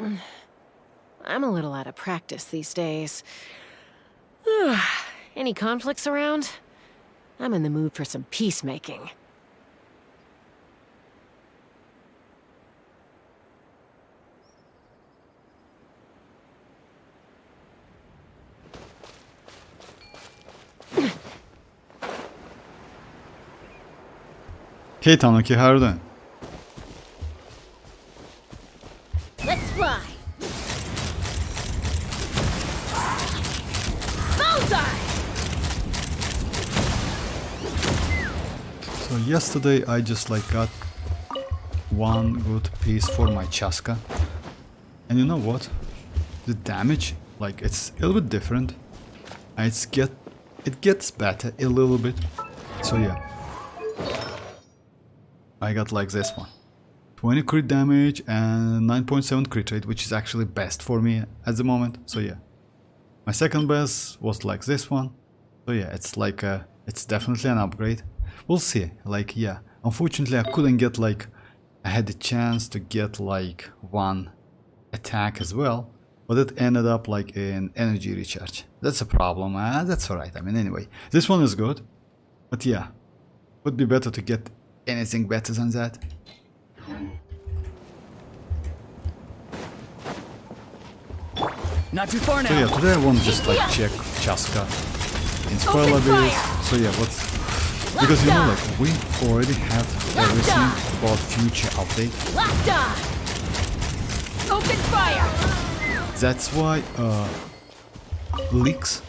I'm a little out of practice these days. Any conflicts around? I'm in the mood for some peacemaking. Hey Tanuki, how are you doing? Let's fly! Bullseye! So yesterday I just like got one good piece for my Chasca. And you know what? The damage, like it's a little bit different. It gets better a little bit. So yeah. I got like this one. 20 crit damage and 9.7 crit rate, which is actually best for me at the moment. So yeah. My second best was like this one. So yeah, it's like it's definitely an upgrade. We'll see. Like yeah, unfortunately I couldn't get like, I had the chance to get like one attack as well, but it ended up like an energy recharge. That's a problem. That's alright. I mean anyway, this one is good, but yeah, would be better to get anything better than that. Not too far now. So yeah, today I want to just like check Chasca in spoiler videos. So yeah, what's, because you know like we already have everything about future update. Open fire! That's why leaks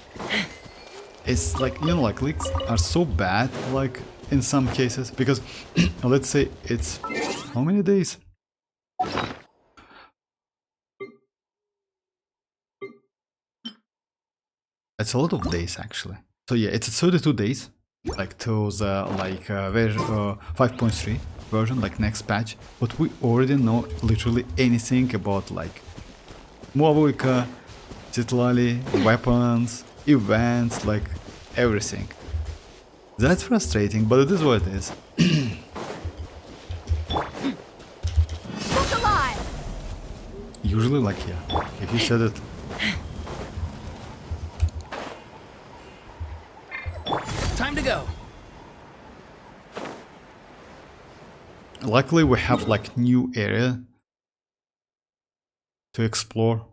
is like, you know, like leaks are so bad like in some cases, because let's say it's how many days? It's a lot of days actually. So yeah, it's 32 days like to the like 5.3 version, like next patch, but we already know literally anything about like mavuika, titlali, weapons, events, like everything. That's frustrating, but it is what it is. Usually like yeah, if you said it. Time to go. Luckily we have like new area to explore.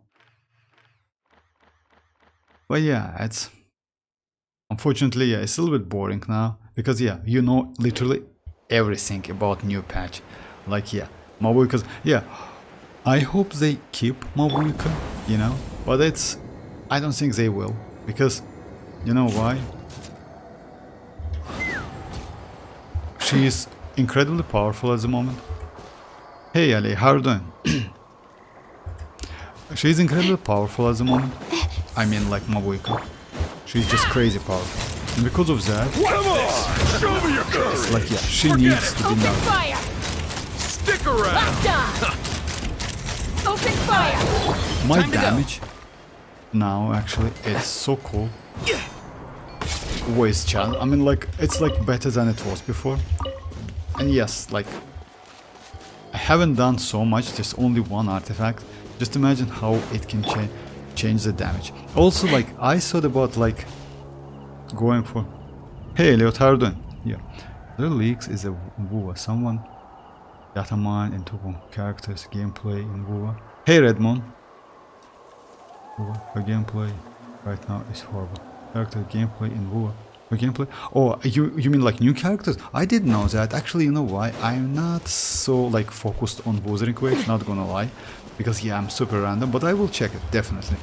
But yeah, it's unfortunately yeah, it's a little bit boring now, because yeah, you know literally everything about new patch. Like yeah, mavuikas, yeah, I hope they keep mavuika, you know, but it's, I don't think they will, because you know why? She is incredibly powerful at the moment. Hey Ali, how are you doing? She's incredibly powerful at the moment. I mean like mavuika. She's just crazy powerful. And because of that, Come on! Show me your courage! it's like yeah, she needs to be nerfed. Fire! Stick around! Open fire! My damage now actually, it's so cool. Waste chance. I mean like, it's like better than it was before. And yes, like I haven't done so much, just only one artifact. Just imagine how it can change the damage. Also like I thought about like going for, hey Elliot, how are you doing? Yeah, there leaks is a WUA. Someone data mine into characters gameplay in WUA. Hey Redmond. Her gameplay right now is horrible. Character gameplay in WUA. Her gameplay? Oh, you mean like new characters? I didn't know that. Actually, you know why? I'm not so like focused on Wuthering Waves, not gonna lie. Because yeah, I'm super random, but I will check it, definitely.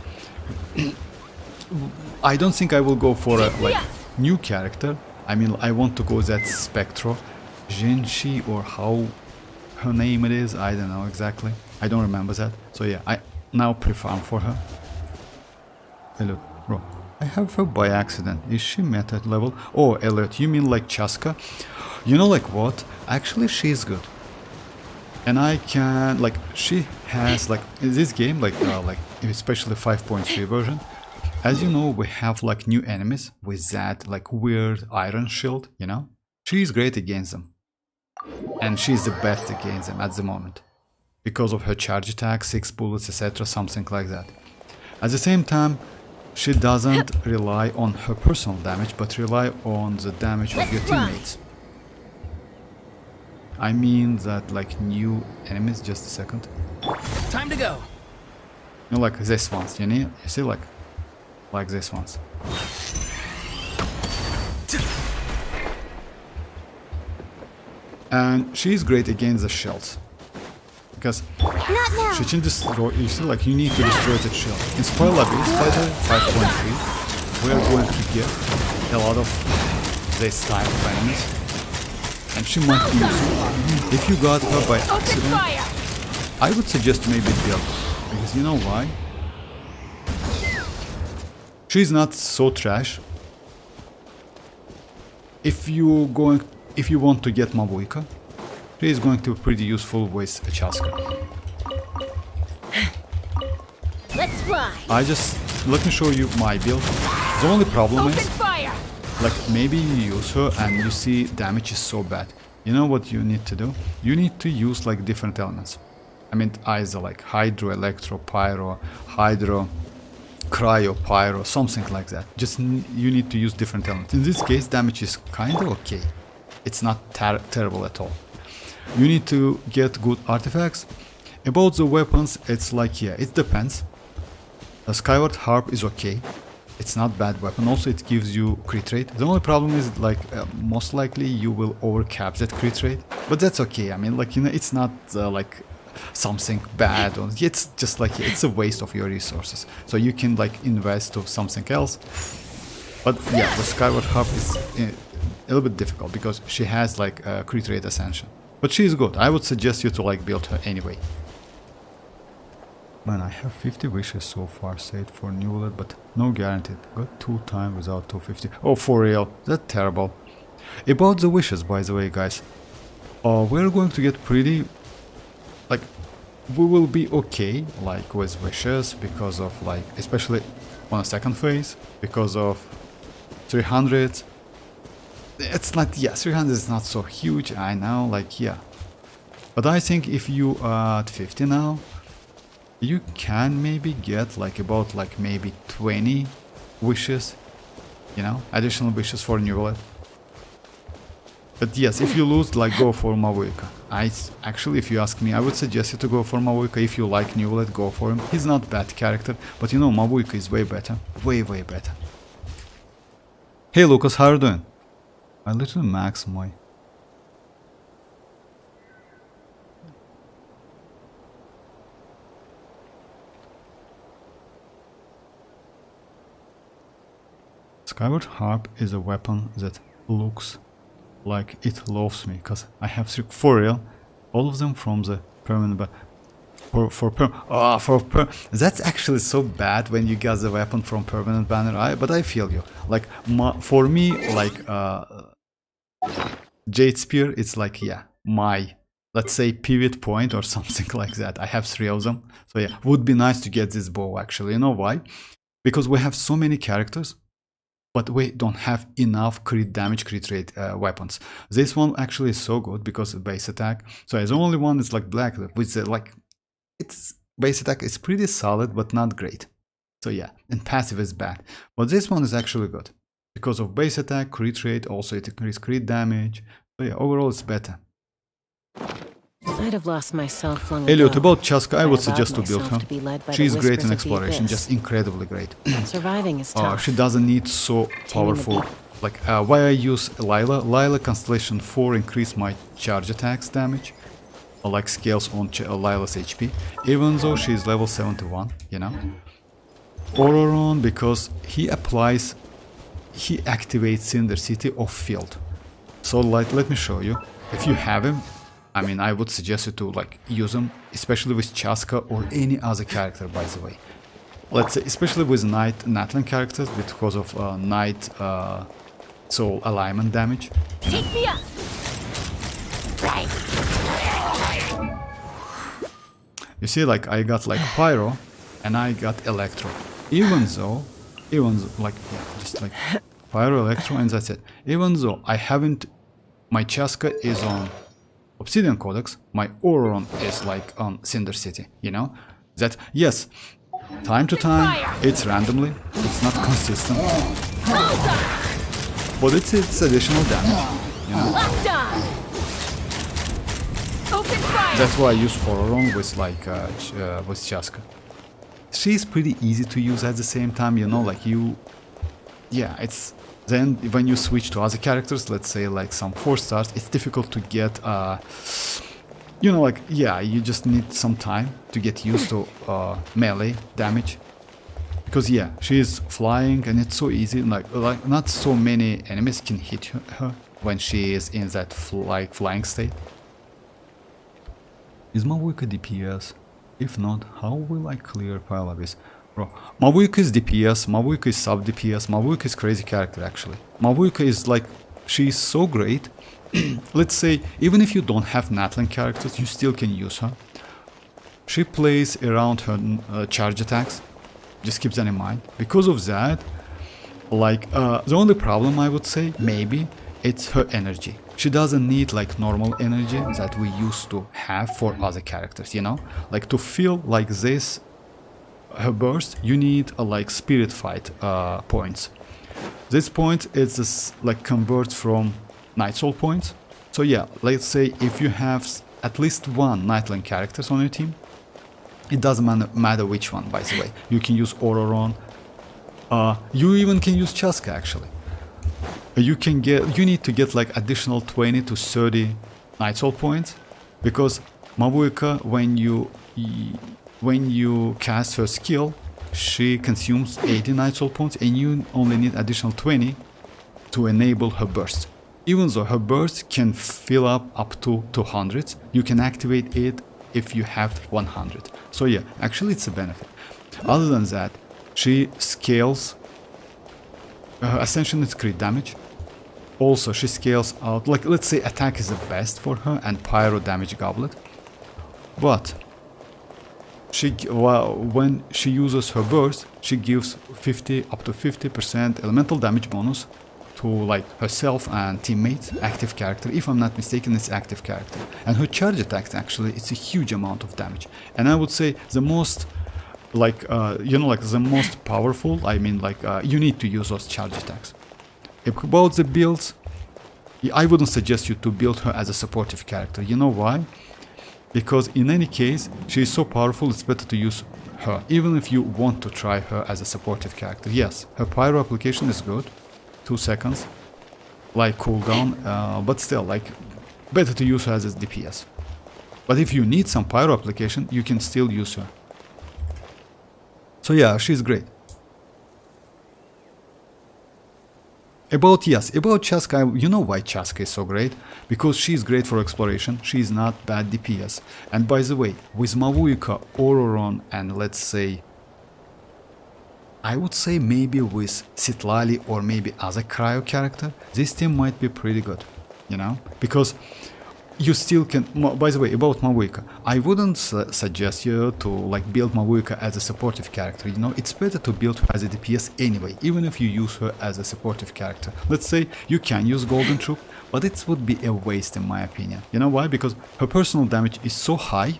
I don't think I will go for a like new character. I mean, I want to go that Spectro, Genshi, or how her name it is. I don't know exactly. I don't remember that. So yeah, I now pre-farm for her. Hey look, bro. I have her by accident. Is she meta level? Oh, Elliot, you mean like Chasca? You know like what? Actually, she's good. And I can, like, she has, like, in this game, like especially 5.3 version, as you know, we have, like, new enemies with that, like, weird iron shield, you know? She's great against them. And she's the best against them at the moment. because of her charge attack, 6 bullets, etc., something like that. At the same time, she doesn't rely on her personal damage, but rely on the damage of your teammates. I mean that like new enemies, just a second. Time to go. You know, like this ones, you see like this ones. And she's great against the shells. Because she can destroy, you see like you need to destroy the shell. In Spoiler Abyss, by the 5.3, we are going to get a lot of this type of enemies. And she might be useful. If you got her by accident, I would suggest maybe build her. Because you know why? She's not so trash. If you want to get Mavuika, she is going to be pretty useful with Chasca. Let's fly. Let me show you my build. The only problem is, like maybe you use her and you see damage is so bad. You know what you need to do? You need to use like different elements. I mean either like Hydro, Electro, Pyro, Hydro, Cryo, Pyro, something like that. Just you need to use different elements. In this case, damage is kinda okay. It's not terrible at all. You need to get good artifacts. About the weapons, it's like, yeah, it depends. A Skyward Harp is okay. It's not bad weapon. Also, it gives you crit rate. The only problem is like most likely you will overcap that crit rate, but that's okay. I mean, like, you know, it's not like something bad, or it's just like it's a waste of your resources. So you can like invest to something else. But yeah, the Skyward Harp is a little bit difficult because she has like a crit rate ascension. But she is good. I would suggest you to like build her anyway. Man, I have 50 wishes so far saved for Neuvillette, but no guaranteed. Got 2 times without 250. Oh, for real. That's terrible. About the wishes, by the way, guys. We're going to get pretty... Like, we will be okay, like, with wishes, because of, like, especially on a second phase, because of 300. It's not, yeah, 300 is not so huge, I know, like, yeah. But I think if you are at 50 now, you can maybe get like about like maybe 20 wishes, you know, additional wishes for Neuvillette. But yes, if you lose, like, go for Mavuika. Actually, if you ask me, I would suggest you to go for Mavuika. If you like Neuvillette, go for him. He's not bad character, but you know, Mavuika is way better. Way better. Hey Lucas, how are you doing? I literally max my... Skyward Harp is a weapon that looks like it loves me, because I have 3 for real, all of them from the permanent, but that's actually so bad when you got the weapon from permanent banner. But I feel you. Like for me, like Jade Spear, it's like, yeah, my, let's say, pivot point or something like that. I have 3 of them, so yeah, would be nice to get this bow actually. You know why? Because we have so many characters, but we don't have enough crit damage, crit rate weapons. This one actually is so good because of base attack. So as only one is like black, which like its base attack is pretty solid but not great. So yeah, and passive is bad. But this one is actually good because of base attack, crit rate, also it increases crit damage. So yeah, overall it's better. I'd have lost myself long Elliot, ago. about Chasca, I would I'd suggest to allowed build myself her. to be led by She's the great whispers in of the exploration, abyss. just incredibly great. Surviving is tough. She doesn't need so powerful. Like why I use Lila Constellation 4 increase my charge attacks damage, or like scales on Lila's HP, even though she is level 71, you know. Ororon, because he activates Cinder City off field. So like, let me show you. If you have him, I mean, I would suggest you to like use him, especially with Chasca or any other character, by the way. Let's say, especially with natlan characters, because of Night Soul alignment damage. Take me up. Right. You see, like I got like Pyro, and I got Electro. Even though like, yeah, just like Pyro, Electro, and that's it. Even though I haven't, my Chasca is on Obsidian Codex, my ororon is like on Cinder City, you know? That, yes, time to time, it's randomly, it's not consistent, but it's additional damage, you know? Locked on. Open fire. That's why I use ororon with like with Chasca. She's pretty easy to use at the same time, you know, like yeah, it's then when you switch to other characters, let's say like some 4 stars, it's difficult to get you know, like, yeah, you just need some time to get used to melee damage, because yeah, she's flying and it's so easy, like not so many enemies can hit her when she is in that flying state. Is Mavuika DPS? If not, how will I clear Pile Abyss? Bro, Mavuika is DPS, Mavuika is sub DPS, Mavuika is crazy character actually. Mavuika is like, she's so great. Let's say, even if you don't have Natlan characters, you still can use her. She plays around her charge attacks, just keep that in mind. Because of that, like, the only problem I would say, maybe, it's her energy. She doesn't need like normal energy that we used to have for other characters, you know? Like to feel like this, her burst, you need like spirit fight points. This point is this, like converts from Night Soul points. So yeah, let's say if you have at least 1 Natlan characters on your team, it doesn't matter which one, by the way. You can use Ororon. You even can use Chasca actually. You need to get like additional 20 to 30 Night Soul points, because Mavuika, when you cast her skill, she consumes 80 Night Soul points, and you only need additional 20 to enable her burst. Even though her burst can fill up to 200, you can activate it if you have 100. So yeah, actually it's a benefit. Other than that, she scales Ascension is crit damage. Also, she scales out, like, let's say attack is the best for her and pyro damage goblet. But when she uses her burst, she gives up to 50% elemental damage bonus to like herself and teammates, active character. If I'm not mistaken, it's active character. And her charge attacks actually, it's a huge amount of damage. And I would say the most like you know, like the most powerful, I mean, like you need to use those charge attacks. About the builds, I wouldn't suggest you to build her as a supportive character. You know why? Because in any case, she is so powerful, it's better to use her, even if you want to try her as a supportive character. Yes, her pyro application is good, 2 seconds, like cooldown, but still, like, better to use her as a DPS. But if you need some pyro application, you can still use her. So yeah, she's great. About Chasca, you know why Chasca is so great? Because she's great for exploration, she's not bad DPS. And by the way, with Mavuika, Ororon, and let's say, I would say maybe with Citlali or maybe other cryo character, this team might be pretty good, you know? Because you still can, by the way, about Mavuika, I wouldn't suggest you to like build Mavuika as a supportive character, you know, it's better to build her as a DPS anyway, even if you use her as a supportive character. Let's say you can use Golden Troop, but it would be a waste in my opinion. You know why? Because her personal damage is so high,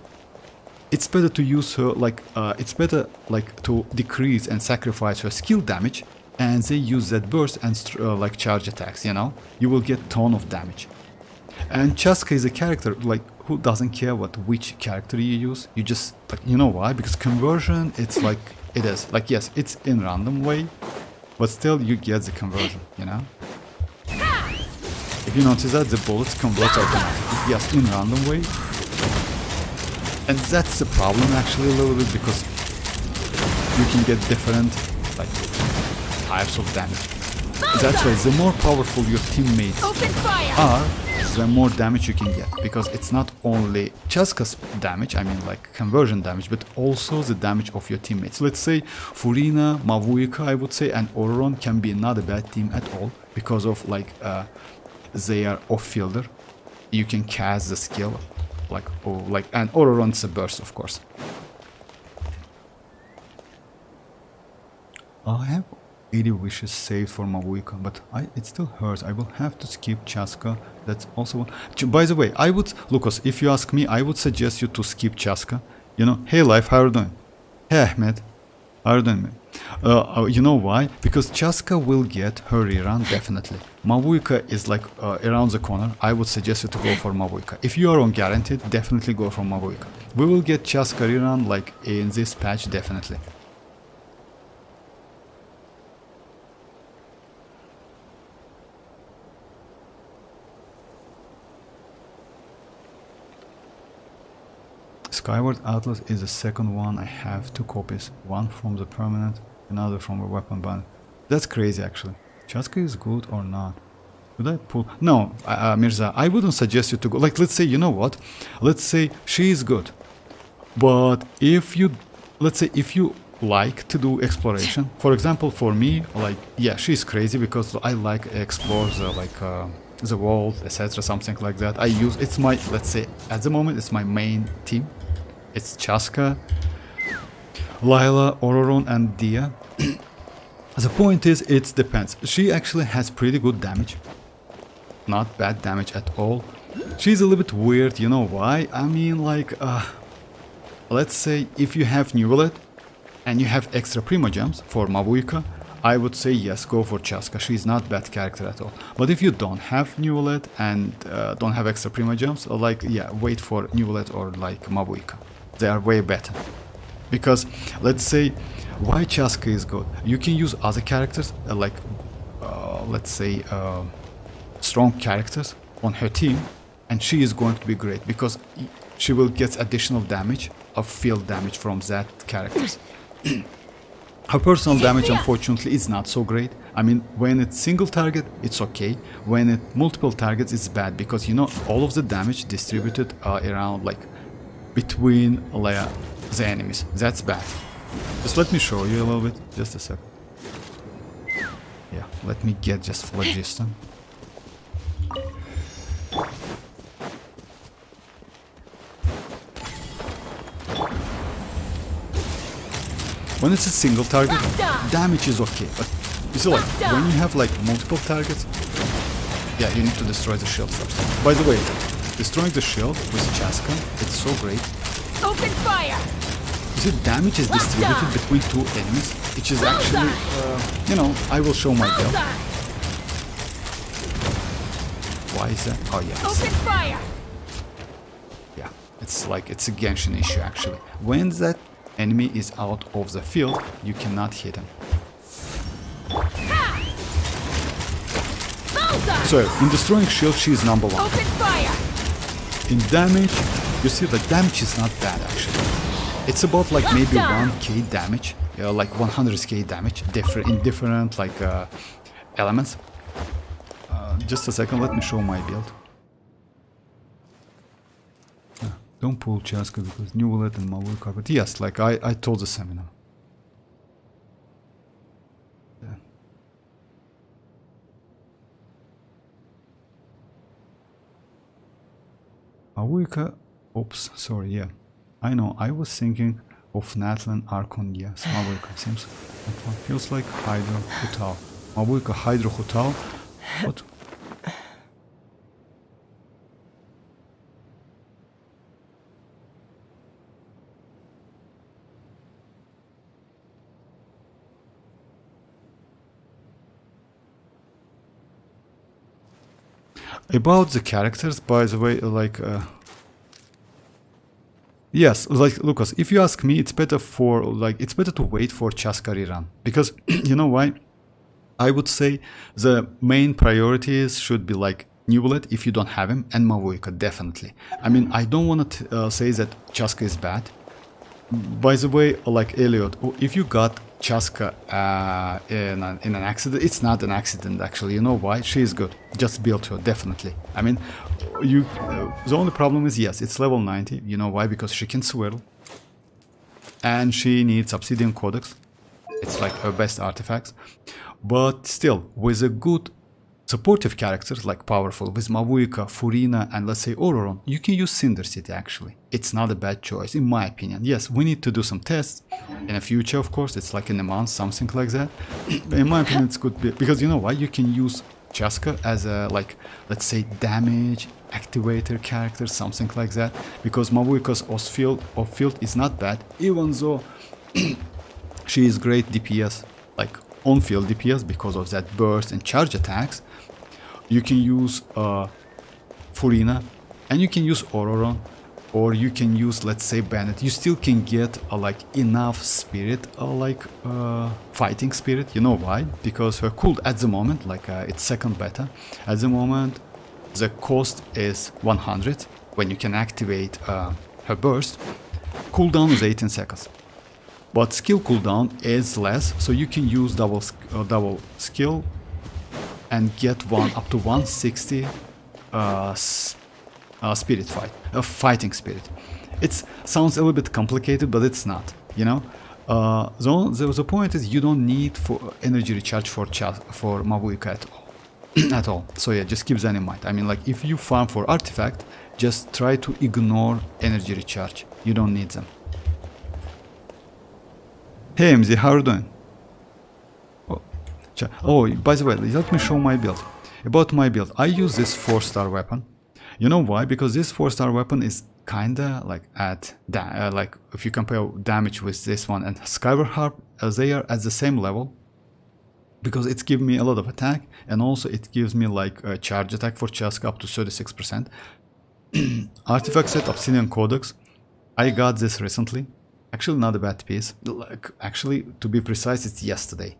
it's better to use her like, it's better like to decrease and sacrifice her skill damage, and they use that burst and like charge attacks, you know, you will get ton of damage. And Chasca is a character, like, who doesn't care which character you use, you just, like, you know why? Because conversion, it's like, it is, like, yes, it's in random way, but still you get the conversion, you know? If you notice that, the bullets convert automatically, yes, in random way. And that's the problem actually a little bit, because you can get different, like, types of damage. That's why the more powerful your teammates are, the more damage you can get, because it's not only Chasca's damage, I mean like conversion damage, but also the damage of your teammates. Let's say Furina, Mavuika, I would say, and Ororon can be not a bad team at all, because of like they are off-fielder. You can cast the skill, like, oh, like, and Ororon's a burst, of course. I have 80 wishes saved for Mavuika, but it still hurts. I will have to skip Chasca. That's also one. By the way, I would, Lucas, if you ask me, I would suggest you to skip Chasca. You know, hey life, how are you doing? Hey Ahmed, how are you doing, man? You know why? Because Chasca will get her rerun definitely. Mavuika is like around the corner. I would suggest you to go for Mavuika. If you are on guaranteed, definitely go for Mavuika. We will get Chasca rerun like in this patch definitely. Skyward Atlas is the second one. I have 2 copies. One from the permanent, another from a weapon band. That's crazy actually. Chasca is good or not? Should I pull? No, Mirza, I wouldn't suggest you to go. Like, let's say, you know what? Let's say she is good. But if you, let's say, if you like to do exploration, for example, for me, like, yeah, she's crazy because I like explore the, like, the world, etc., something like that. I use, it's my, let's say, at the moment, it's my main team. It's Chasca, Lila, Ororon, and Dia. The point is, it depends. She actually has pretty good damage. Not bad damage at all. She's a little bit weird, you know why? I mean, like, let's say if you have Neuvillette and you have extra Primogems for Mavuika, I would say yes, go for Chasca. She's not bad character at all. But if you don't have Neuvillette and don't have extra Primogems, like, yeah, wait for Neuvillette or like Mavuika. They are way better. Because, let's say, why Chasca is good? You can use other characters, like, let's say, strong characters on her team, and she is going to be great because she will get additional damage of field damage from that characters. Her personal damage, unfortunately, is not so great. I mean, when it's single target, it's okay. When it's multiple targets, it's bad because, you know, all of the damage distributed around, like, between the enemies. That's bad. Just let me show you a little bit. Just a second. Yeah, let me get just Phlogiston. When it's a single target, damage is okay, but you see, like, when you have like multiple targets, yeah, you need to destroy the shield first. By the way, destroying the shield with Chasca, it's so great. Open fire! You see, damage is distributed between 2 enemies, which is actually, you know, I will show my build. Why is that? Oh yeah. Open fire! Yeah, it's like, it's a Genshin issue actually. When that enemy is out of the field, you cannot hit him. So, in destroying shield, she is number 1. Open fire! In damage, you see the damage is not bad actually. It's about like maybe 1k damage, like 100k damage, in different like elements. Just a second, let me show my build. Don't pull Chasca because Neuvillette and Mavuika, but yes, like I told the seminar. Yeah. Mavuika, oops, sorry, yeah. I know, I was thinking of Natlan Archon, yes, Mavuika seems, feels like Hydro Hutao. Mavuika Hydro Hutao, what? About the characters, by the way, like, yes, like, Lucas, if you ask me, it's better for, like, it's better to wait for Chasca rerun. Because, you know why? I would say the main priorities should be, like, Neuvillette, if you don't have him, and Mavuika, definitely. I mean, I don't want to say that Chasca is bad. By the way, like, Elliot, if you got Chasca in an accident, it's not an accident actually. You know why? She is good. Just build her, definitely. I mean, you. The only problem is, yes, it's level 90. You know why? Because she can swirl, and she needs Obsidian Codex. It's like her best artifacts. But still, with a good supportive characters like powerful with Mavuika, Furina, and let's say Ororon, you can use Cinder City actually. It's not a bad choice in my opinion. Yes, we need to do some tests in the future, of course. It's like in a month, something like that. But in my opinion, it's good because you know why? You can use Chasca as a, like, let's say damage activator character, something like that. Because Mavuika's off field is not bad, even though she is great DPS, like on-field DPS because of that burst and charge attacks. You can use Furina, and you can use Ororon, or you can use, let's say, Bennett. You still can get like enough spirit, fighting spirit. You know why? Because her cooldown at the moment, like it's second beta, at the moment the cost is 100 when you can activate her burst. Cooldown is 18 seconds. But skill cooldown is less, so you can use double skill and get up to 160 spirit fighting spirit. It sounds a little bit complicated, but it's not. You know, the point is you don't need for energy recharge for Mavuika at all. At all. So yeah, just keep that in mind. I mean, like if you farm for artifact, just try to ignore energy recharge. You don't need them. Hey MZ, how are you doing? Oh, by the way, let me show my build. About my build, I use this 4-star weapon. You know why? Because this 4-star weapon is kinda like like if you compare damage with this one and Skyward Harp, they are at the same level. Because it's giving me a lot of attack, and also it gives me like a charge attack for Chasca up to 36%. Artifact set Obsidian Codex. I got this recently. Actually, not a bad piece. Like, actually, to be precise, it's yesterday.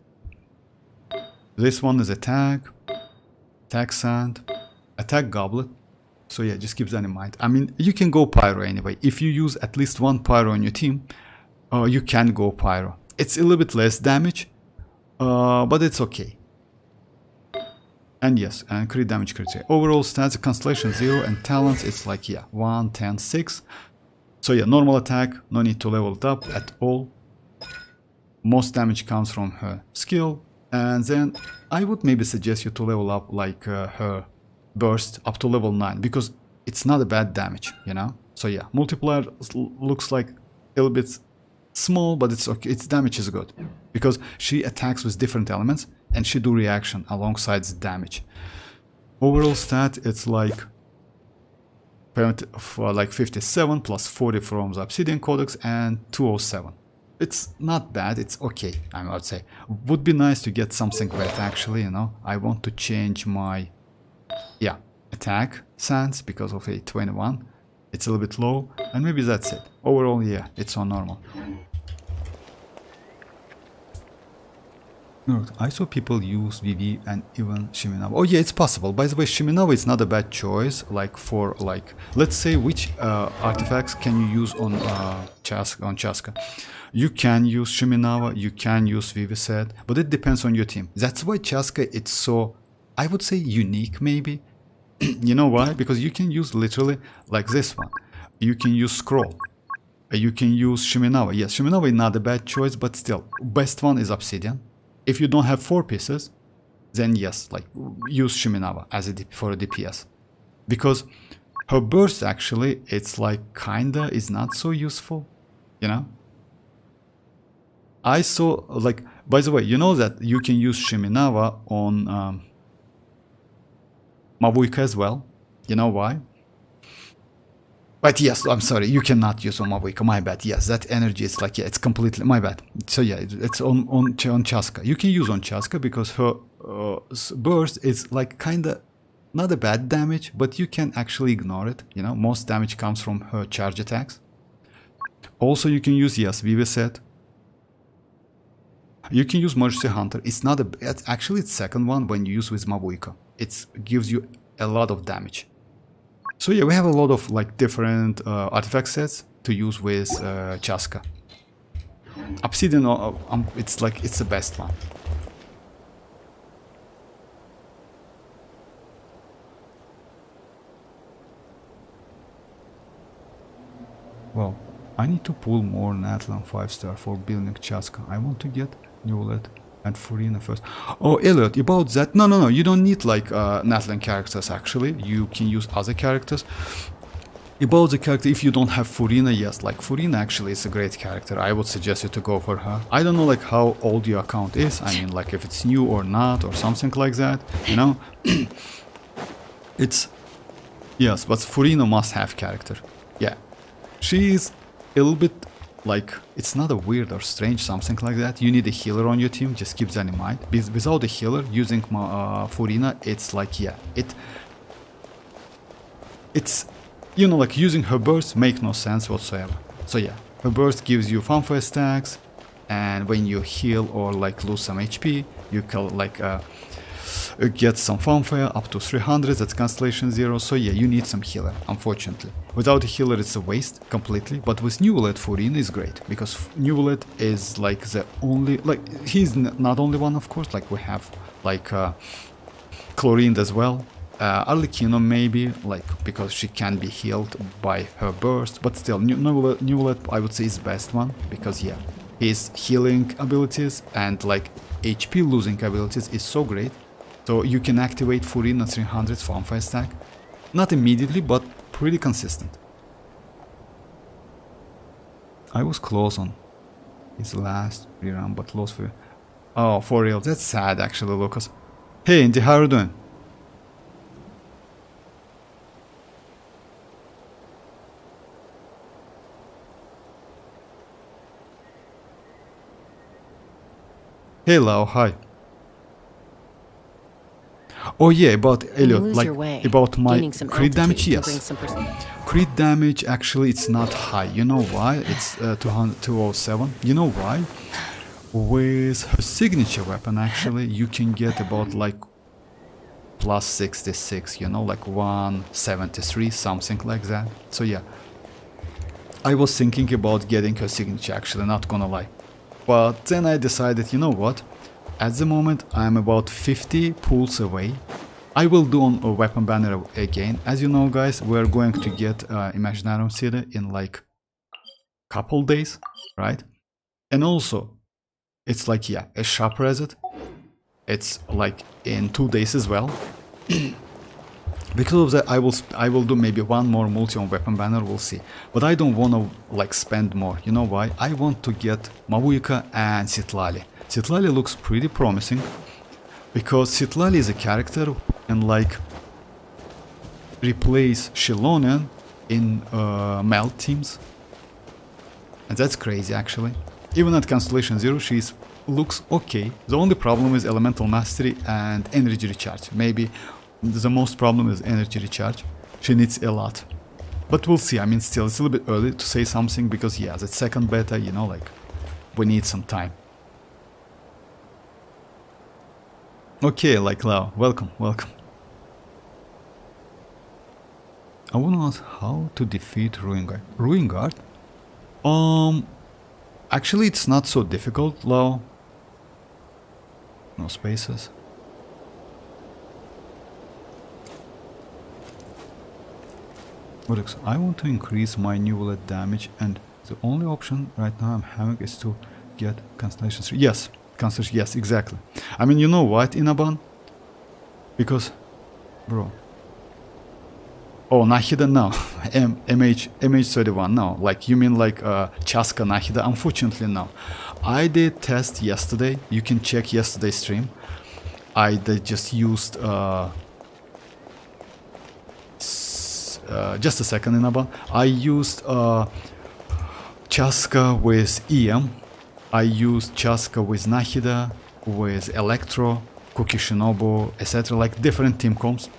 This one is attack sand, attack goblet. So yeah, just keep that in mind. I mean, you can go pyro anyway. If you use at least one pyro on your team, you can go pyro. It's a little bit less damage, but it's okay. And yes, and crit damage, crit rate. Overall stats, Constellation 0, and talents, it's like, yeah, 1, 10, 6. So yeah, normal attack, no need to level it up at all. Most damage comes from her skill. And then I would maybe suggest you to level up like her burst up to level 9. Because it's not a bad damage, you know? So yeah, multiplier looks like a little bit small, but it's okay. Its damage is good. Because she attacks with different elements. And she do reaction alongside the damage. Overall stat, it's like for like 57 plus 40 from the Obsidian Codex and 207. It's not bad, it's okay, I would say. Would be nice to get something better actually, you know. I want to change my attack sans because of a 21. It's a little bit low, and maybe that's it. Overall, yeah, it's on normal. I saw people use VV and even Shiminawa. Oh yeah, it's possible. By the way, Shiminawa is not a bad choice. Like for like, let's say which artifacts can you use on Chasca? You can use Shiminawa, you can use VV set, but it depends on your team. That's why Chasca it's so, I would say, unique maybe. You know why? Because you can use literally like this one. You can use Scroll. You can use Shiminawa. Yes, Shiminawa is not a bad choice, but still, best one is Obsidian. If you don't have 4 pieces, then yes, like use Shiminawa as for a DPS. Because her burst actually, it's like kinda is not so useful, you know? I saw, like, by the way, you know that you can use Shiminawa on Mavuika as well. You know why? But yes, I'm sorry, you cannot use on Mavuika, my bad. Yes, that energy is like, yeah, it's completely, my bad. So yeah, it's on Chasca. You can use on Chasca because her burst is like kinda not a bad damage, but you can actually ignore it, you know, most damage comes from her charge attacks. Also you can use, yes, VV set. You can use Mercy Hunter. It's not actually it's second one when you use with Mavuika. It gives you a lot of damage. So yeah, we have a lot of like different artifact sets to use with Chasca. Obsidian, it's like it's the best one. Well, I need to pull more Natlan 5-star for building Chasca. I want to get Neuvillette And Furina first. Oh, Elliot, about that. No. You don't need like Natlan characters actually. You can use other characters. About the character, if you don't have Furina, yes, like Furina actually is a great character. I would suggest you to go for her. I don't know like how old your account is. I mean like if it's new or not or something like that, you know. It's yes, but Furina must have character. Yeah, she's a little bit like, it's not a weird or strange something like that. You need a healer on your team, just keep that in mind. Without a healer, using Furina, it's like, yeah, it's, you know, like using her burst make no sense whatsoever. So yeah, her burst gives you fanfare stacks, and when you heal or like lose some HP, you can like get some fanfare up to 300, that's Constellation 0, so yeah, you need some healer, unfortunately. Without a healer it's a waste, completely, but with Neuvillette Furina is great, because Neuvillette is like the only, like, he's not only one, of course, like we have like Chlorine as well, arlecchino maybe, like, because she can be healed by her burst, but still, Neuvillette I would say is the best one, because yeah, his healing abilities and like HP losing abilities is so great. So you can activate Furina 300 fanfare stack, not immediately, but pretty consistent. I was close on his last rerun, but lost for... Oh, for real, that's sad actually, Lucas. Hey Indy, how are you doing? Hey Lau, hi. Oh yeah, about Elliot, like about my crit damage, yes. Crit damage actually it's not high, you know why? It's 207, you know why? With her signature weapon actually you can get about like plus 66, you know, like 173, something like that. So yeah, I was thinking about getting her signature actually, not gonna lie. But then I decided, you know what? At the moment, I'm about 50 pulls away. I will do on a weapon banner again. As you know, guys, we're going to get Imaginarium City in like couple days, right? And also, it's like, yeah, a shop reset. It's like in 2 days as well. Because of that, I will do maybe one more multi on weapon banner, we'll see. But I don't want to like spend more. You know why? I want to get mavuika and Citlali. Citlali looks pretty promising, because Citlali is a character who can like replace Xilonen in melt teams, and that's crazy actually. Even at Constellation 0 she looks okay. The only problem is elemental mastery and energy recharge. Maybe the most problem is energy recharge. She needs a lot, but we'll see. I mean, still it's a little bit early to say something, because yeah, the second beta, you know, like we need some time. Okay, like Lau, welcome. I wanna ask how to defeat Ruin Guard. Ruin Guard? Actually it's not so difficult, Lau. No spaces. I want to increase my Neuvillette damage, and the only option right now I'm having is to get Constellation 3. Yes. Yes, exactly. I mean, you know what, Inaban? Because, bro. Oh, Nahida, no. MH31, no. Like, you mean like Chasca Nahida? Unfortunately, no. I did test yesterday. You can check yesterday's stream. I just used... just a second, Inaban. I used Chasca with EM. I used Chasca with Nahida, with Electro, Kuki Shinobu, etc. Like different team comps.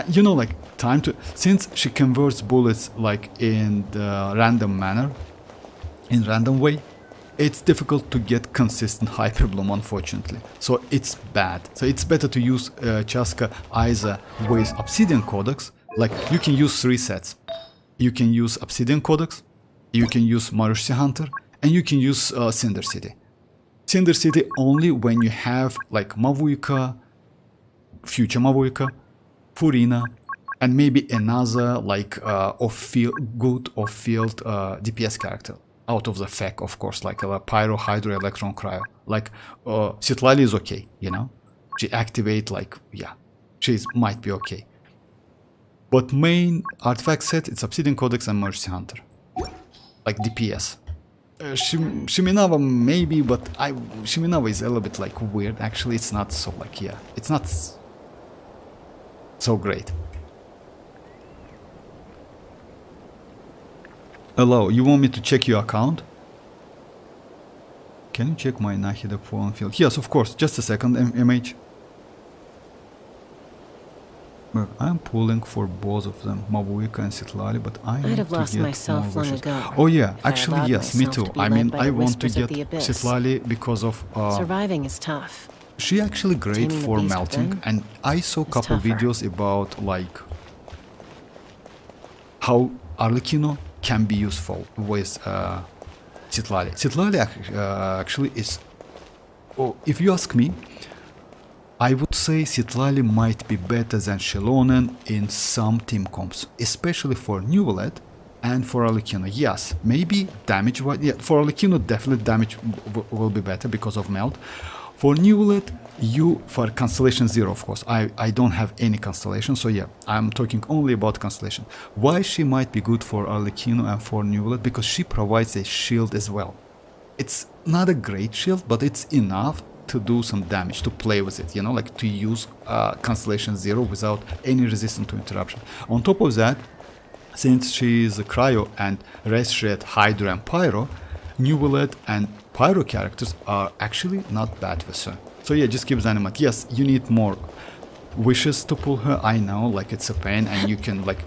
You know, like time to... Since she converts bullets like in the random manner, in random way, it's difficult to get consistent Hyper Bloom, unfortunately. So it's bad. So it's better to use Chasca either with Obsidian Codex. Like you can use 3 sets. You can use Obsidian Codex, you can use Marushi Hunter, and you can use Cinder City. Cinder City only when you have like Mavuika, future Mavuika, Furina, and maybe another like good off-field DPS character. out of the FEC, of course, like pyro, hydro, electron, cryo. Like Citlali is okay, you know. She activate like, yeah, she's might be okay. But main artifact set, it's Obsidian Codex and Mercy Hunter, like DPS. Shiminawa maybe, but Shiminawa is a little bit like weird. Actually, it's not so like, yeah, it's not so great. Hello, you want me to check your account? Can you check my Nahida phone field? Yes, of course. Just a second, MH. Well, I'm pulling for both of them, Mavuika and Citlali, but I I'd need have to lost get myself more long wishes. ago. Oh yeah, if I actually allowed yes, me myself too. to be I led mean, by I the want to whispers of get the abyss. Citlali because of Surviving is tough. she actually great Taming the for beast melting, within and I saw a couple tougher. videos about like how arlecchino can be useful with Citlali. Citlali actually is, oh, if you ask me, I would say Citlali might be better than Xilonen in some team comps, especially for Neuvillette and for arlecchino. Yes, maybe damage, yeah, for arlecchino definitely damage will be better because of melt. For Neuvillette, for Constellation 0, of course, I don't have any Constellation, so yeah, I'm talking only about Constellation. Why she might be good for arlecchino and for Neuvillette? Because she provides a shield as well. It's not a great shield, but it's enough to do some damage, to play with it, you know, like to use Constellation 0 without any resistance to interruption. On top of that, since she is a cryo and Red, Hydro and Pyro, Neuvillette and Pyro characters are actually not bad with her. So yeah, just keep that in mind. Yes, you need more wishes to pull her, I know, like it's a pain, and you can like,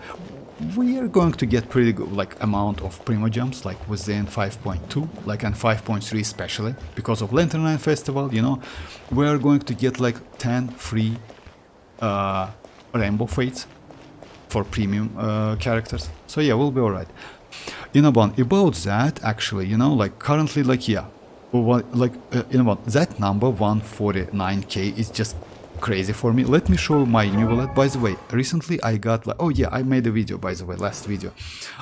we are going to get pretty good like amount of Primogems like within 5.2, like and 5.3 especially because of Lantern Night Festival, you know. We are going to get like 10 free Rainbow Fates for premium characters. So yeah, we'll be alright. About that, actually, you know, like currently, like yeah, like that number 149k is just crazy for me. Let me show my Neuvillette. By the way, recently I got like, oh yeah, I made a video, by the way, last video.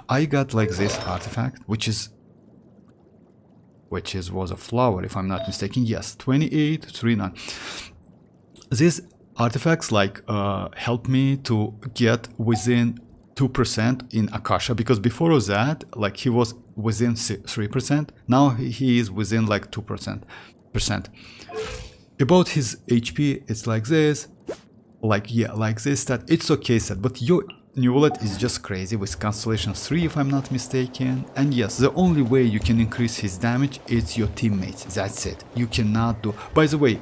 I got like this artifact, which was a flower, if I'm not mistaken. Yes, 2839. These artifacts like help me to get within 2% in Akasha, because before that, like he was within 3%. Now he is within like 2%. About his HP, it's like this, like yeah, like this, that it's okay set, but your Neuvillette is just crazy with Constellation 3, if I'm not mistaken. And yes, the only way you can increase his damage is your teammates, that's it. You cannot do, by the way,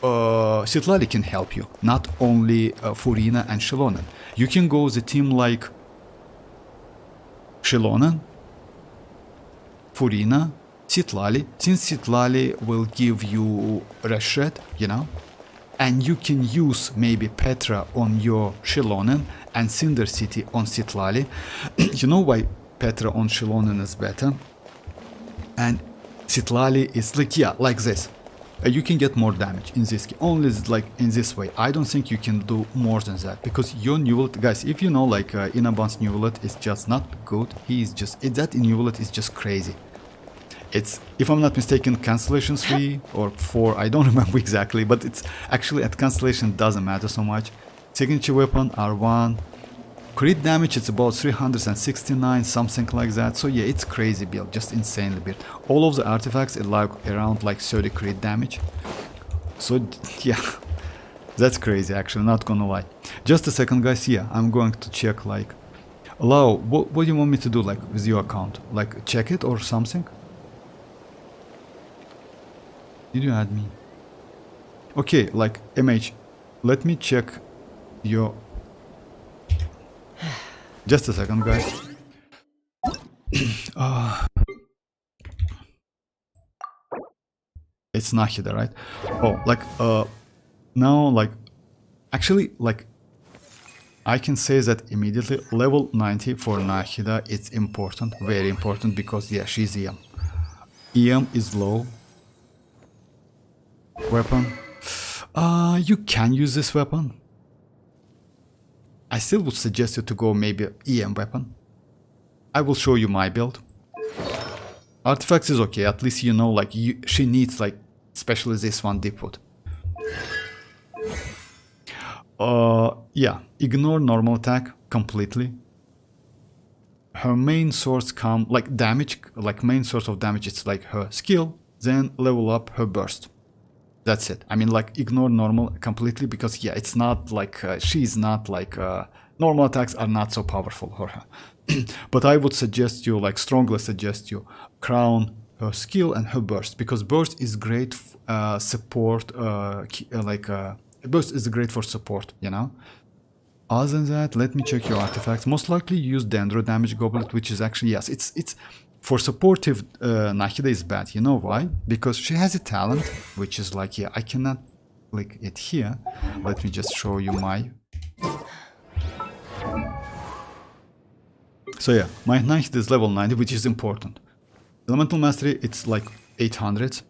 Citlali can help you, not only Furina and Xilonen. You can go the team like Xilonen, Furina, Citlali, since Citlali will give you Red, you know, and you can use maybe Petra on your Xilonen and Cinder City on Citlali. You know why Petra on Xilonen is better? And Citlali is like, yeah, like this. You can get more damage in this, only like in this way. I don't think you can do more than that, because your Neuvillette, guys, if you know, like Inaban's Neuvillette is just not good. He is just, that Neuvillette is just crazy. It's, if I'm not mistaken, Constellation 3 or 4, I don't remember exactly, but it's actually at Constellation doesn't matter so much. Signature weapon, R1. Crit damage, it's about 369, something like that. So yeah, it's crazy build, just insanely build. All of the artifacts are like around like 30 crit damage. So yeah, that's crazy actually, not gonna lie. Just a second, guys. Yeah, I'm going to check like, Lau, what do you want me to do like with your account? Like check it or something? Did you add me? Okay, like MH, let me check your... Just a second, guys. It's Nahida, right? Oh, like, now, like, actually, like, I can say that immediately. Level 90 for Nahida, it's important, very important, because, yeah, she's EM. EM is low. Weapon. You can use this weapon. I still would suggest you to go maybe EM weapon. I will show you my build. Artifacts is okay, at least you know, like, she needs, like, especially this one depot. Yeah, ignore normal attack completely. Her main source like damage, like main source of damage, it's like her skill, then level up her burst. That's it. I mean, like, ignore normal completely, because yeah, it's not like she's not like normal attacks are not so powerful for her. But I would suggest you, like, strongly suggest you crown her skill and her burst, because burst is great support. Burst is great for support, you know. Other than that, let me check your artifacts. Most likely use Dendro Damage Goblet, which is actually, yes, it's for supportive. Nahida is bad. You know why? Because she has a talent, which is like, yeah, I cannot click it here. Let me just show you my. So yeah, my Nahida is level 90, which is important. Elemental Mastery, it's like 800.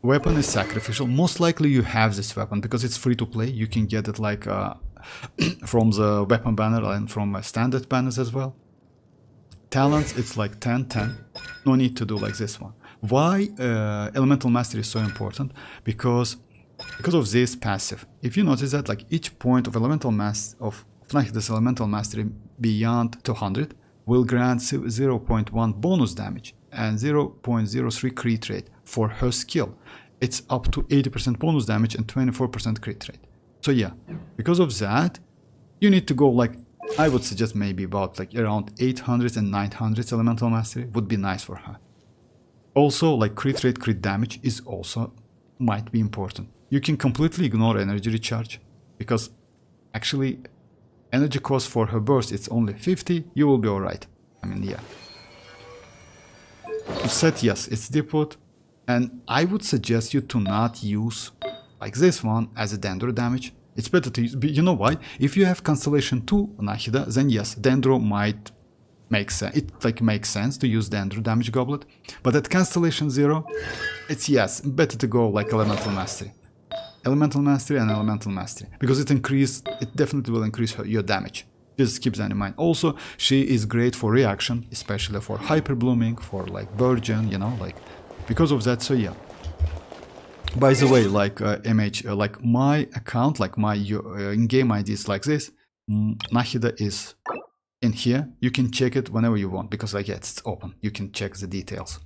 Weapon is sacrificial. Most likely you have this weapon because it's free to play. You can get it like from the weapon banner and from standard banners as well. Talents, it's like 10-10. No need to do like this one. Why Elemental Mastery is so important? Because of this passive. If you notice that, like, each point of Elemental this Elemental Mastery beyond 200 will grant 0.1 bonus damage and 0.03 crit rate for her skill. It's up to 80% bonus damage and 24% crit rate. So yeah, because of that, you need to go, like, I would suggest maybe about like around 800 and 900 Elemental Mastery would be nice for her. Also, like, crit rate, crit damage is also might be important. You can completely ignore energy recharge because actually energy cost for her burst it's only 50. You will be alright. I mean, yeah. To set, yes, it's depot, and I would suggest you to not use like this one as a Dendro damage. It's better to use, you know why? If you have Constellation 2 Nahida, then yes, Dendro might make sense. It like makes sense to use Dendro Damage Goblet, but at Constellation 0, it's yes, better to go like Elemental Mastery. Elemental Mastery and Elemental Mastery, because it definitely will increase your damage. Just keep that in mind. Also, she is great for reaction, especially for hyper blooming, for like Burgeon, you know, like, because of that, so yeah. By the way, like like my account, like my in-game ID is like this. Nahida is in here. You can check it whenever you want because, like, yeah, it's open. You can check the details.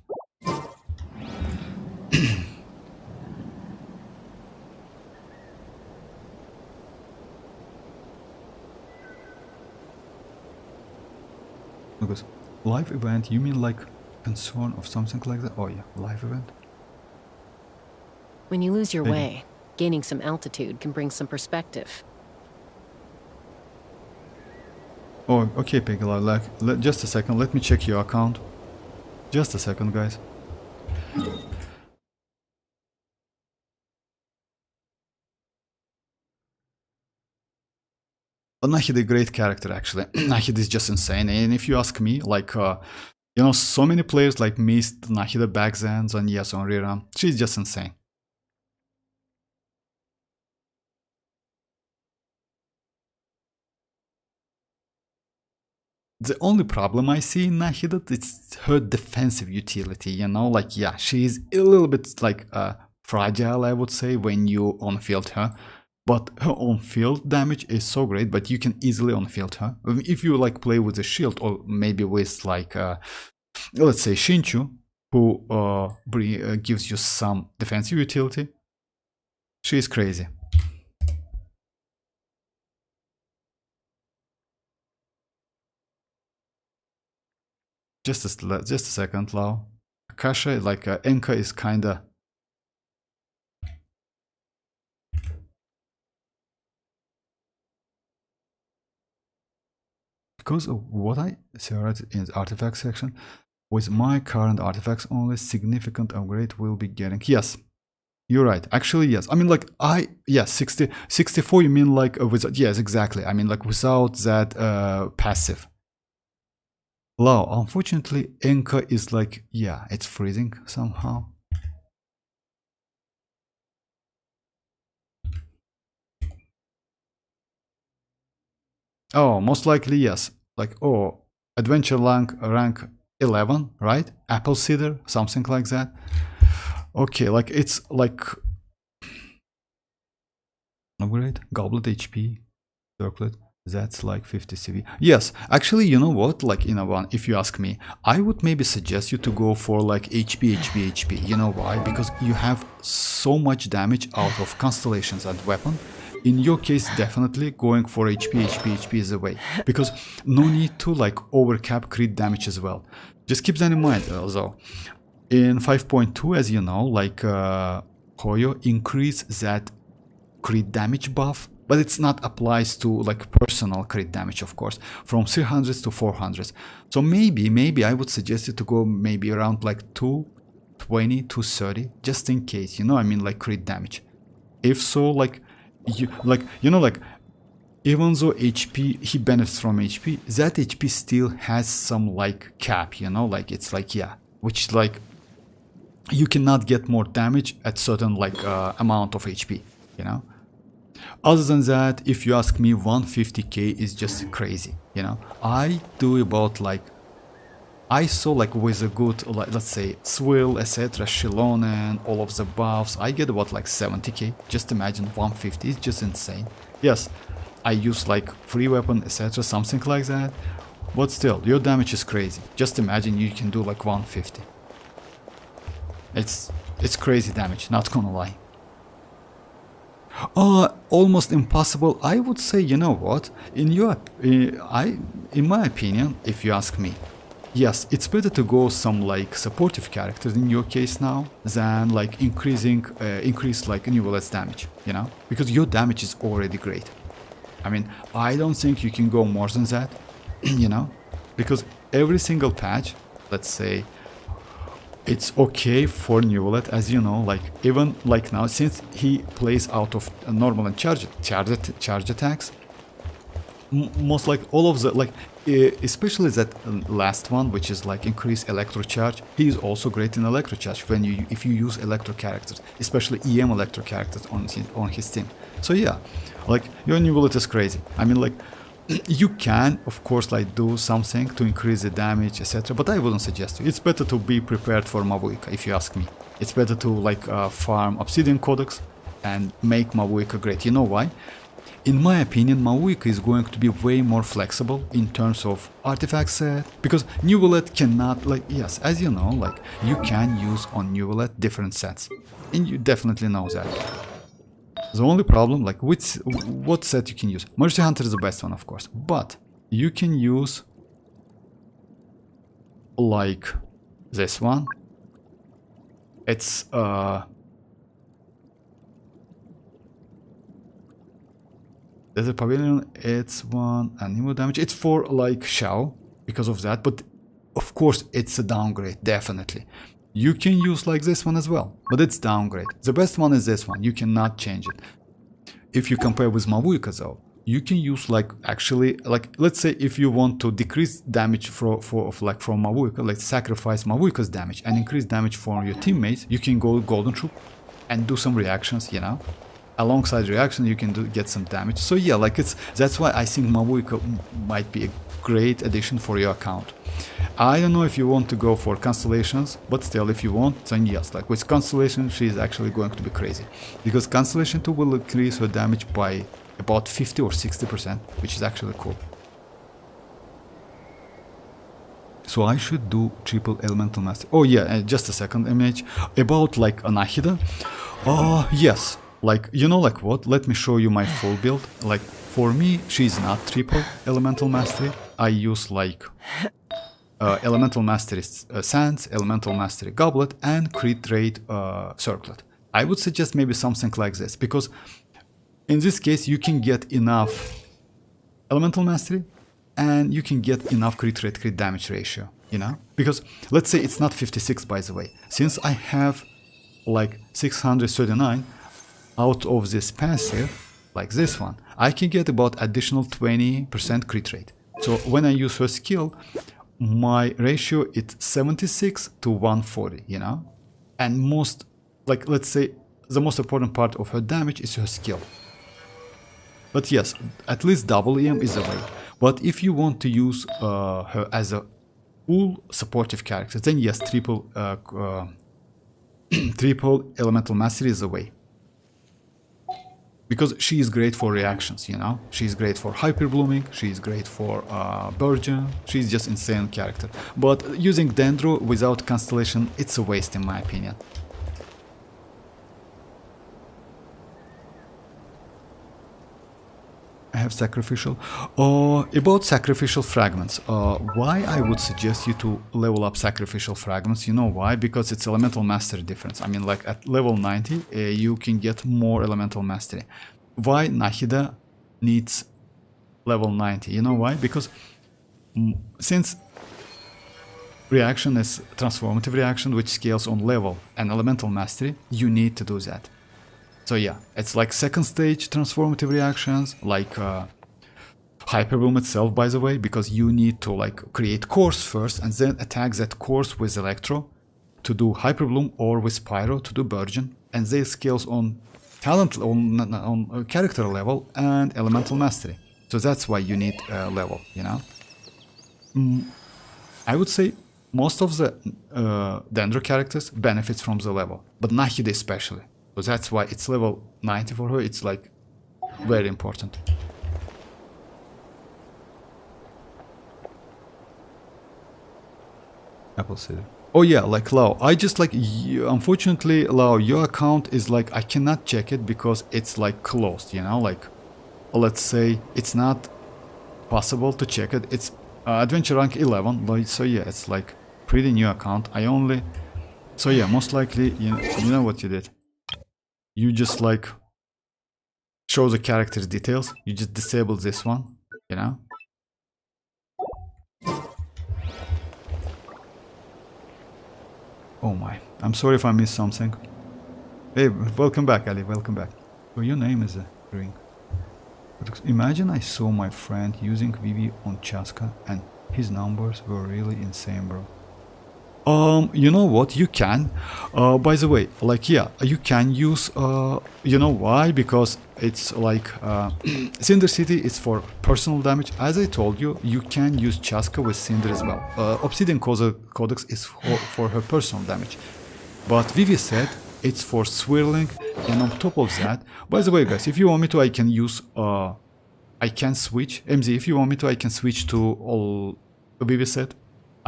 Because live event, you mean like concern of something like that? Oh yeah, live event. When you lose your way, gaining some altitude can bring some perspective. Oh, okay, Pegala, like, just a second, let me check your account. Just a second, guys. Nahid is a great character, actually. Nahid is just insane, and if you ask me, like, you know, so many players like missed Nahida back then, and yes, on rerun. She's just insane. The only problem I see in Nahida is her defensive utility, you know, like, yeah, she's a little bit like fragile, I would say, when you on-field her. But her on-field damage is so great, but you can easily on-field her. If you like play with a shield or maybe with like, let's say Shinchu, who gives you some defensive utility, she's crazy. Just a second, Lau. Akasha, like Enka is kinda... Because of what I said in the artifact section, with my current artifacts only, significant upgrade will be getting... Yes, you're right. Actually, yes. I mean, like, yes, 64, you mean like without... Yes, exactly. I mean, like, without that passive. Lau, unfortunately, Enka is like, yeah, it's freezing somehow. Oh, most likely, yes. Like, oh, adventure rank 11, right? Apple cider, something like that. Okay, like it's like upgrade, goblet HP, circlet. That's like 50 CV. Yes, actually, you know what? Like in a one, if you ask me, I would maybe suggest you to go for like HP. You know why? Because you have so much damage out of constellations and weapon. In your case, definitely going for HP is the way. Because no need to like overcap crit damage as well. Just keep that in mind though. In 5.2, as you know, like Hoyo increase that crit damage buff, but it's not applies to like personal crit damage, of course, from 300s to 400s. So maybe I would suggest you to go maybe around like 220, 230, just in case, you know, I mean like crit damage. If so, like you know, like even though HP, he benefits from HP, that HP still has some like cap, you know, like it's like, yeah, which like you cannot get more damage at certain like amount of HP, you know. Other than that, if you ask me, 150k is just crazy, you know. I do about like, I saw like with a good, like, let's say Swill, etc., Xilonen, all of the buffs, I get about like 70k. Just imagine 150 is just insane. Yes, I use like free weapon, etc., something like that, but still, your damage is crazy. Just imagine you can do like 150. It's crazy damage, not gonna lie. Almost impossible. I would say, you know what? In my opinion, if you ask me, yes, it's better to go some like supportive characters in your case now than like increase like Neuvillette's damage, you know, because your damage is already great. I mean, I don't think you can go more than that, you know, because every single patch, let's say, it's okay for Neuvillette, as you know, like even like now, since he plays out of normal and charge attacks, most like all of the like, especially that last one, which is like increase electro charge, he is also great in electro charge when if you use electro characters, especially EM electro characters on his team. So yeah, like your Neuvillette is crazy. I mean, like, you can, of course, like do something to increase the damage, etc. But I wouldn't suggest you. It's better to be prepared for mavuika, if you ask me. It's better to like farm Obsidian Codex and make mavuika great. You know why? In my opinion, mavuika is going to be way more flexible in terms of artifact set, because Neuvillette cannot, like, yes, as you know, like you can use on Neuvillette different sets, and you definitely know that. The only problem, like, what set you can use? Mercy Hunter is the best one, of course, but you can use like this one. It's there's a pavilion, it's one animal damage. It's for like Shao because of that, but of course it's a downgrade, definitely. You can use like this one as well, but it's downgrade. The best one is this one, you cannot change it. If you compare with mavuika though, you can use like, actually, like, let's say if you want to decrease damage from mavuika, like sacrifice mavuika's damage and increase damage for your teammates, you can go Golden Troop and do some reactions, you know. Alongside reaction, you can get some damage. So yeah, like that's why I think mavuika might be a great addition for your account. I don't know if you want to go for constellations, but still, if you want, then yes, like with constellation, she's actually going to be crazy, because constellation 2 will increase her damage by about 50 or 60%, which is actually cool. So I should do triple elemental master. Oh yeah, just a second image about like Anahida. Yes, like, you know, like what? Let me show you my full build. Like for me, she's not triple elemental mastery. I use like elemental mastery sands, elemental mastery goblet, and crit rate circlet. I would suggest maybe something like this, because in this case you can get enough elemental mastery and you can get enough crit rate crit damage ratio, you know, because let's say it's not 56, by the way, since I have like 639 out of this passive, like this one, I can get about additional 20% crit rate. So when I use her skill, my ratio is 76 to 140, you know, and most, like, let's say the most important part of her damage is her skill. But yes, at least double EM is the way. But if you want to use her as a full supportive characters, then yes, triple elemental mastery is the way. Because she is great for reactions, you know? She's great for hyper blooming, she's great for Burgeon, she's just insane character. But using Dendro without Constellation, it's a waste in my opinion. I have sacrificial. About sacrificial fragments, why I would suggest you to level up sacrificial fragments, you know why? Because it's elemental mastery difference. I mean, like at level 90, you can get more elemental mastery. Why Nahida needs level 90? You know why? Because since reaction is transformative reaction which scales on level and elemental mastery, you need to do that. So yeah, it's like second stage transformative reactions, like Hyperbloom itself, by the way, because you need to like create course first and then attack that course with Electro to do Hyperbloom or with Pyro to do Burgeon, and they scales on talent, on character level and elemental mastery. So that's why you need level, you know. I would say most of the Dendro characters benefits from the level, but Nahida especially. So that's why it's level 90 for her, it's like very important. Apple City. Oh yeah, like Lau, I just like, unfortunately Lau, your account is like, I cannot check it because it's like closed, you know, like, let's say it's not possible to check it. It's adventure rank 11, but so yeah, it's like pretty new account. I only, so yeah, most likely, you know what you did? You just like show the character's details. You just disable this one, you know. Oh my, I'm sorry if I missed something. Hey, welcome back, Ali, welcome back. Oh, your name is Ring. Imagine I saw my friend using Vivi on Chasca and his numbers were really insane, bro. You know what, you can, by the way, like, yeah, you can use, you know why, because it's like, Cinder City is for personal damage. As I told you, you can use Chasca with Cinder as well. Obsidian Codex is for her personal damage, but Vivi said it's for swirling, and on top of that, by the way, guys, if you want me to, I can use, I can switch, MZ, if you want me to, I can switch to all Vivi said.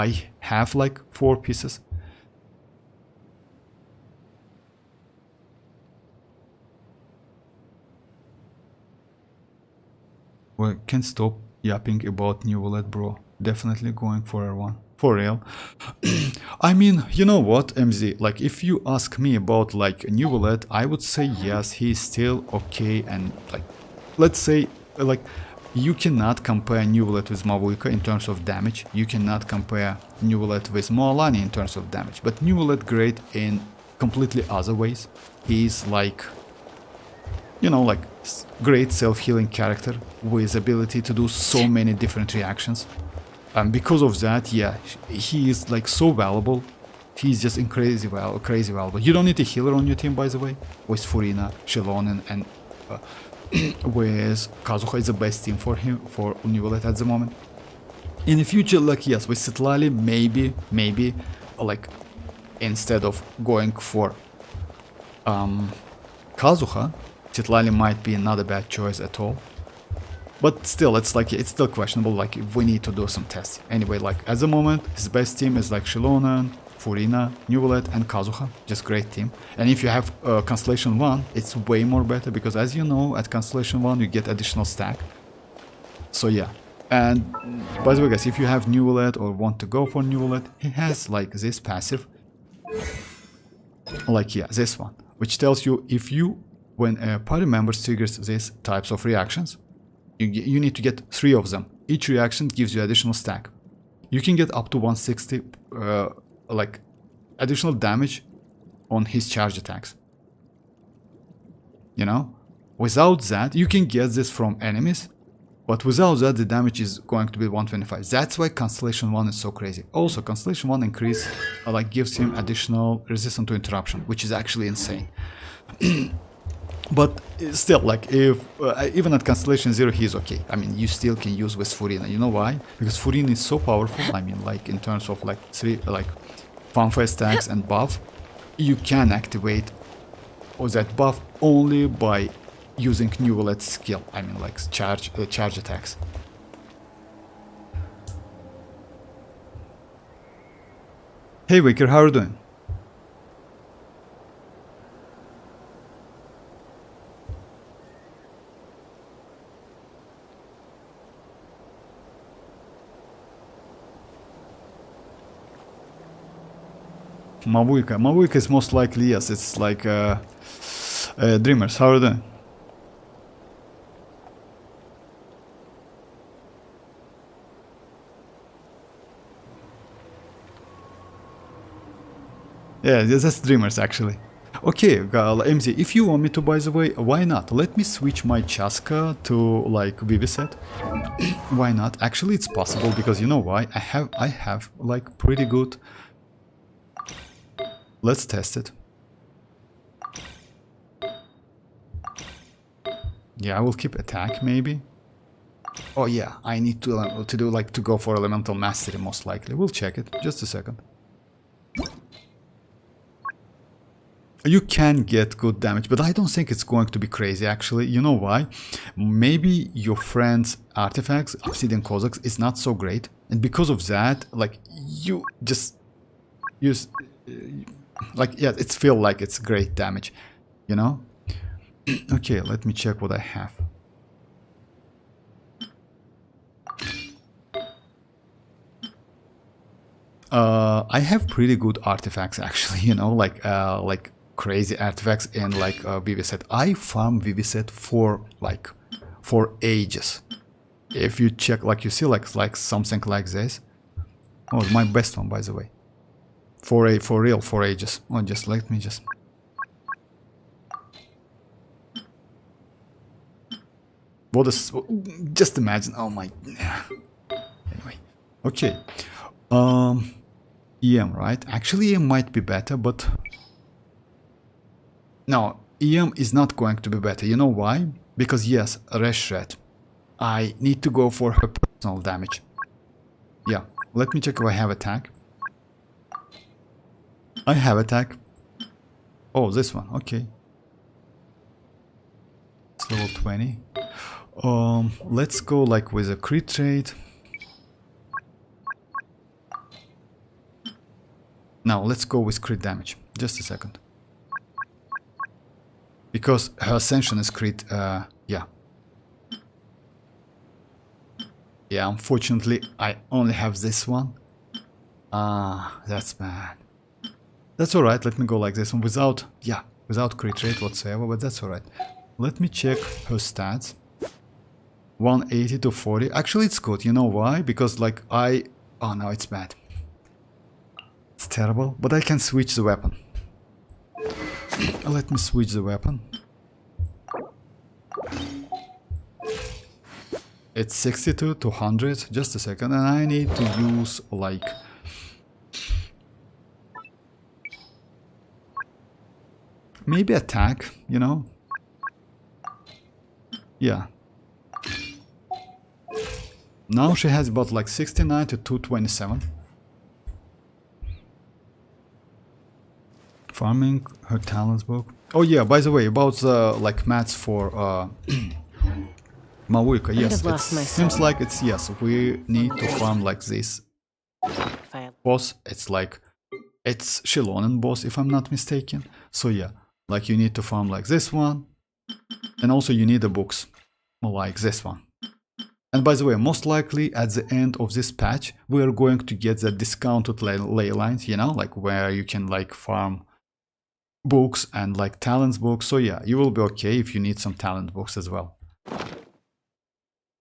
I have like 4 pieces. Well, can't stop yapping about Neuvillette, bro. Definitely going for R1. For real. I mean, you know what, MZ, like if you ask me about like Neuvillette, I would say yes, he's still okay, and like, let's say, like, you cannot compare Neuvillette with Mavuika in terms of damage. You cannot compare Neuvillette with mualani in terms of damage. But Neuvillette great in completely other ways. He's like, you know, like great self-healing character with ability to do so many different reactions. And because of that, yeah, he is like so valuable. He's just crazy valuable. You don't need a healer on your team, by the way, with Furina, Xilonen, and with Kazuha is the best team for him, for Neuvillette at the moment. In the future, like, yes, with Citlali, maybe, like, instead of going for Kazuha, Citlali might be not a bad choice at all. But still, it's like, it's still questionable, like, we need to do some tests. Anyway, like, at the moment, his best team is like Xilonen, Furina, Neuvillette, and Kazuha, just great team. And if you have Constellation 1, it's way more better, because as you know, at Constellation 1 you get additional stack. So yeah. And by the way, guys, if you have Neuvillette or want to go for Neuvillette, he has like this passive, like, yeah, this one, which tells you if you, when a party member triggers these types of reactions, you need to get 3 of them. Each reaction gives you additional stack. You can get up to 160 like additional damage on his charge attacks. You know, without that, you can get this from enemies, but without that, the damage is going to be 125. That's why Constellation 1 is so crazy. Also, Constellation 1 increase like gives him additional resistance to interruption, which is actually insane. But still, like, if even at Constellation 0, he's okay. I mean, you still can use with Furina. You know why? Because Furina is so powerful. I mean, like, in terms of, like, fanfare stacks and buff, you can activate that buff only by using Neuvillette's skill. I mean, like, charge attacks. Hey, Wicker, how are you doing? Mavuika. Mavuika is most likely, yes, it's like Dreamers. How are you doing? Yeah, that's Dreamers actually. Okay, MZ, if you want me to, by the way, why not? Let me switch my Chasca to like Viviset. Why not? Actually, it's possible because you know why? I have like pretty good. Let's test it. Yeah, I will keep attack maybe. Oh yeah, I need to go for elemental mastery most likely. We'll check it. Just a second. You can get good damage, but I don't think it's going to be crazy actually. You know why? Maybe your friend's artifacts, Obsidian Cossacks, is not so great, and because of that, like, you just use like, yeah, it feels like it's great damage, you know? Okay, let me check what I have. I have pretty good artifacts actually, you know, like crazy artifacts in like Viviset. I farm Viviset for ages. If you check, like, you see like something like this. Oh, my best one, by the way. For real, for ages. Oh, just let me just. What is? Just imagine. Oh my. Anyway, okay. EM, right? Actually, EM might be better, but no, EM is not going to be better. You know why? Because yes, Reshret. I need to go for her personal damage. Yeah, let me check if I have attack. I have attack. Oh, this one. Okay. It's level 20. Let's go like with a crit rate. Now let's go with crit damage. Just a second. Because her ascension is crit. Yeah. Yeah, unfortunately, I only have this one. Ah, that's bad. That's alright, let me go like this one without crit rate whatsoever, but that's alright. Let me check her stats. 180 to 40. Actually, it's good. You know why? Because like oh no, it's bad. It's terrible, but I can switch the weapon. Let me switch the weapon. It's 62 to 100. Just a second, and I need to use like maybe attack, you know? Yeah. Now she has about like 69 to 227. Farming her talents book. Oh yeah, by the way, about the like mats for Mavuika. Yes, it seems like it's, yes, we need to farm like this boss. It's like, it's Xilonen boss if I'm not mistaken. So yeah, like you need to farm like this one. And also you need the books like this one. And by the way, most likely at the end of this patch, we are going to get the discounted ley lines, you know, like where you can like farm books and like talents books. So yeah, you will be okay if you need some talent books as well.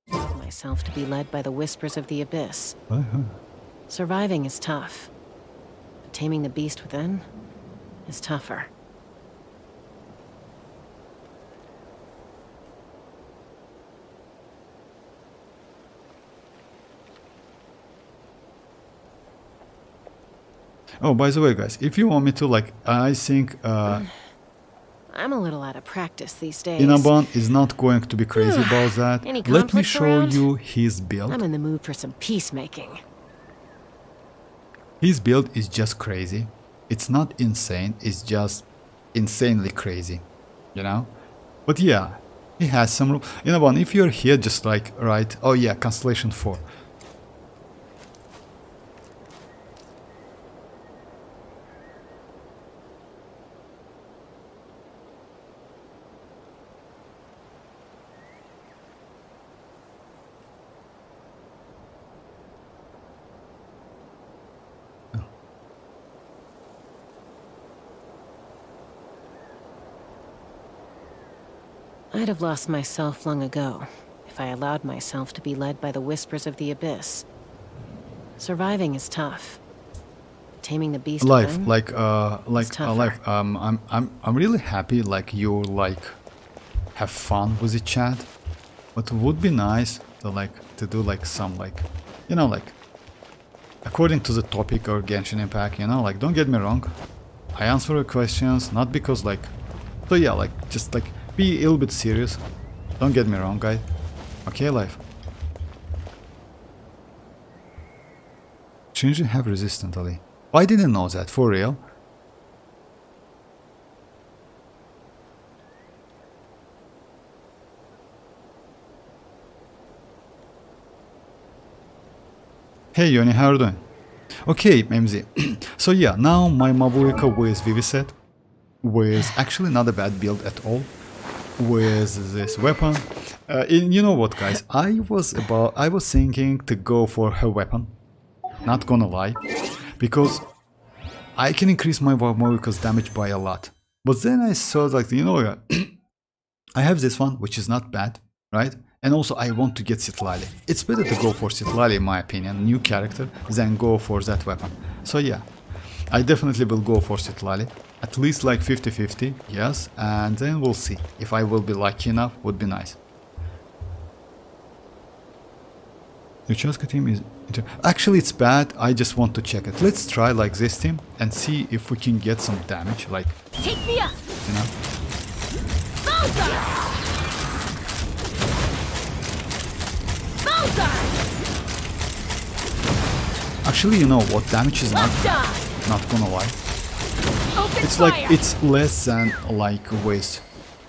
Myself to be led by the whispers of the abyss. Surviving is tough, but taming the beast within is tougher. Oh, by the way, guys, if you want me to, like, I think... I'm I'm a little out of practice these days. Inaban is not going to be crazy about that. Any Let me conflicts show around? you his build. I'm in the mood for some peacemaking. His build is just crazy. It's not insane, it's just insanely crazy, you know? But yeah, he has some room. Inaban, if you're here, just like, right, oh yeah, Constellation 4. I'd have lost myself long ago if I allowed myself to be led by the whispers of the abyss. Surviving is tough. Taming the beast Life, within, like tougher. life. I'm really happy like you like have fun with the chat, but it would be nice to do like some like, you know, like according to the topic or Genshin Impact, you know, like don't get me wrong, I answer your questions not because like, so yeah, like just like be a little bit serious. Don't get me wrong, guys. Okay, life. Changing have resistantly. I didn't know that, for real. Hey Yoni, how are you doing? Okay, MZ. So yeah, now my mavuika with Viviset, with actually not a bad build at all, with this weapon. You know what, guys? I was thinking to go for her weapon. Not gonna lie, because I can increase my mavuika's damage by a lot. But then I saw like, you know, I have this one, which is not bad, right? And also I want to get Citlali. It's better to go for Citlali, in my opinion, new character, than go for that weapon. So yeah, I definitely will go for Citlali. At least like 50-50, yes, and then we'll see. If I will be lucky enough, would be nice. Your Chasca team is... Actually, it's bad, I just want to check it. Let's try like this team and see if we can get some damage, like... Take me up! You know? Bowser! Bowser! Actually, you know what, damage is not gonna lie. Open It's fire! like, it's less than like waste.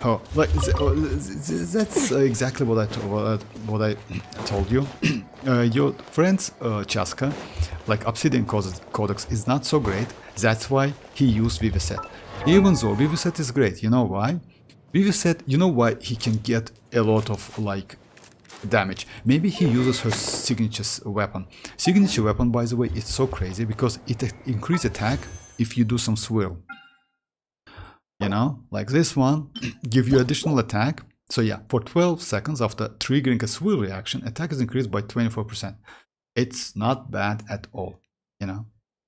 Oh, like that's exactly what I told you. Your friend's Chasca, like Obsidian Codex, is not so great. That's why he used Viviset. Even though Viviset is great, you know why? Viviset, you know why he can get a lot of like damage. Maybe he uses her signature weapon. Signature weapon, by the way, it's so crazy because it increases attack if you do some swirl. You know, like this one, give you additional attack. So yeah, for 12 seconds after triggering a swirl reaction, attack is increased by 24%. It's not bad at all, you know.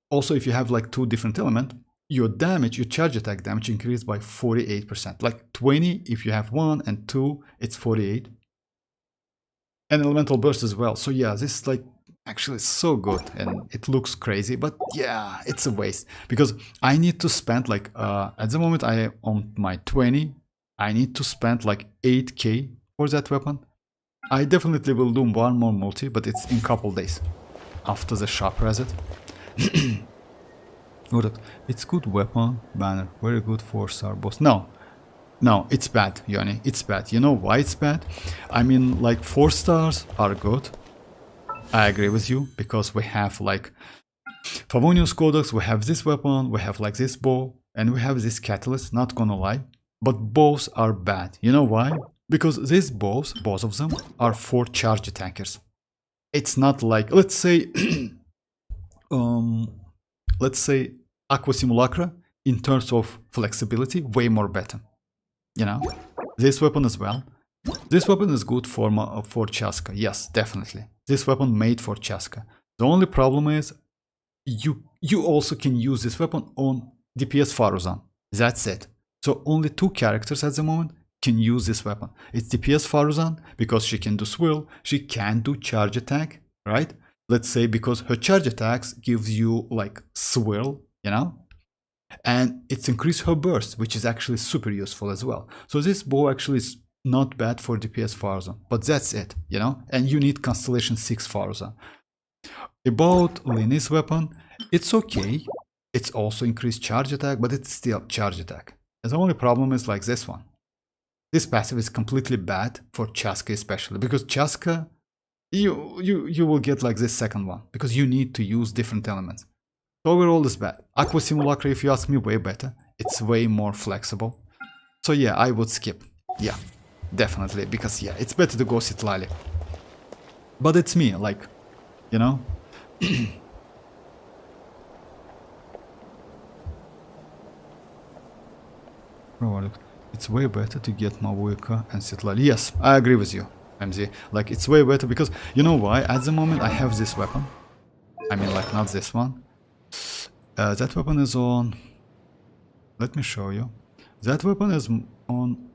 Also, if you have like two different elements, your damage, your charge attack damage increased by 48%. Like 20 if you have 1 and 2, it's 48. And elemental burst as well. So yeah, this is like actually so good and it looks crazy, but yeah, it's a waste because I need to spend like at the moment I am on my 20. I need to spend like 8k for that weapon. I definitely will do one more multi, but it's in couple days after the shop reset. It's good weapon banner, very good 4-star boss. No, it's bad, Yoni, it's bad. You know why it's bad? I mean, like 4 stars are good. I agree with you, because we have like Favonius Codex, we have this weapon, we have like this bow, and we have this catalyst, not gonna lie. But bows are bad. You know why? Because these bows, both of them, are for charge attackers. It's not like, let's say Aqua Simulacra, in terms of flexibility, way more better. You know? This weapon as well. This weapon is good for Chasca, yes, definitely. This weapon made for Chasca. The only problem is you also can use this weapon on DPS Faruzan. That's it. So only 2 characters at the moment can use this weapon. It's DPS Faruzan because she can do swirl, she can do charge attack, right? Let's say because her charge attacks gives you like swirl, you know? And it's increased her burst, which is actually super useful as well. So this bow actually is not bad for DPS Farzan, but that's it, you know. And you need Constellation 6 Farzan. About Lini's weapon, it's okay. It's also increased charge attack, but it's still charge attack. The only problem is like this one. This passive is completely bad for Chasca especially, because Chasca, you will get like this second one, because you need to use different elements. So overall it's bad. Aqua Simulacra, if you ask me, way better. It's way more flexible. So yeah, I would skip. Yeah, definitely, because yeah, it's better to go Citlali. But it's me, like, you know? It's way better to get mavuika and Citlali. Yes, I agree with you, MZ. Like, it's way better because, you know why? At the moment I have this weapon. I mean, like, not this one. That weapon is on... Let me show you. That weapon is on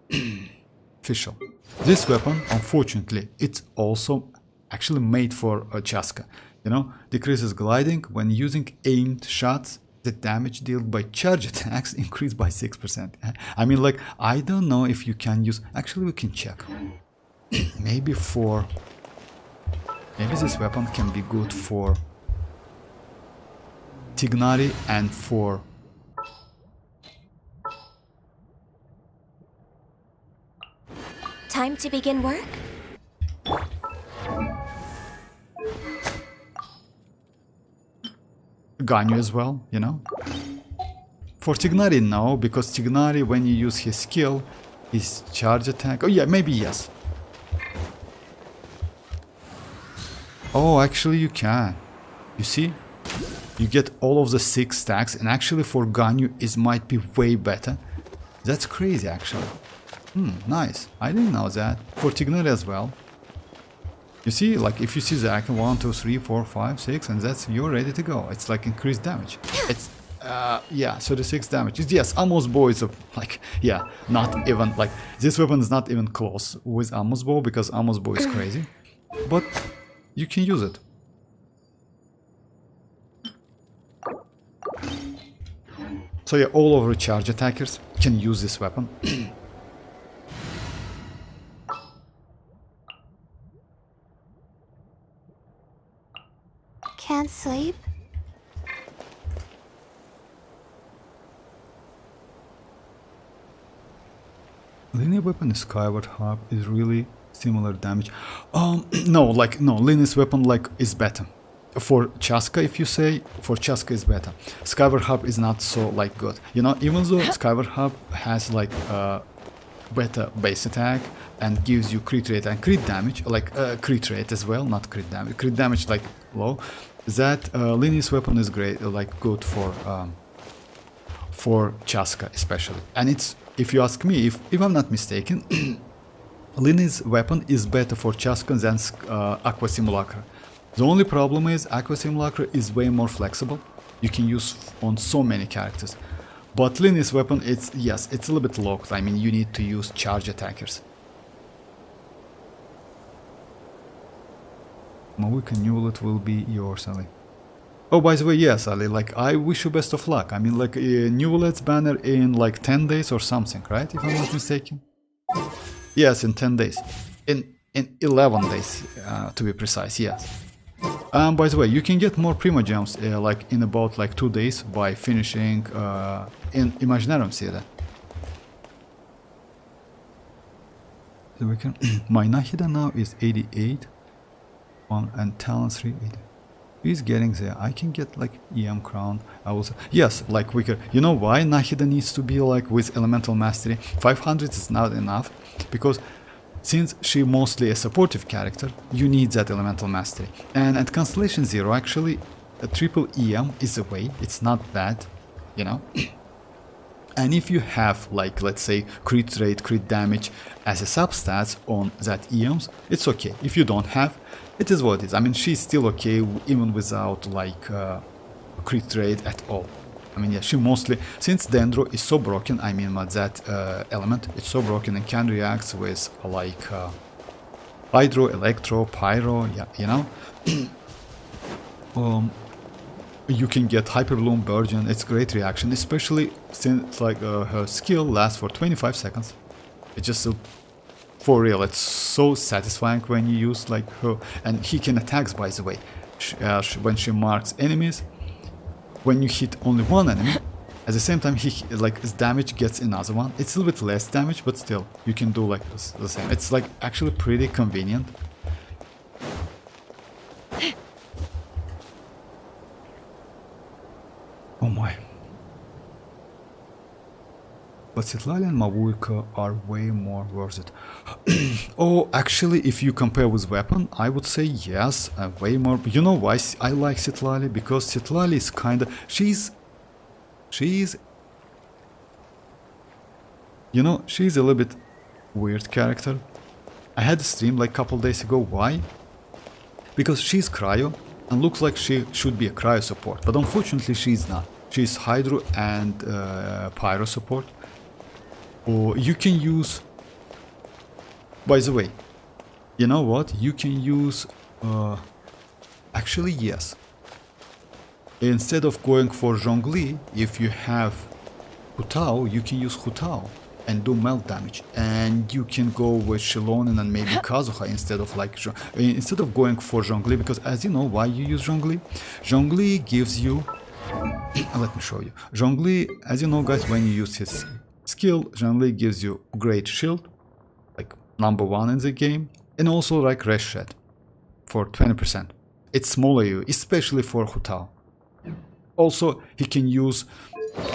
official. This weapon, unfortunately, it's also actually made for Chasca. You know, decreases gliding when using aimed shots. The damage dealt by charge attacks increased by 6%. I mean, like, I don't know if you can use... Actually, we can check. Maybe this weapon can be good for Tignari and for... Time to begin work? Ganyu as well, you know? For Tignari, no, because Tignari, when you use his skill, his charge attack... Oh yeah, maybe yes. Oh, actually you can. You see? You get all of the 6 stacks, and actually for Ganyu it might be way better. That's crazy, actually. Nice. I didn't know that. For Tignari as well. You see, like, if you see the icon 1, 2, 3, 4, 5, 6, and that's, you're ready to go. It's like increased damage. It's, yeah, 36 damage. Yes, Amos bow is, like, yeah, not even, like, this weapon is not even close with Amos bow, because Amos bow is crazy. But you can use it. So yeah, all over charge attackers can use this weapon. Can't sleep? Linear weapon Skyward Harp is really similar damage. No, like, no, Linear's weapon, like, is better. For Chasca, if you say, for Chasca is better. Skyward Harp is not so, like, good. You know, even though Skyward Harp has, like, better base attack and gives you crit rate and crit damage, like, crit rate as well, not crit damage. Crit damage, like, low. That Linear's weapon is great, like, good for Chasca especially. And it's, if you ask me, if I'm not mistaken, Linear's weapon is better for Chasca than Aqua Simulacra. The only problem is Aqua Simulacra is way more flexible. You can use on so many characters. But Linear's weapon, it's, yes, it's a little bit locked. I mean, you need to use charge attackers. Mavuika Neuvillette will be yours, Ali. Oh, by the way, yes, Ali, like, I wish you best of luck. I mean, like, Neuvillette's banner in, like, 10 days or something, right? If I'm not mistaken. Yes, in 10 days. In 11 days, to be precise, yes. By the way, you can get more Primogems, like, in about, like, 2 days by finishing in Imaginarium Theater. So we can... My Nahida now is 88. And talent 380. He's getting there. I can get like EM crown. I will. Yes, like quicker. You know why Nahida needs to be like with elemental mastery? 500 is not enough because since she mostly a supportive character, you need that elemental mastery. And at Constellation 0, actually, a triple EM is a way. It's not bad, you know. And if you have, like, let's say, crit rate, crit damage as a substats on that EMs, it's okay. If you don't have, it is what it is. I mean, she's still okay even without, like, crit rate at all. I mean, yeah, she mostly, since Dendro is so broken, I mean, that element, it's so broken and can react with, like, Hydro, Electro, Pyro, yeah, you know. you can get Hyper Bloom Burgeon. It's great reaction, especially since like her skill lasts for 25 seconds. It's just so, for real, it's so satisfying when you use like her. And he can attacks, by the way, when she marks enemies. When you hit only one enemy, at the same time he like his damage gets another one. It's a little bit less damage, but still you can do like the same. It's like actually pretty convenient. Oh my. But Citlali and Mavuika are way more worth it. Oh, actually, if you compare with weapon, I would say yes, way more. You know why I like Citlali? Because Citlali is kinda... She's... You know, she's a little bit weird character. I had a stream like a couple days ago. Why? Because she's cryo and looks like she should be a cryo support, but unfortunately she's not. She's hydro and pyro support. Or you can use... By the way, you know what? You can use... Actually, yes. Instead of going for Zhongli, if you have Hutao, you can use Hutao and do melt damage. And you can go with Xilonen and maybe Kazuha instead of like... Instead of going for Zhongli, because as you know why you use Zhongli? Zhongli gives you... Let me show you. Zhongli, as you know guys, when you use his skill, Zhongli gives you great shield, like #1 in the game, and also like red shed for 20%. It's smaller you, especially for Hutao. Also, he can use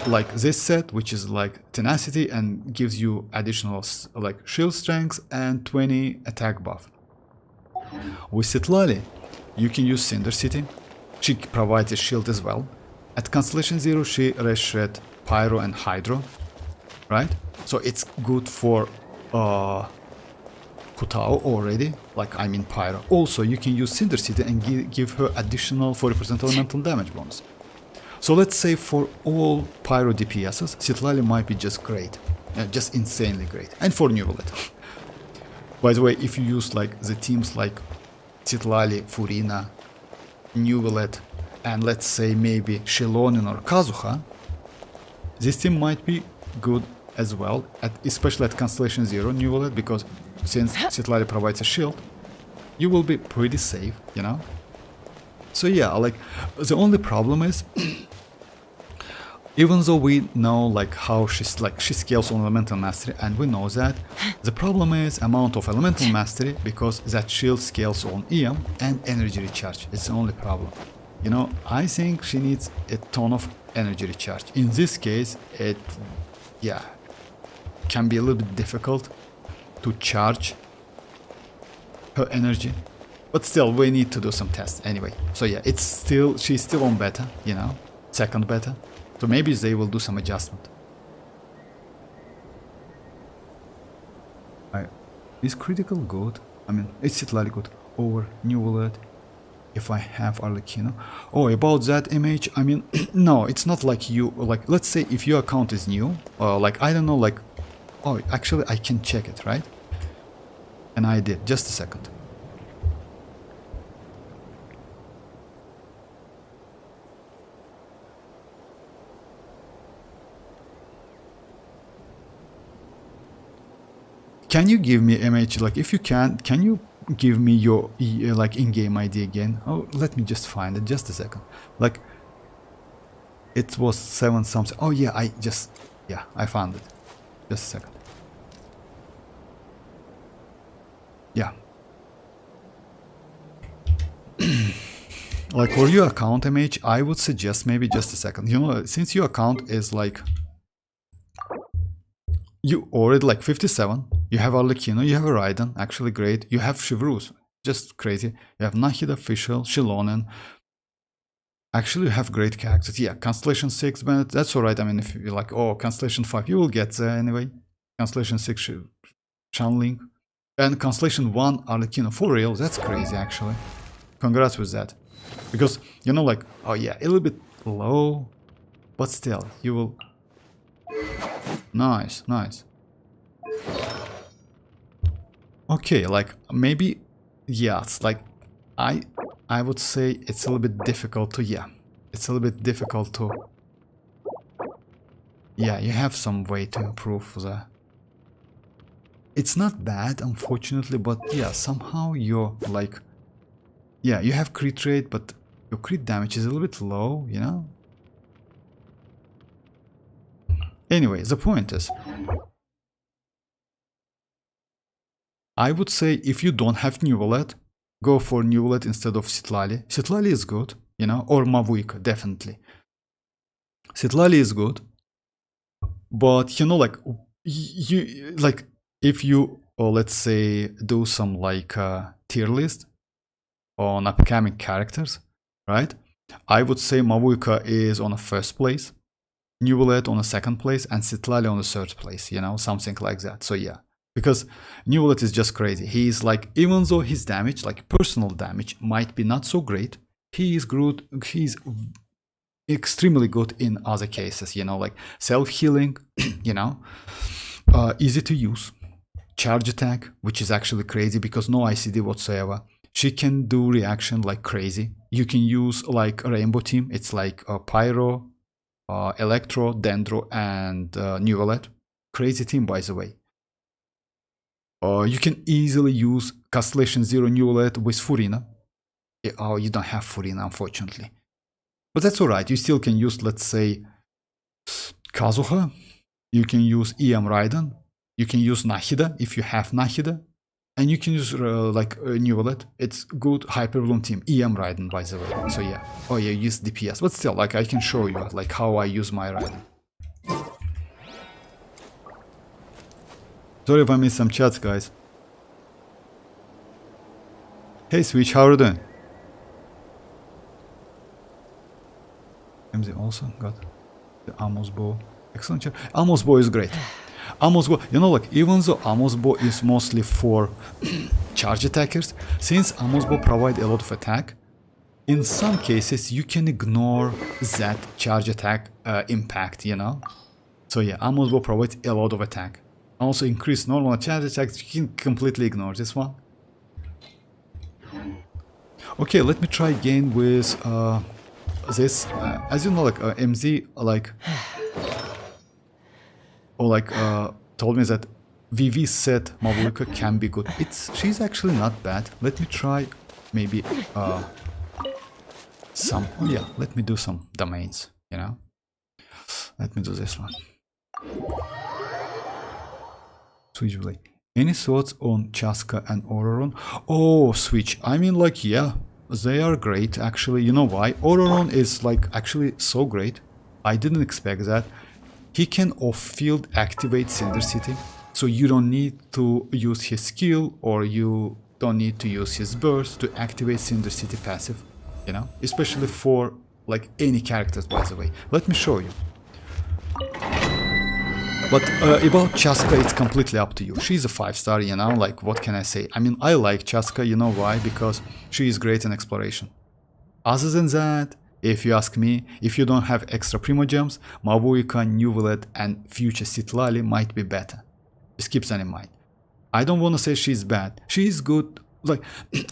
like this set, which is like tenacity and gives you additional like shield strength and 20 attack buff. With Citlali, you can use Cinder City. She provides a shield as well. At Constellation 0, she red shred, pyro and hydro, right? So it's good for Hutao already, like I mean pyro. Also, you can use Cinder City and give her additional 40% elemental damage bonus. So let's say for all pyro DPSs, Citlali might be just great, just insanely great. And for Neuvillette. By the way, if you use like the teams like Citlali, Furina, Neuvillette, and let's say maybe Xilonen or Kazuha, this team might be good as well, especially at Constellation 0 Neuvillette, because since Citlali provides a shield, you will be pretty safe, you know? So yeah, like, the only problem is, even though we know like how she scales on elemental mastery, and we know that, the problem is amount of elemental mastery, because that shield scales on EM and energy recharge. It's the only problem. You know, I think she needs a ton of energy recharge. In this case, it, yeah, can be a little bit difficult to charge her energy. But still, we need to do some tests anyway. So yeah, she's still on beta, you know, second beta. So maybe they will do some adjustment. Is critical good? I mean, it's Citlali good over Neuvillette if I have arlecchino. Oh, about that image, I mean, no, it's not like you, like, let's say if your account is new, or like, I don't know, like, oh, actually I can check it, right? And I did, just a second. Can you give me image, like if you can you give me your like in-game ID again? Oh, let me just find it, just a second. Like, it was 7 something. Oh yeah, I found it. Just a second. Yeah. Like for your account image, I would suggest maybe just a second. You know, since your account is like, you already like 57, you have Arlecchino, you have a Raiden, actually great, you have Chivrus, just crazy, you have Nahida, Fischl, Xilonen, actually you have great characters, yeah, Constellation 6, Bennett, that's alright, I mean, if you're like, oh, Constellation 5, you will get there anyway, Constellation 6, Shanling, and Constellation 1, Arlecchino, for real, that's crazy actually, congrats with that, because, you know, like, oh yeah, a little bit low, but still, you will... Nice, nice. Okay, like maybe, yeah, it's like I would say it's a little bit difficult to, yeah, It's a little bit difficult to... Yeah, you have some way to improve the... It's not bad, unfortunately, but yeah, somehow you're like... Yeah, you have crit rate, but your crit damage is a little bit low, you know? Anyway, the point is... I would say if you don't have Neuvillette, go for Neuvillette instead of Citlali. Citlali is good, you know, or mavuika, definitely. Citlali is good, but you know, like you like if you, or let's say, do some like tier list on upcoming characters, right? I would say mavuika is on a first place, Neuvillette on a second place, and Citlali on the third place. You know, something like that. So yeah. Because Neuvillette is just crazy. He's like, even though his damage, like personal damage, might be not so great, he is good. He's extremely good in other cases, you know, like self-healing, you know, easy to use, charge attack, which is actually crazy because no ICD whatsoever. She can do reaction like crazy. You can use like a rainbow team. It's like Pyro, Electro, Dendro, and Neuvillette. Crazy team, by the way. You can easily use Constellation 0 Neuvillette with Furina. Oh, you don't have Furina, unfortunately. But that's alright, you still can use, let's say, Kazuha. You can use EM Raiden. You can use Nahida if you have Nahida. And you can use Neuvillette. It's good Hyper Bloom team. EM Raiden, by the way. So yeah. Oh yeah, use DPS. But still, like I can show you like how I use my Raiden. Sorry if I missed some chats, guys. Hey Switch, how are you doing? MZ also got the Amos Bow. Excellent chat. Amos Bow is great. Amos Bow, you know, like even though Amos Bow is mostly for charge attackers, since Amos Bow provide a lot of attack, in some cases you can ignore that charge attack impact, you know? So yeah, Amos Bow provides a lot of attack. Also increase normal charge attacks, you can completely ignore this one. Okay, let me try again with this. As you know, like MZ, like, or like told me that VV set mavuika can be good. She's actually not bad. Let me try maybe some. Oh yeah, let me do some domains. You know, let me do this one. Switch Blade. Any thoughts on Chasca and Ororon? Oh, Switch. I mean, like, yeah, they are great, actually. You know why? Ororon is, like, actually so great. I didn't expect that. He can off-field activate Cinder City, so you don't need to use his skill, or you don't need to use his burst to activate Cinder City passive, you know? Especially for, like, any characters, by the way. Let me show you. But about Chasca, it's completely up to you. She's a 5-star, you know, like, what can I say? I mean, I like Chasca, you know why? Because she is great in exploration. Other than that, if you ask me, if you don't have extra Primogems, mavuika, Neuvillette, and future Citlali might be better. Just keep that in mind. I don't want to say she's bad. She is good. Like,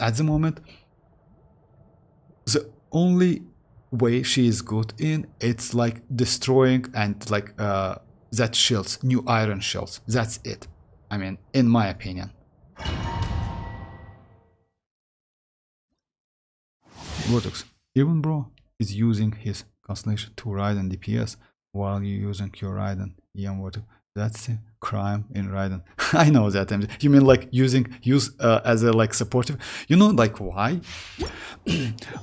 at the moment, the only way she is good in, it's like destroying and like, that shields, new iron shields. That's it. I mean, in my opinion. Vortex. Even bro is using his Constellation to Raiden DPS while you're using your Raiden EM Vortex. That's a crime in Raiden. I know that. You mean like use as a like supportive? You know like why?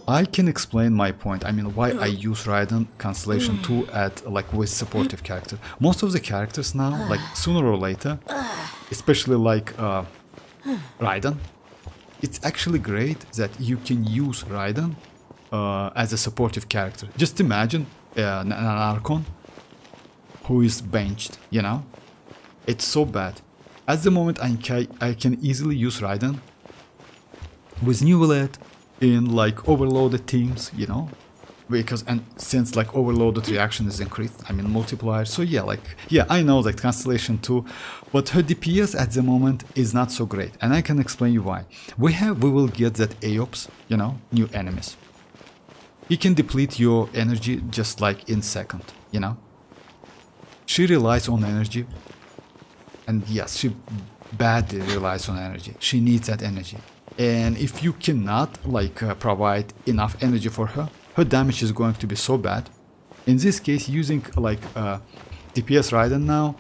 I can explain my point. I mean why I use Raiden Constellation 2 at like with supportive character. Most of the characters now, like sooner or later, especially like Raiden, it's actually great that you can use Raiden as a supportive character. Just imagine an Archon who is benched, you know? It's so bad. At the moment I can easily use Raiden with Neuvillette in like overloaded teams, you know? Because, and since like overloaded reaction is increased, I mean multiplier, so yeah, like, yeah, I know that Constellation 2, but her DPS at the moment is not so great, and I can explain you why. We will get that AOPS, you know, new enemies. he can deplete your energy just like in second, you know. She relies on energy, and yes, she badly relies on energy. She needs that energy, and if you cannot like provide enough energy for her, her damage is going to be so bad. In this case, using like DPS Raiden now,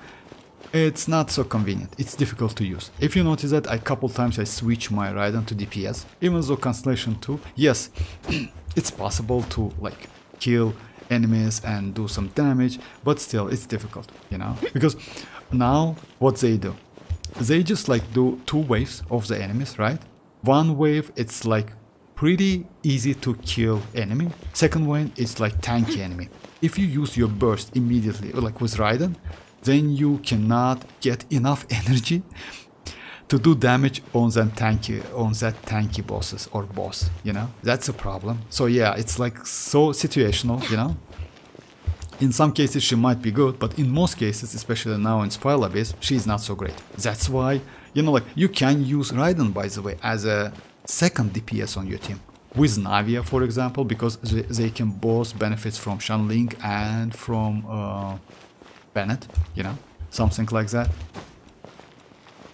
it's not so convenient. It's difficult to use. If you notice that a couple times I switch my Raiden to DPS, even though Constellation 2, yes, it's possible to like kill enemies and do some damage, but still it's difficult, you know, because now what they do, they just like do 2 waves of the enemies, right? One wave, it's like pretty easy to kill enemy. Second one is like tanky enemy. If you use your burst immediately, like with Raiden, then you cannot get enough energy to do damage on that tanky bosses or boss, you know. That's a problem. So yeah, it's like so situational, you know. In some cases she might be good, but in most cases, especially now in Spiral Abyss, she's not so great. That's why, you know, like you can use Raiden, by the way, as a second DPS on your team. With Navia, for example, because they can both benefit from Shanling and from Bennett, you know, something like that.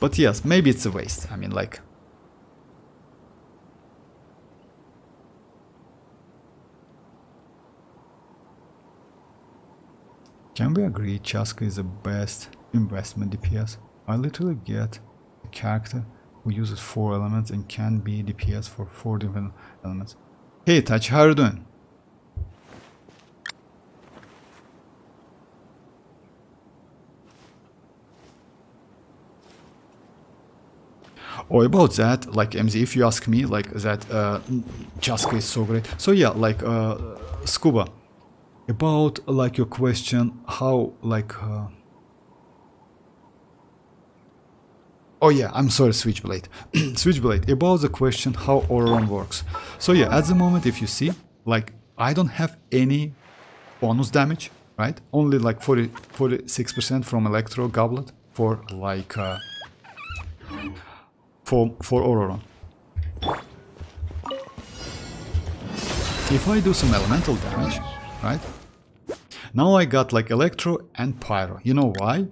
But yes, maybe it's a waste. I mean, like... Can we agree Chasca is the best investment DPS? I literally get a character who uses 4 elements and can be DPS for 4 different elements. Hey Touch, how are you doing? Oh, about that, like MZ, if you ask me, like that Chasca is so great. So yeah, like Scuba, about like your question, how like... Oh yeah, I'm sorry, Switchblade. Switchblade, about the question how Ororon works. So yeah, at the moment, if you see, like I don't have any bonus damage, right? Only like 46% from Electro Goblet for like... for Ororon. If I do some elemental damage, right? Now I got like Electro and Pyro. You know why?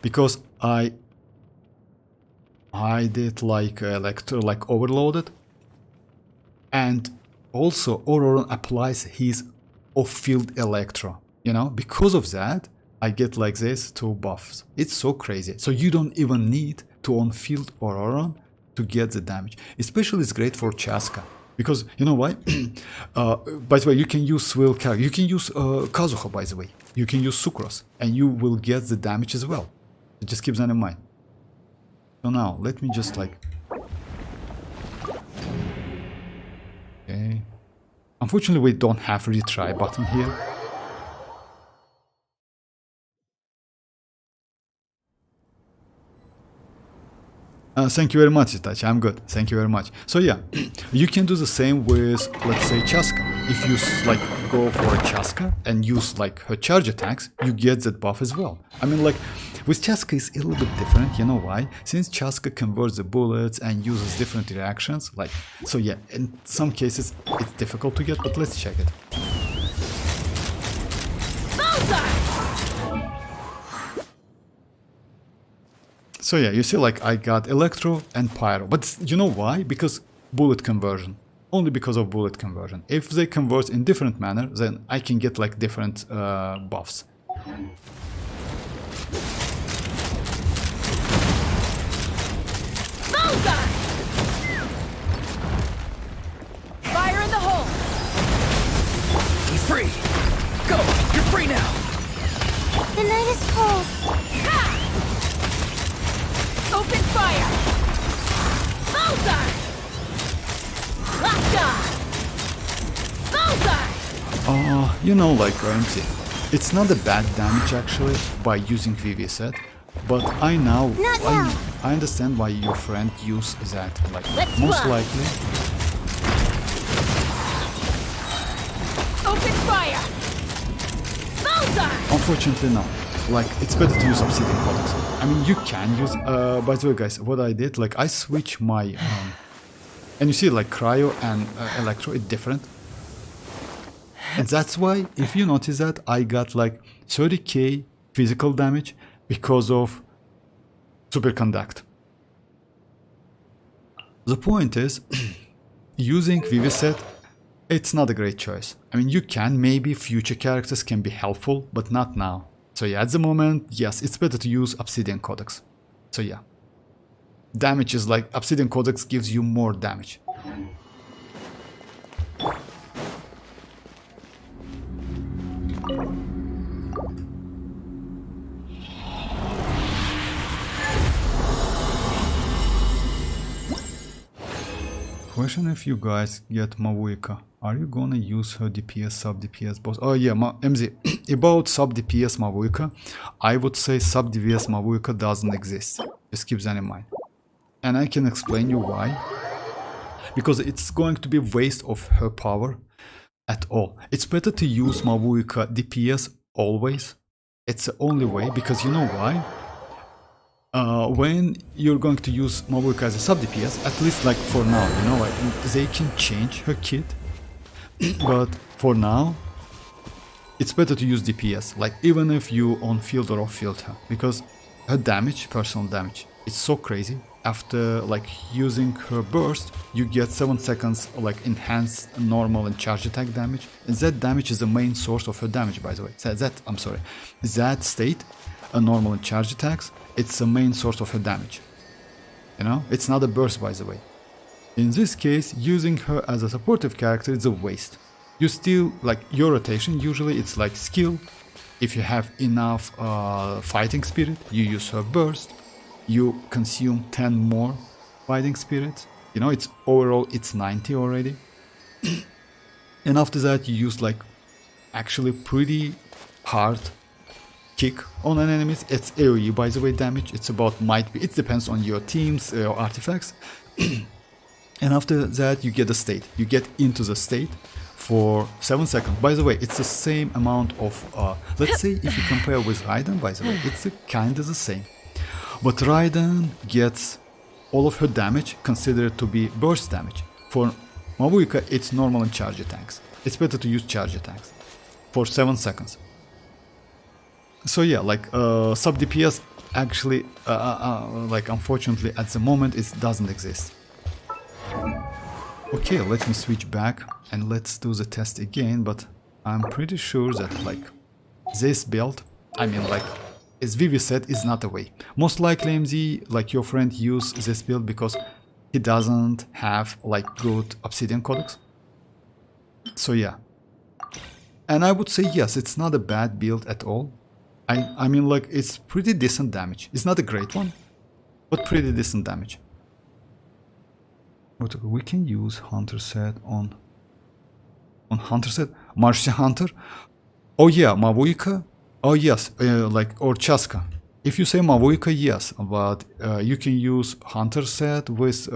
Because I did like Electro, like overloaded, and also Ororon applies his off-field Electro. You know, because of that, I get like this 2 buffs. It's so crazy. So you don't even need to on-field Ororon to get the damage. Especially it's great for Chasca. Because, you know why? By the way, you can use Swill character. You can use Kazuha, by the way. You can use Sucrose. And you will get the damage as well. So just keep that in mind. So now, let me just like... Okay. Unfortunately, we don't have a retry button here. Thank you very much, Itachi. I'm good. Thank you very much. So yeah, you can do the same with, let's say, Chasca. If you like go for a Chasca and use like her charge attacks, you get that buff as well. I mean, like with Chasca it's a little bit different. You know why? Since Chasca converts the bullets and uses different reactions, like so yeah. In some cases it's difficult to get, but let's check it. So yeah, you see like I got Electro and Pyro, but you know why? Because bullet conversion. Only because of bullet conversion. If they convert in different manner, then I can get like different buffs. Fire in the hole! He's free! Go! You're free now! The night is cold. Ha! Open fire! Bullseye! Locked on! Bullseye! You know, like Ramsey, it's not a bad damage actually by using VV set, but I understand why your friend used that. Like most likely. Open fire! Bullseye! Unfortunately, no. Like, it's better to use Obsidian Codex. I mean, you can use... by the way, guys, what I did, like, I switch my... and you see, like, Cryo and Electro, it's different. And that's why, if you notice that, I got like 30k physical damage because of superconduct. The point is, using Viviset, it's not a great choice. I mean, you can, maybe future characters can be helpful, but not now. So yeah, at the moment, yes, it's better to use Obsidian Codex. So yeah. Damage is like, Obsidian Codex gives you more damage. Question if you guys get Mavuika. Are you gonna use her DPS, sub DPS boss? Oh yeah, MZ, about sub DPS Mavuika, I would say sub DPS Mavuika doesn't exist. Just keep that in mind. And I can explain you why. Because it's going to be waste of her power at all. It's better to use Mavuika DPS always. It's the only way, because you know why? When you're going to use Mavuika as a sub DPS, at least like for now, you know, like they can change her kit, but for now, it's better to use DPS, like even if you on field or off field her, because her damage, personal damage, it's so crazy. After like using her burst, you get 7 seconds like enhanced normal and charge attack damage, and that damage is the main source of her damage, by the way. That state, a normal and charge attacks, it's the main source of her damage. You know, it's not a burst, by the way. In this case, using her as a supportive character is a waste. You still, like, your rotation, usually it's like skill. If you have enough fighting spirit, you use her burst. You consume 10 more fighting spirits. You know, it's overall, it's 90 already. And after that, you use, like, actually pretty hard kick on an enemy. It's AoE, by the way, damage. It's about might be, it depends on your teams, your artifacts. And after that, you get the state. You get into the state for 7 seconds. By the way, it's the same amount of, let's say if you compare with Raiden, by the way, it's kind of the same. But Raiden gets all of her damage considered to be burst damage. For Mavuika, it's normal and charge attacks. It's better to use charge attacks for 7 seconds. So yeah, like sub DPS actually, like unfortunately at the moment it doesn't exist. Okay, let me switch back and let's do the test again, but I'm pretty sure that like this build, I mean like as Vivi said, is not a way. Most likely MZ, like your friend, use this build because he doesn't have like good Obsidian Codex. So yeah. And I would say yes, it's not a bad build at all. I mean like it's pretty decent damage. It's not a great one, but pretty decent damage. But we can use Hunter set on Hunter set? Marcy Hunter? Oh yeah, Mavuika? Oh yes, like, or Chasca. If you say Mavuika, yes, but you can use Hunter set with,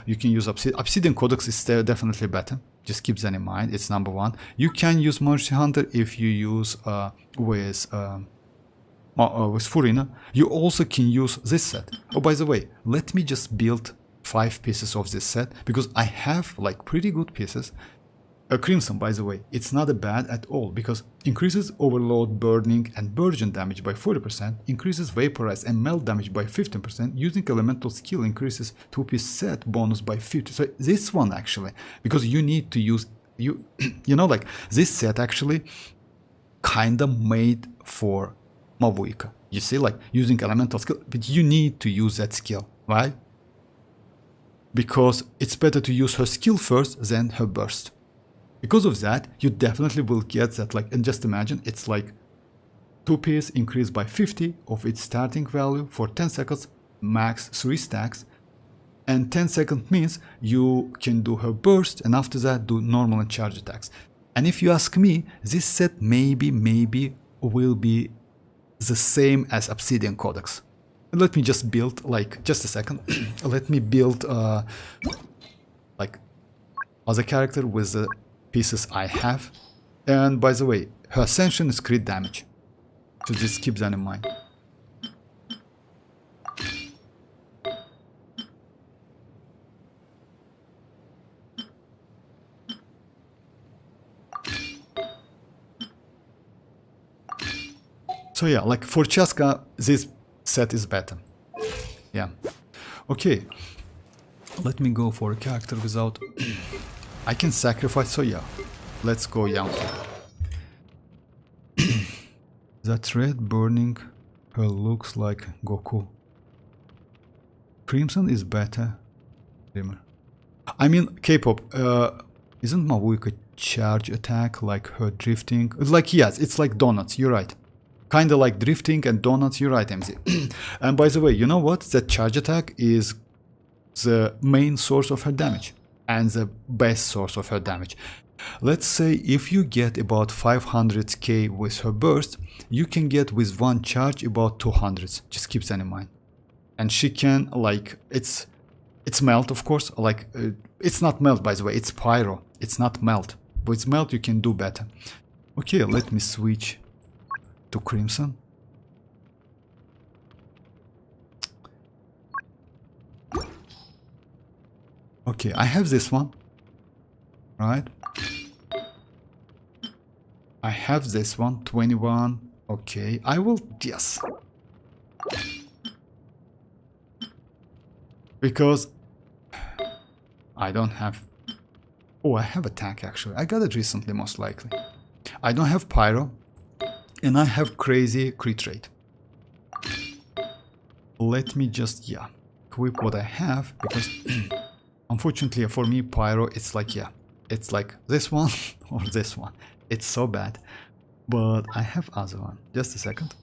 you can use Obsidian Codex is definitely better. Just keep that in mind, it's number one. You can use Mercy Hunter if you use with Furina. You also can use this set. Oh, by the way, let me just build 5 pieces of this set, because I have like pretty good pieces. Crimson, by the way, it's not bad at all, because increases overload, burning and burgeon damage by 40%, increases vaporize and melt damage by 15%, using elemental skill increases 2-piece set bonus by 50%. So this one actually, because you need to use, you know, like this set actually kinda made for Mavuika. You see, like using elemental skill, but you need to use that skill, right? Because it's better to use her skill first than her burst. Because of that, you definitely will get that, like, and just imagine, it's like 2-piece increased by 50 of its starting value for 10 seconds, max 3 stacks, and 10 seconds means you can do her burst, and after that do normal and charge attacks. And if you ask me, this set maybe will be the same as Obsidian Codex. Let me just build, like, just a second, let me build, like, other character with the pieces I have. And by the way, her ascension is crit damage, so just keep that in mind. So yeah, like for Chasca, this set is better. Yeah. Okay. Let me go for a character without... I can sacrifice, so yeah. Let's go Yanko. That red burning her looks like Goku. Crimson is better. I mean, K-pop, isn't Mavuika charge attack like her drifting? Like, yes, it's like donuts, you're right. Kinda like drifting and donuts, you're right, MZ. And by the way, you know what? That charge attack is the main source of her damage. And the best source of her damage. Let's say if you get about 500k with her burst, you can get with one charge about 200s. Just keep that in mind. And she can, like, it's melt, of course. Like, it's not melt, by the way. It's pyro. It's not melt. With melt, you can do better. Okay, let me switch to Crimson. Okay, I have this one. Right? I have this one, 21. Okay, I will, yes. Because I don't have... Oh, I have attack actually. I got it recently, most likely. I don't have pyro. And I have crazy crit rate. Let me just, yeah, equip what I have. Because unfortunately for me, pyro, it's like, yeah. It's like this one or this one. It's so bad. But I have other one. Just a second.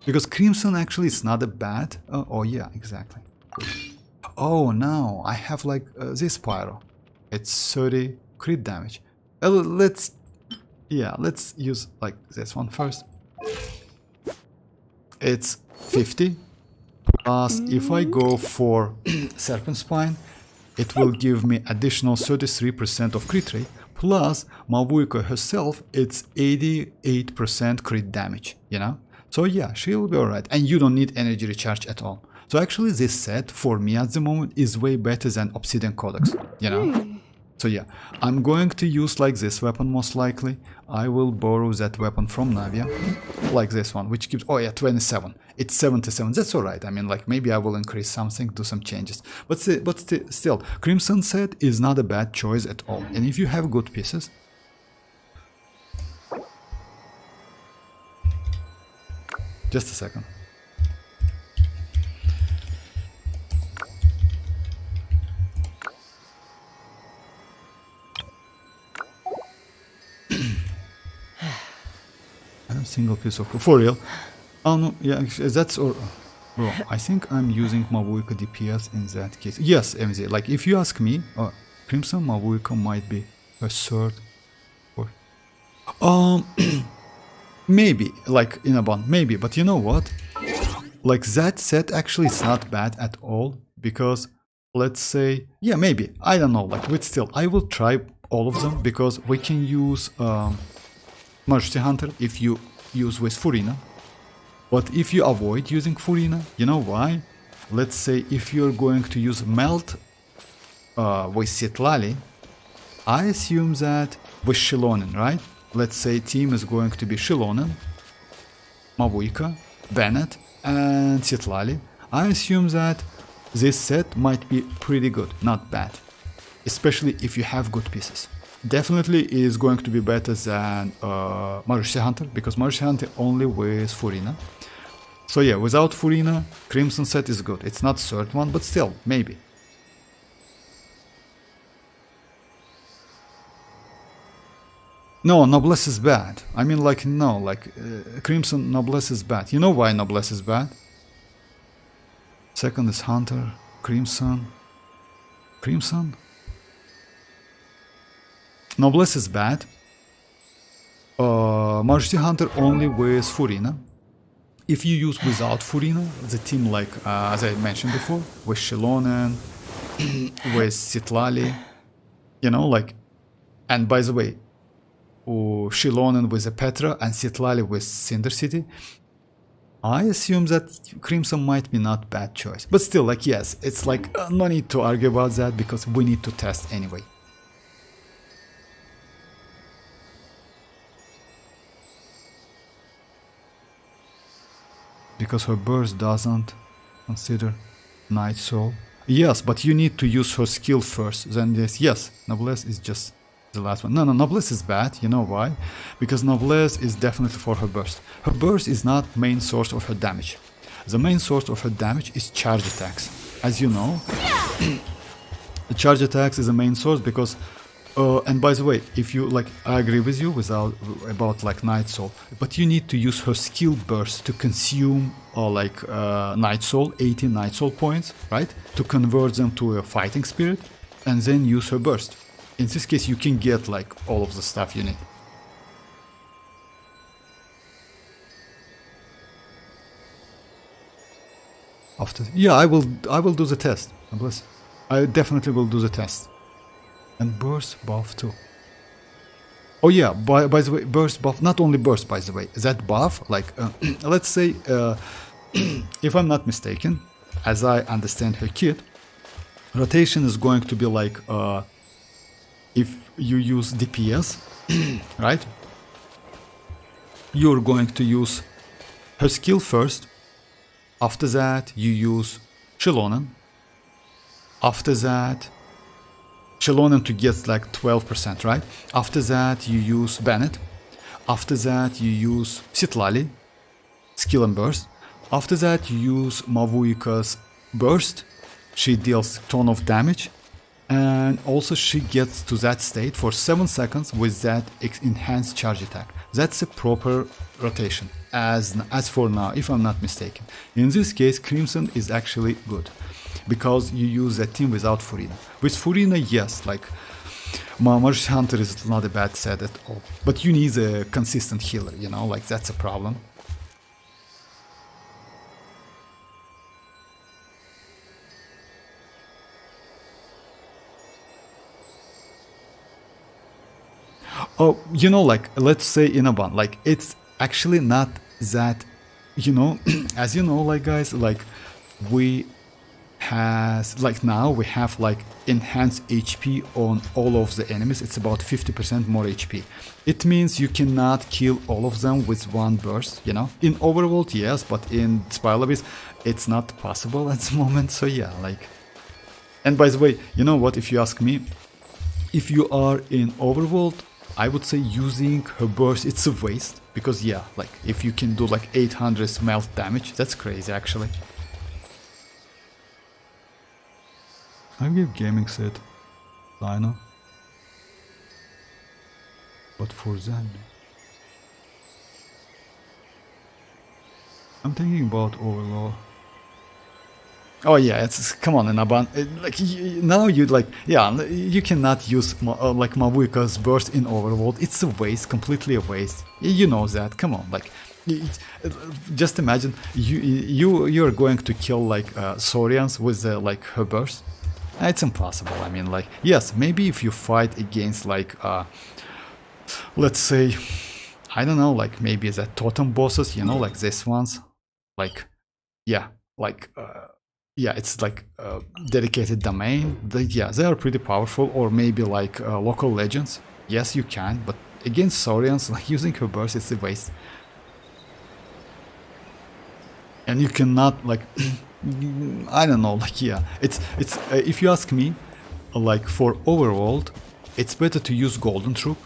Because Crimson actually is not a bad. Oh yeah, exactly. Oh, now I have like this pyro. It's 30 crit damage. Let's use like this one first. It's 50. Plus, if I go for Serpent Spine, it will give me additional 33% of crit rate. Plus, Mavuika herself, it's 88% crit damage, you know? So yeah, she'll be alright. And you don't need energy recharge at all. So actually this set, for me at the moment, is way better than Obsidian Codex, you know? So yeah, I'm going to use like this weapon most likely. I will borrow that weapon from Navia, like this one, which gives, oh yeah, 27. It's 77, that's alright. I mean, like, maybe I will increase something, do some changes. But still, Crimson set is not a bad choice at all. And if you have good pieces... Just a second. Single piece of for real. Oh no, yeah, that's or bro. I think I'm using Mavuika DPS in that case. Yes, MZ. Like if you ask me, Crimson Mavuika might be a third. Or maybe like in a bond, maybe. But you know what? Like that set actually is not bad at all because let's say yeah maybe I don't know like but still I will try all of them because we can use Mercy Hunter if you use with Furina. But if you avoid using Furina, you know why? Let's say if you're going to use Melt with Citlali, I assume that with Xilonen, right? Let's say team is going to be Xilonen, Mavuika, Bennett, and Citlali. I assume that this set might be pretty good, not bad. Especially if you have good pieces. Definitely is going to be better than Mercy Hunter, because Mercy Hunter only with Furina. So yeah, without Furina, Crimson set is good. It's not third one, but still, maybe. No, Noblesse is bad. I mean, like, no, like, Crimson Noblesse is bad. You know why Noblesse is bad? Second is Hunter, Crimson. Crimson? Noblesse is bad. Mercy Hunter only with Furina. If you use without Furina, the team like, as I mentioned before, with Xilonen, with Citlali, you know, like, and by the way, Xilonen with a Petra and Citlali with Cinder City, I assume that Crimson might be not bad choice. But still, like, yes, it's like, no need to argue about that because we need to test anyway. because her burst doesn't consider Night Soul. Yes, but you need to use her skill first. Then yes, Noblesse is just the last one. No, Noblesse is bad. You know why? Because Noblesse is definitely for her burst. Her burst is not main source of her damage. The main source of her damage is charge attacks. As you know, the charge attacks is the main source because and by the way, if you like, I agree with you about like Night Soul, but you need to use her skill burst to consume Night Soul, 18 Night Soul points, right? To convert them to a fighting spirit, and then use her burst. In this case, you can get like all of the stuff you need. After, yeah, I will do the test. I definitely will do the test. And burst buff too. Oh yeah, by the way, burst buff, not only burst, by the way, that buff, like, let's say, if I'm not mistaken, as I understand her kit, rotation is going to be like, if you use DPS, right, you're going to use her skill first, after that you use Xilonen, after that Xilonen to get like 12%, right? After that you use Bennett. After that you use Citlali, skill and burst. After that you use Mavuika's burst. She deals ton of damage. And also she gets to that state for 7 seconds with that enhanced charge attack. That's a proper rotation, as for now, if I'm not mistaken. In this case, Crimson is actually good. Because you use that team without Furina. With Furina, yes, like Magic Hunter is not a bad set at all. But you need a consistent healer, you know, like that's a problem. Oh, you know, like let's say in a band, like it's actually not that, you know, as you know, like guys, like now we have like enhanced HP on all of the enemies. It's about 50% more HP. It means you cannot kill all of them with one burst, you know. In Overworld, yes, but in Spiral Abyss, it's not possible at the moment. So yeah, like. And by the way, you know what? If you ask me, if you are in Overworld, I would say using her burst, it's a waste. Because yeah, like if you can do like 800 smelt damage, that's crazy actually. I give gaming set, Lino. But for that, I'm thinking about Overlord. Oh yeah, it's come on, Inaban. Like now you like, yeah, you cannot use like Mavuika's burst in Overworld. It's a waste, completely a waste. You know that. Come on, like. Just imagine you're going to kill like Saurians with like her burst. It's impossible. I mean, like, yes, maybe if you fight against like let's say, I don't know, like maybe the totem bosses, you know, like this ones, like yeah, like yeah, it's like dedicated domain. Yeah, they are pretty powerful. Or maybe like local legends. Yes, you can, but against Saurians, like using her burst, it's a waste. And you cannot like I don't know, like yeah, it's if you ask me, like for Overworld, it's better to use Golden Troop,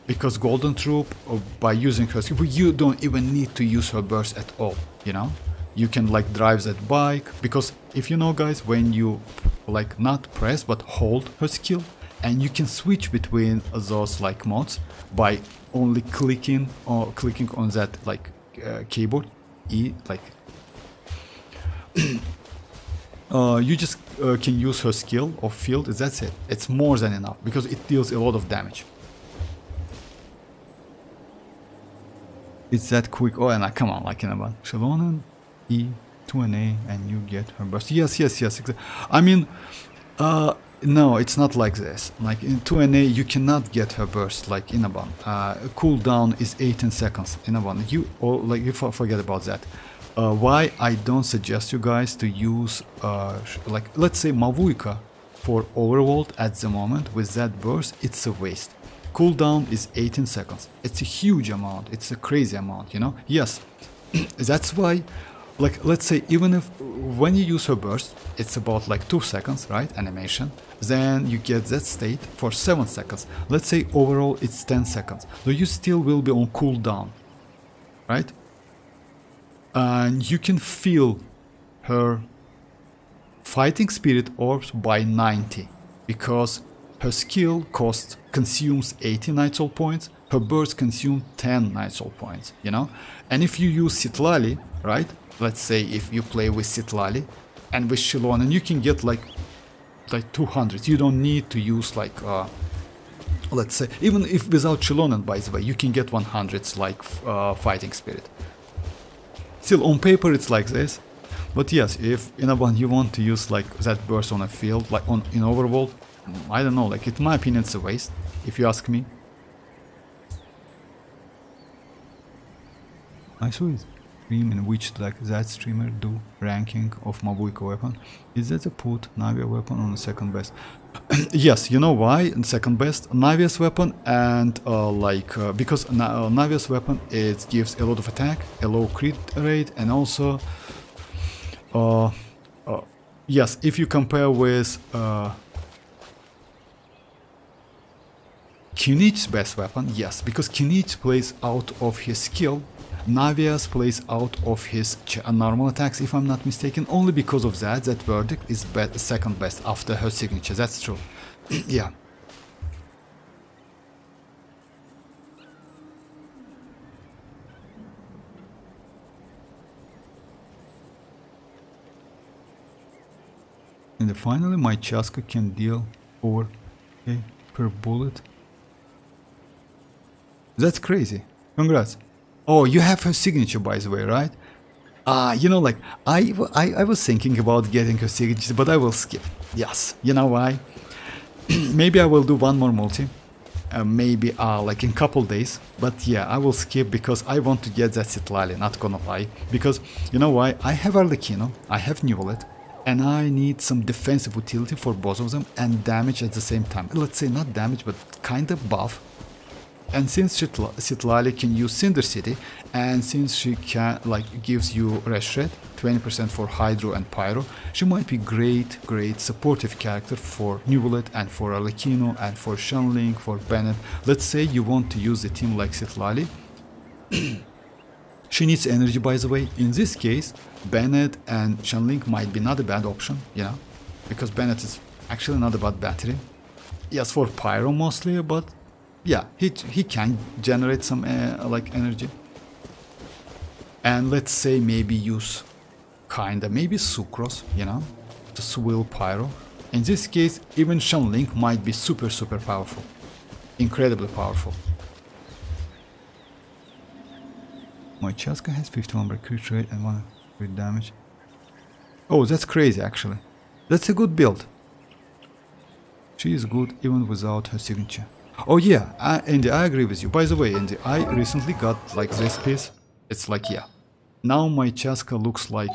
because Golden Troop, by using her skill, you don't even need to use her burst at all, you know. You can like drive that bike, because if you know guys, when you like not press but hold her skill, and you can switch between those like modes by only clicking on that like keyboard E, like you just can use her skill of field. That's it. It's more than enough because it deals a lot of damage. It's that quick. Oh, and come on, like in about Xilonen, E, 2NA, and you get her burst. Yes. I mean, no, it's not like this. Like in 2NA, you cannot get her burst like in a bond. Cooldown is 18 seconds in a bond. You forget about that. Why I don't suggest you guys to use like let's say Mavuika for Overworld at the moment with that burst, it's a waste. Cooldown is 18 seconds. It's a huge amount. It's a crazy amount, you know. Yes, that's why like, let's say, even if when you use her burst, it's about like 2 seconds, right? Animation. Then you get that state for 7 seconds. Let's say overall it's 10 seconds. So you still will be on cooldown, right? And you can feel her fighting spirit orbs by 90 because her skill consumes 80 night soul points, her burst consumes 10 night soul points, you know? And if you use Citlali, right? Let's say if you play with Citlali and with Xilonen, you can get like 200. You don't need to use like let's say, even if without Xilonen, by the way, you can get 100s like fighting spirit. Still, on paper it's like this, but yes, if in a one you want to use like that burst on a field, like in overworld, I don't know, like in my opinion it's a waste, if you ask me. I saw it stream in which like that streamer do ranking of mavuika weapon. Is that a put Navia weapon on the second best? Yes, you know why? Second best Navia's weapon, and because Navia's weapon, it gives a lot of attack, a low crit rate, and also yes, if you compare with Kinich's best weapon, yes, because Kinich plays out of his skill, Navia's plays out of his normal attacks, if I'm not mistaken. Only because of that verdict is second best after her signature. That's true. Yeah. And finally, my Chasca can deal 4k per bullet. That's crazy. Congrats. Oh, you have her signature, by the way, right? You know, like, I was thinking about getting her signature, but I will skip. Yes, you know why? Maybe I will do one more multi. Maybe like in couple days. But yeah, I will skip because I want to get that Citlali, not gonna lie. Because, you know why? I have Arlecchino, I have Neuvillette, and I need some defensive utility for both of them and damage at the same time. Let's say not damage, but kind of buff. And since Citlali can use Cinder City, and since she can gives you Reshred, 20% for Hydro and Pyro, she might be great supportive character for Neuvillette and for Arlecchino and for Xianyun, for Bennett. Let's say you want to use a team like Citlali. She needs energy, by the way. In this case, Bennett and Xianyun might be not a bad option, you know, because Bennett is actually not a bad battery. Yes, for Pyro mostly, but yeah, he can generate some energy. And let's say maybe use maybe Sucrose, you know, to swill Pyro. In this case, even Xianyun might be super powerful, incredibly powerful. My Chasca has 51 crit rate and 1 crit damage. Oh, that's crazy actually. That's a good build. She is good even without her signature. Oh yeah, Andy, I agree with you. By the way, Andy, I recently got like this piece. It's like, yeah. Now my Chasca looks like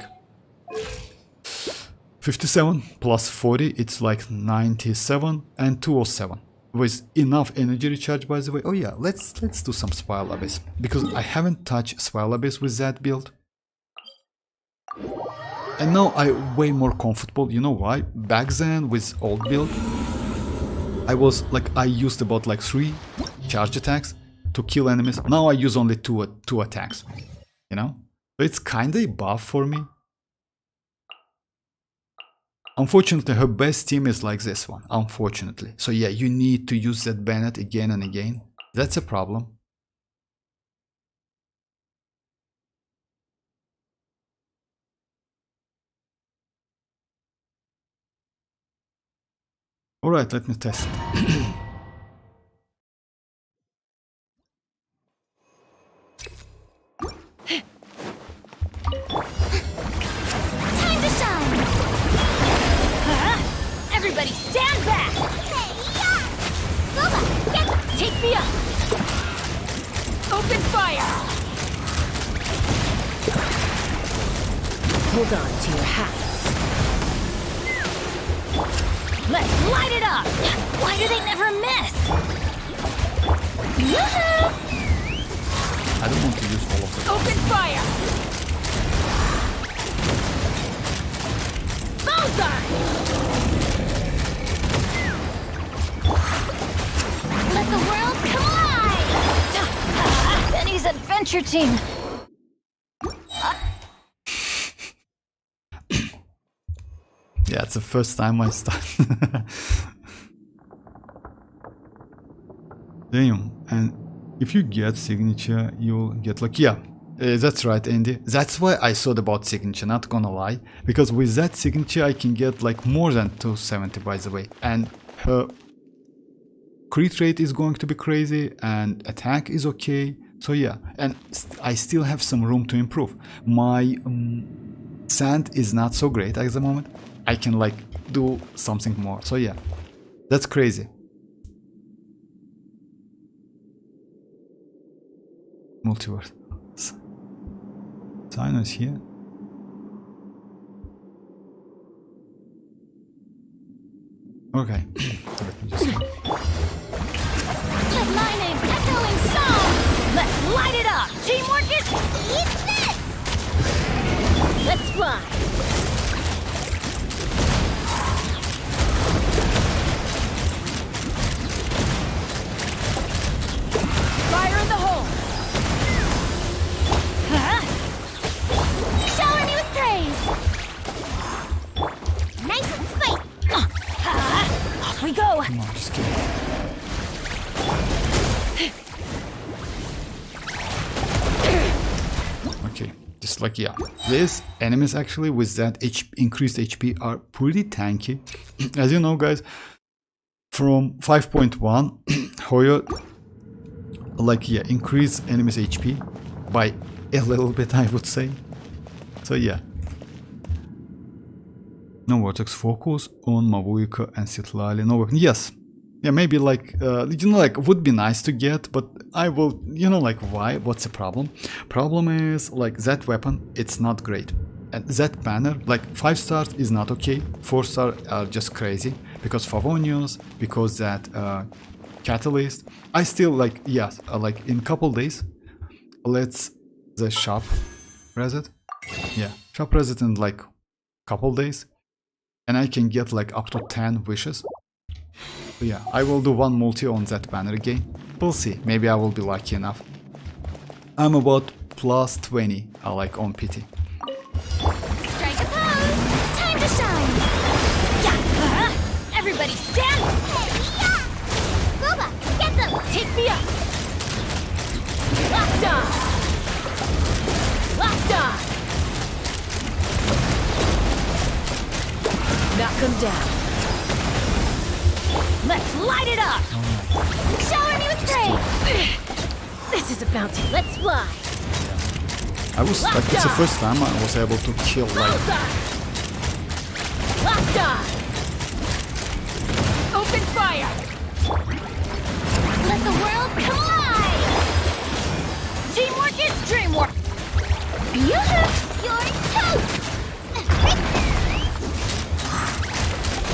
57 plus 40. It's like 97 and 207. With enough energy recharge, by the way. Oh yeah, let's do some Spiral Abyss. Because I haven't touched Spiral Abyss with that build. And now I'm way more comfortable. You know why? Back then with old build, I used about like 3 charge attacks to kill enemies. Now I use only two attacks, you know? So it's kinda a buff for me. Unfortunately, her best team is like this one, unfortunately. So yeah, you need to use that Bennett again and again. That's a problem. Alright, let me test it. Time to shine! Everybody stand back! Boba, get Take me up! Open fire! Hold on to your hats. Let's light it up! Why do they never miss? I don't want to use all of them. Open fire! Watch your team. Yeah, it's the first time I start. Damn, and if you get signature, you'll get like, yeah, that's right, Andy. That's why I thought about signature, not gonna lie. Because with that signature, I can get like more than 270, by the way. And her crit rate is going to be crazy, and attack is okay. So yeah, and I still have some room to improve. My sand is not so great at the moment. I can like do something more. So yeah, that's crazy. Multiverse. Xianyun is here. Okay. Let me just Let my name echoing song. Let's light it up. Teamwork is Eat this! let's fly. Fire in the hole. Huh? Shower me with praise! Nice and spicy! Off we go. come on, just kidding. Okay, just like yeah, these enemies actually with that increased HP are pretty tanky. As you know, guys, from 5.1, Hoyo like yeah increase enemies HP by a little bit, I would say. So yeah. No vortex, focus on mavuika and Sitlali. No weapon. Yes. Yeah, maybe like you know, like would be nice to get, but I will, you know, like why? What's the problem? Problem is like that weapon, it's not great. And that banner, like 5 stars is not okay. 4 stars are just crazy because Favonius, because that catalyst. I still like yes, like in couple days, let's the shop reset. Yeah, shop reset in like couple days, and I can get like up to 10 wishes. So yeah, I will do one multi on that banner again. We'll see. Maybe I will be lucky enough. I'm about plus 20, like on pity. Strike a pose! Time to shine! Yeah. Everybody stand. Hey, yeah! Boba, get them! Take me up. Locked on. Locked on. Knock them down. Let's light it up. Shower me with praise! This is a bounty. Let's fly. I was like, it's the first time I was able to kill like Bullseye. Locked on. Open fire. Let the world come alive! Teamwork is dreamwork. You're toast!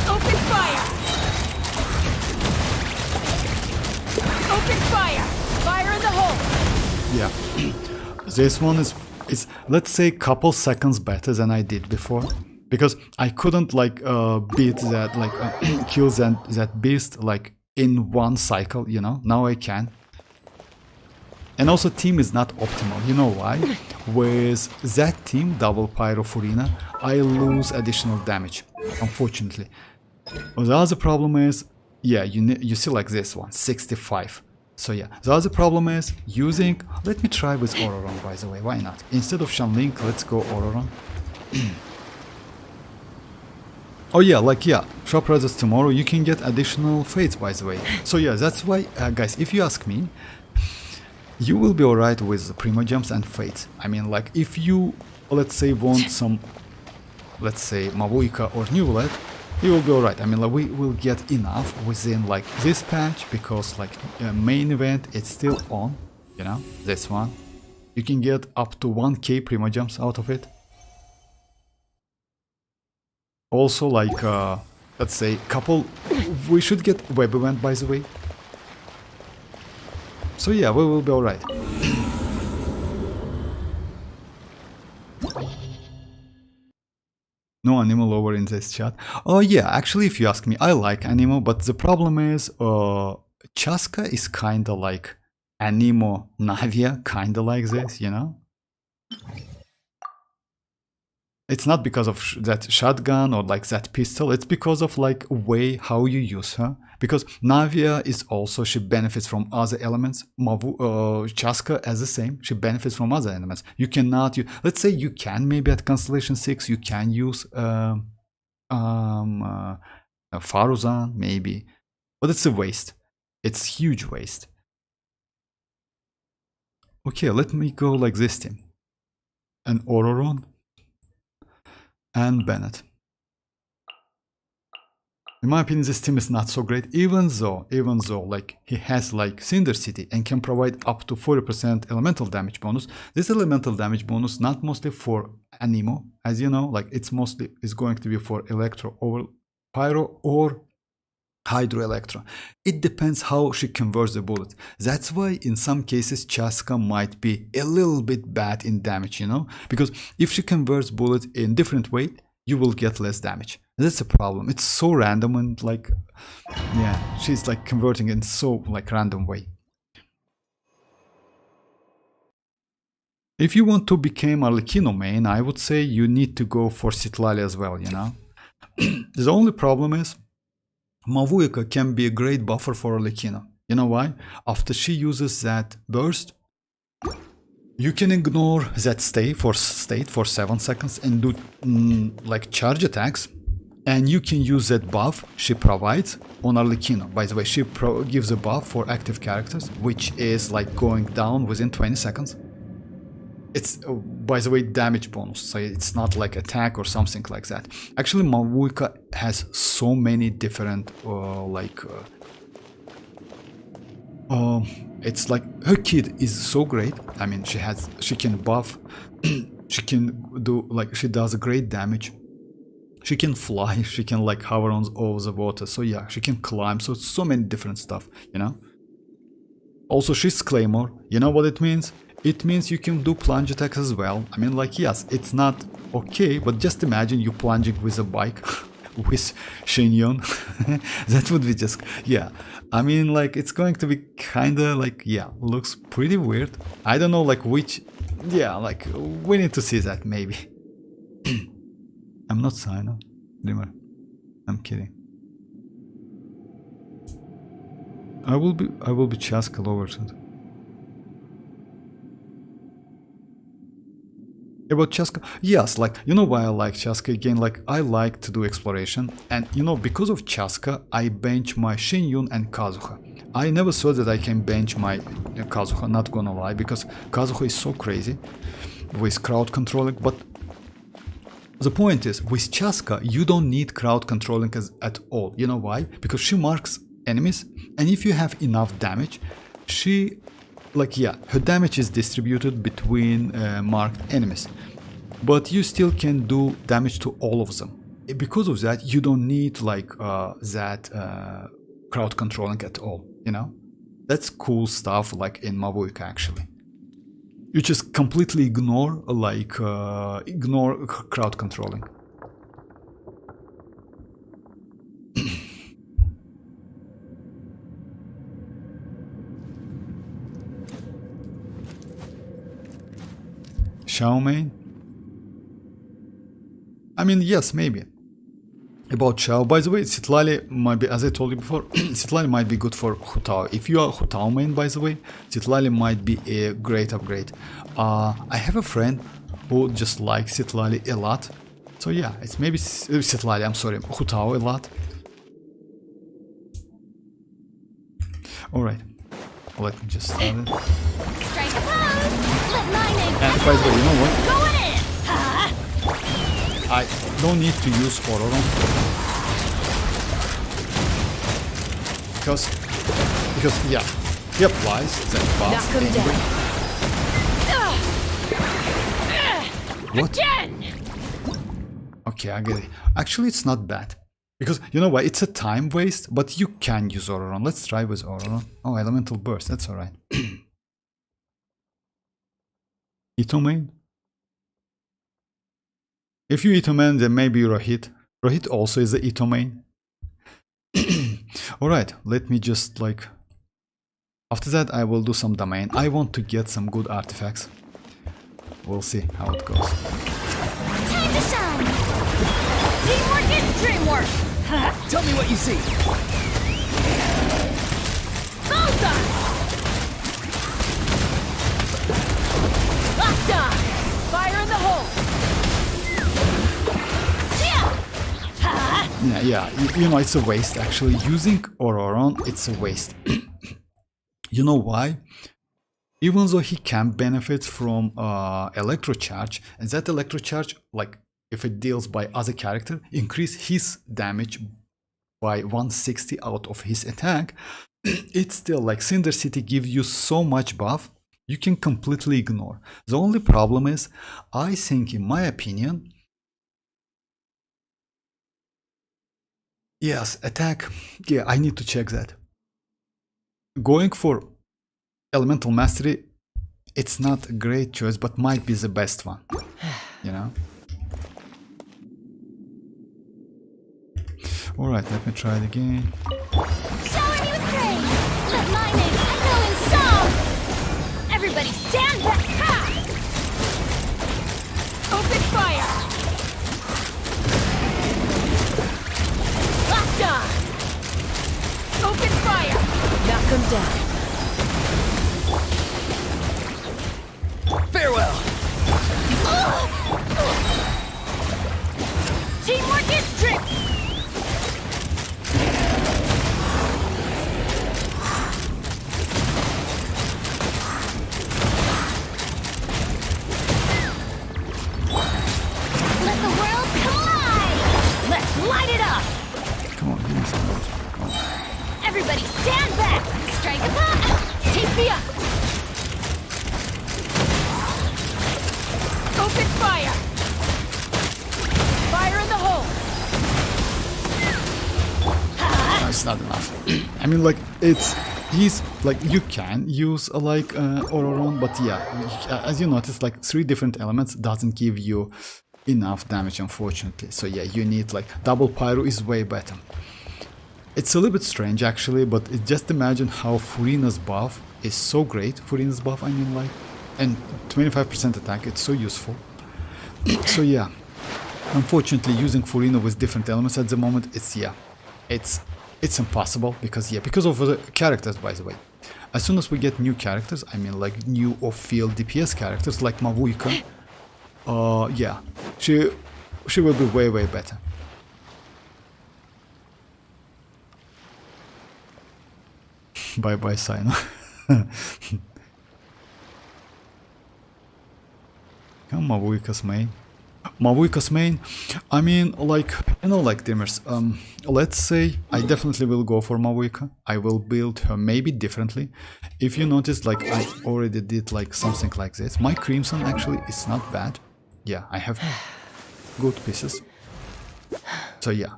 Open fire. Open fire. Fire in the hole. yeah. This one is let's say couple seconds better than I did before, because I couldn't like beat that like kill that beast like in one cycle, you know. Now I can. And also team is not optimal, you know why? With that team double pyro Furina, I lose additional damage, unfortunately. Well, the other problem is, yeah, you see like this one, 65. So yeah, the other problem is using, let me try with ororon, by the way, why not? Instead of Xianyun, let's go ororon. Oh yeah, like yeah, shop results tomorrow, you can get additional fates, by the way. So yeah, that's why, guys, if you ask me, you will be alright with Primogems and fates. I mean, like, if you, let's say, want some, let's say, mavuika or Neuvillette, you will be alright. I mean, like, we will get enough within, like, this patch, because, like, main event, it's still on, you know, this one. You can get up to 1k Primogems out of it. Also, like, let's say, couple, we should get web event, by the way. So yeah, we will be alright. No animal over in this chat. Oh yeah, actually if you ask me, I like animal, but the problem is Chasca is kinda like Anemo Navia, kinda like this, you know? It's not because of that shotgun or like that pistol, it's because of like way how you use her. Because Navia is also, she benefits from other elements. Chasca as the same, she benefits from other elements. You cannot, let's say you can maybe at Constellation 6, you can use Faruzan maybe, but it's a waste. It's huge waste. Okay, let me go like this team. An Ororon and Bennett. In my opinion, this team is not so great, even though like he has like Cinder City and can provide up to 40% elemental damage bonus. This elemental damage bonus not mostly for Anemo, as you know, like it's mostly is going to be for Electro or Pyro or Hydro Electro. It depends how she converts the bullet. That's why in some cases Chasca might be a little bit bad in damage, you know, because if she converts bullet in different way, you will get less damage. That's a problem. It's so random and like, yeah, she's like converting in so like random way. If you want to become Arlecchino main, I would say you need to go for Citlali as well, you know. The only problem is Mavuika can be a great buffer for Arlecchino. You know why? After she uses that burst, you can ignore that state for 7 seconds and do like charge attacks, and you can use that buff she provides on Arlecchino. By the way, she gives a buff for active characters, which is like going down within 20 seconds. It's, by the way, damage bonus, so it's not like attack or something like that. Actually, Mavuika has so many different it's like her kit is so great. I mean, she can buff, she can do like, she does great damage. She can fly, she can like hover on over the water. So yeah, she can climb. So many different stuff, you know. Also, she's Claymore. You know what it means? It means you can do plunge attacks as well. I mean, like, yes, it's not okay, but just imagine you plunging with a bike with Xianyun. That would be just, yeah. I mean, like, it's going to be kinda like, yeah, looks pretty weird. I don't know, like, which, yeah, like, we need to see that, maybe. I'm not Sino, Dreamer. I'm kidding. I will be Chasca lower. About Chasca, yes, like, you know why I like Chasca again, like, I like to do exploration, and you know, because of Chasca, I bench my Xianyun and Kazuha. I never thought that I can bench my Kazuha, not gonna lie, because Kazuha is so crazy with crowd controlling, but the point is, with Chasca, you don't need crowd controlling at all. You know why? Because she marks enemies, and if you have enough damage, she, like, yeah, her damage is distributed between marked enemies, but you still can do damage to all of them. Because of that, you don't need like crowd controlling at all, you know. That's cool stuff, like in Mavuika actually. You just completely ignore like ignore crowd controlling. Xiaomain? I mean, yes, maybe. About Xiao, by the way, Citlali might be, as I told you before, Citlali might be good for Hutao. If you are Hutao main, by the way, Citlali might be a great upgrade. I have a friend who just likes Citlali a lot. So yeah, it's maybe Citlali, I'm sorry, Hutao a lot. Alright, let me just start it. Strike a pose. Let my name And by the way, you know what? going in. I don't need to use ororon because yeah, he applies that buff. Knock him down. What? Again. Okay, I get it. Actually, it's not bad because you know what? It's a time waste, but you can use ororon. Let's try with ororon. Oh, elemental burst. That's all right. Ito main. If you Ito main, then maybe Rohit. Rohit also is the Ito main. Alright, let me just like After that, I will do some domain. I want to get some good artifacts. We'll see how it goes. Time to shine! Teamwork is dreamwork! Tell me what you see. Bullseye! Locked on! Fire in the hole! Yeah, you know, it's a waste actually. Using ororon, it's a waste. You know why? Even though he can benefit from electro charge, and that electro charge, like if it deals by other character, increase his damage by 160 out of his attack, it's still like Cinder City gives you so much buff you can completely ignore. The only problem is, I think, in my opinion, yes, attack, yeah, I need to check that. Going for Elemental Mastery, it's not a great choice, but might be the best one, you know? Alright, let me try it again. Shower me with praise! Let my name echo in song! Everybody stand back! Ha! Open fire! Locked on! Open fire! Knock them down. Farewell. Teamwork is dream. Let the world collide! Let's light it up! Come on, give me some more. Oh. Everybody stand back! Strike a pop! Take me up! Open fire! Fire in the hole! No, it's not enough. I mean, like, he's like, you can use like ororon, but yeah, as you notice, like 3 different elements doesn't give you enough damage, unfortunately. So yeah, you need like double pyro is way better. It's a little bit strange actually, but just imagine how Furina's buff is so great. Furina's buff, I mean, like, and 25% attack, it's so useful. So yeah, unfortunately using Furina with different elements at the moment, it's impossible, because of the characters, by the way. As soon as we get new characters, I mean like new off-field DPS characters like Mavuika, yeah, she will be way better. Bye Xianyun. Come Mavuika's main. Mavuika's main, I mean, like, you know, like Dimmers, let's say I definitely will go for Mavuika. I will build her maybe differently. If you notice, like, I already did like something like this. My Crimson actually is not bad. Yeah, I have good pieces. So yeah,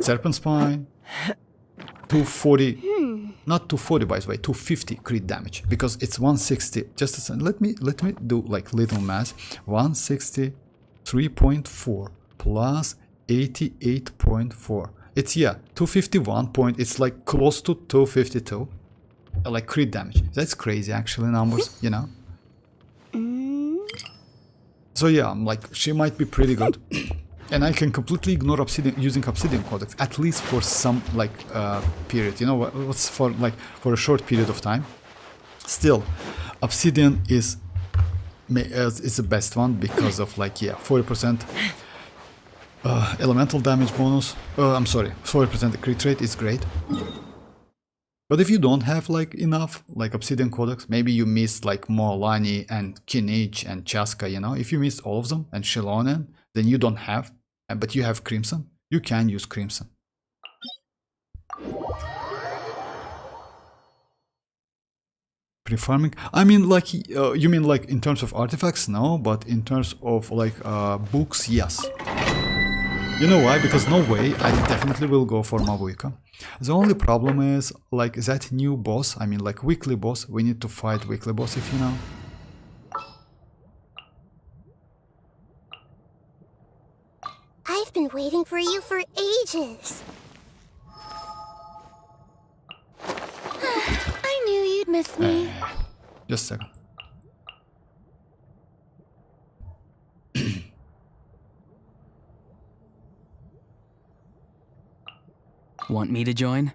Serpent Spine, 240, not 240 by the way, 250 crit damage, because it's 160. Just a second, let me do like little math. 160 3.4 plus 88.4. It's, yeah, 251 point. It's like close to 252. Like crit damage. That's crazy actually numbers, you know. So yeah, I'm like, she might be pretty good. And I can completely ignore Obsidian using Obsidian Codex, at least for some like period, you know, what's for like for a short period of time. Still, Obsidian is the best one because of like, yeah, 40% elemental damage bonus. I'm sorry, 40% crit rate is great. But if you don't have like enough like Obsidian Codex, maybe you missed like mualani and kinich and Chasca, you know, if you missed all of them, and Xilonen, then you don't have, but you have Crimson, you can use Crimson. Pre-farming? I mean, like, you mean like in terms of artifacts? No, but in terms of like books, yes. You know why? Because no way, I definitely will go for Mavuika. The only problem is like that new boss, I mean like weekly boss, we need to fight weekly boss, if you know. I've been waiting for you for ages. I knew you'd miss me? Just a second. Want me to join?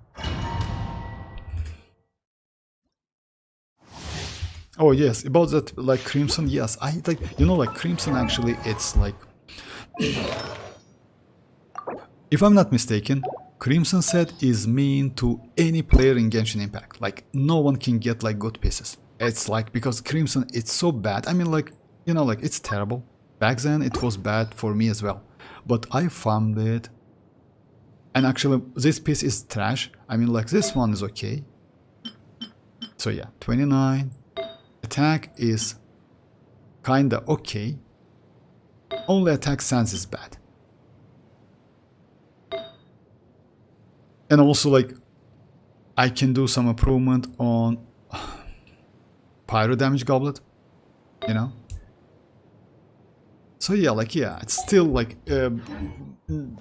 Oh yes, about that, like Crimson, yes, I like, you know, like Crimson actually, it's like, if I'm not mistaken, Crimson set is mean to any player in Genshin Impact. Like, no one can get like good pieces. It's like, because Crimson, it's so bad. I mean, like, you know, like, it's terrible. Back then, it was bad for me as well. But I found it. And actually, this piece is trash. I mean, like, this one is okay. So yeah, 29. Attack is kinda okay. Only attack sense is bad. And also, like, I can do some improvement on pyro damage goblet, you know. So yeah, like, yeah, it's still like,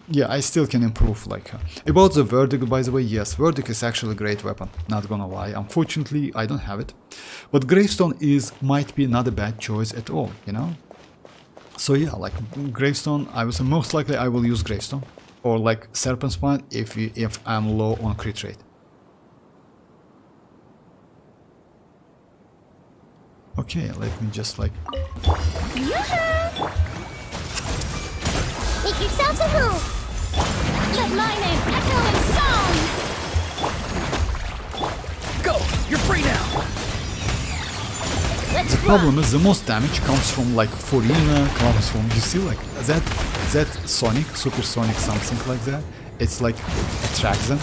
yeah, I still can improve. Like, about the verdict, by the way, yes, verdict is actually a great weapon, not gonna lie. Unfortunately, I don't have it, but gravestone might be not a bad choice at all, you know. So yeah, like, gravestone, I was most likely I will use gravestone or like serpent spine if I'm low on crit rate. Okay, let me just like, Make yourselves a move! Let my name echo in song! Go! You're free now! Let's the problem is the most damage comes from like Furina, comes from, you see, like that Sonic, Supersonic, something like that. It's like attracts them.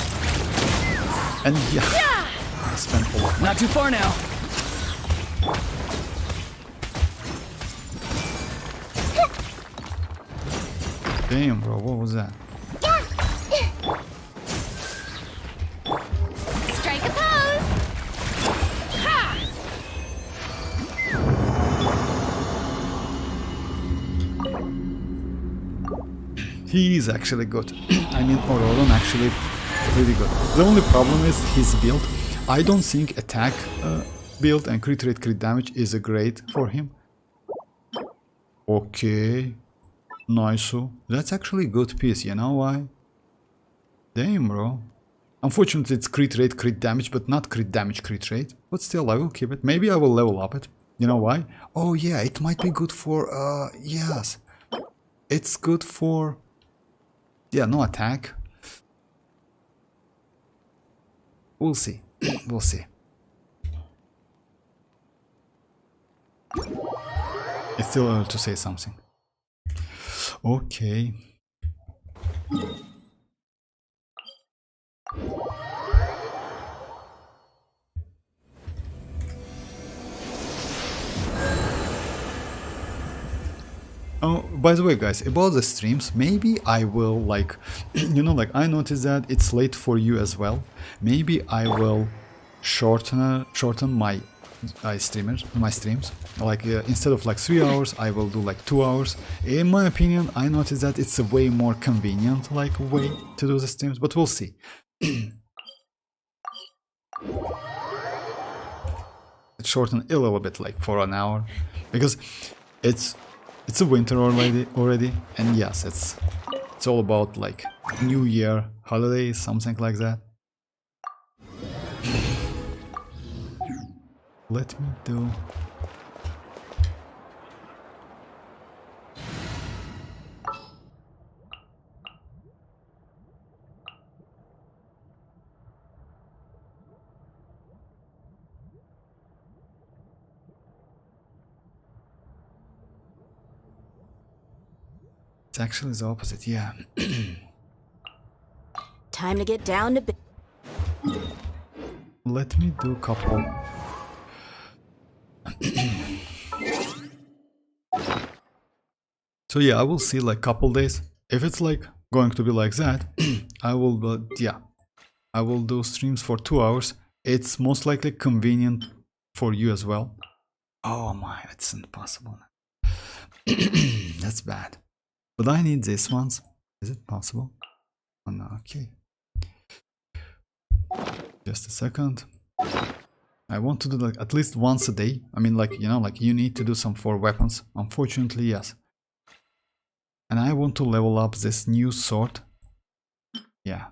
And yeah, I spent a lot. Not too far now. Damn, bro, what was that? Strike a pose! Ha! He's actually good. I mean, Ororon actually really good. The only problem is his build. I don't think attack build and crit rate, crit damage is a great for him. Okay. Nice. That's actually a good piece, you know why? Damn, bro. Unfortunately, it's crit rate, crit damage, but not crit damage, crit rate. But still, I will keep it. Maybe I will level up it. You know why? Oh, yeah, it might be good for, yes. It's good for, yeah, no attack. We'll see. We'll see. It's still early to say something. Okay. Oh, by the way, guys, about the streams, maybe I will like, you know, like I noticed that it's late for you as well. Maybe I will shorten my streams. Like instead of like 3 hours, I will do like 2 hours. In my opinion, I noticed that it's a way more convenient like way to do the streams, but we'll see. Shorten a little bit, like for an hour, because it's a winter already, and yes, it's all about like New Year holidays, something like that. Let me do. It's actually the opposite, yeah. Time to get down to business. Let me do a couple. So yeah, I will see like couple days. If it's like going to be like that, I will, yeah, I will do streams for 2 hours. It's most likely convenient for you as well. Oh my, it's impossible. That's bad. But I need these ones. Is it possible? Oh no, okay. Just a second. I want to do like at least once a day. I mean, like, you know, like you need to do some for weapons. Unfortunately, yes. And I want to level up this new sword. Yeah.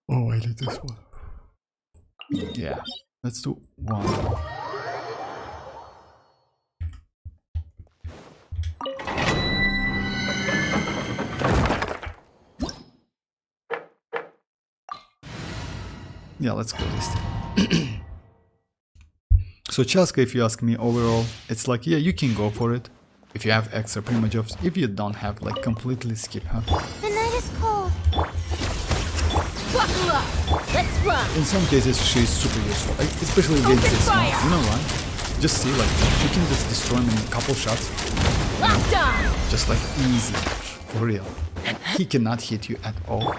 Oh, I need this one. Yeah. Let's do one. Yeah, let's go this time. So Chasca, if you ask me overall, it's like, yeah, you can go for it. If you have extra Primogems, if you don't have, like, completely skip her. The night is cold. Buckle up. Let's run. In some cases, she's super useful, especially against this one. You know why? Just see, like, you can just destroy him in a couple shots. Locked on. Just like easy, for real. And he cannot hit you at all.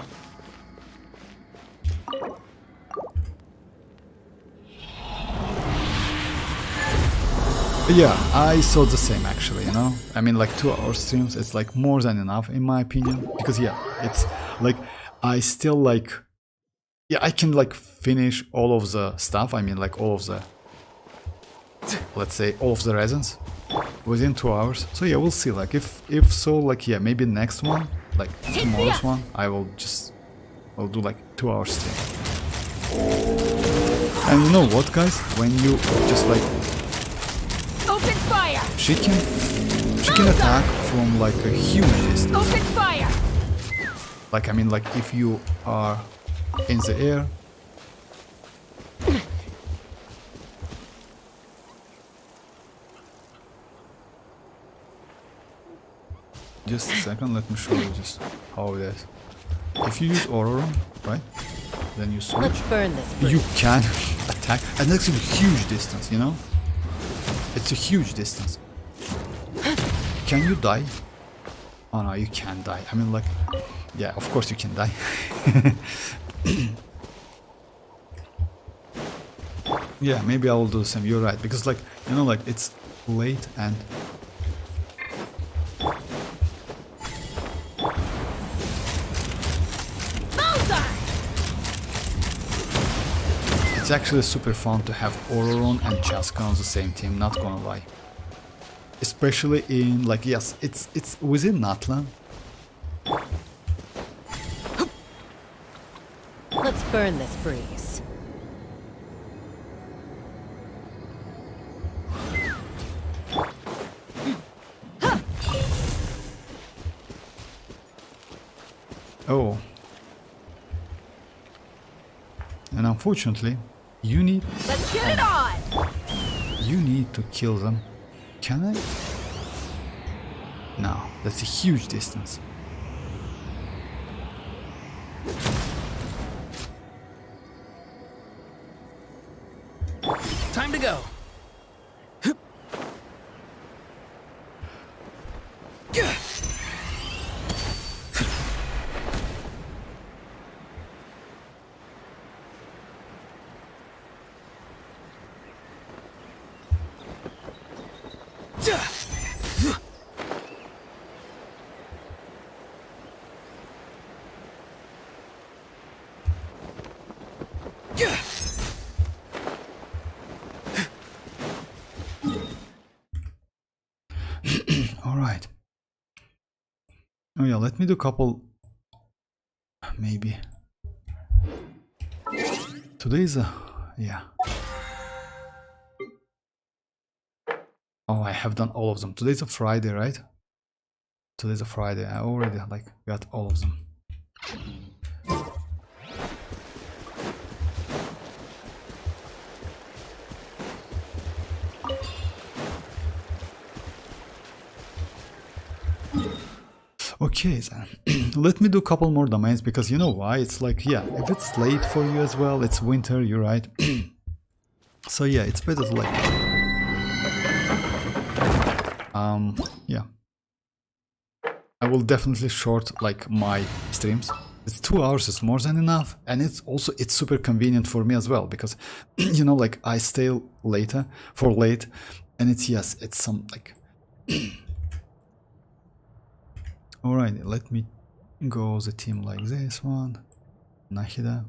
Yeah, I saw the same actually, you know? I mean, like 2-hour streams, it's like more than enough in my opinion. Because yeah, it's like, I still like, yeah, I can like finish all of the stuff. I mean, like all of the, let's say, all of the resins within 2 hours. So yeah, we'll see. Like if so, like yeah, maybe next one, like tomorrow's one, I'll do like 2-hour stream. And you know what, guys? When you just like, Open fire. she can attack from like a huge distance. Open fire. Like, I mean, like if you are in the air. Just a second, let me show you just how it is. If you use ororon, right? Then you switch. Let's burn this bridge. You can attack, and that's a huge distance, you know? It's a huge distance. Can you die? Oh no, you can't die. I mean, like, yeah, of course you can die. Yeah, maybe I will do the same. You're right, because like, you know, like it's late and it's actually super fun to have Ororon and Chasca on the same team, not gonna lie. Especially in, like, yes, it's within Natlan. Let's burn this breeze. Oh. And unfortunately, you need Let's get it on. to kill them. Can I? No, that's a huge distance. Time to go. All right. Oh yeah, let me do a couple. Maybe. Today's a yeah. Oh, I have done all of them. Today's a Friday, right? Today's a Friday. I already like got all of them. Okay, then let me do a couple more domains, because you know why? It's like, yeah, if it's late for you as well, it's winter, you're right. So yeah, it's better to like, yeah. I will definitely short like my streams. It's 2 hours, it's more than enough, and it's super convenient for me as well, because you know, like I stay later for late, and it's some like. Alright, let me go the team like this one. Nahida.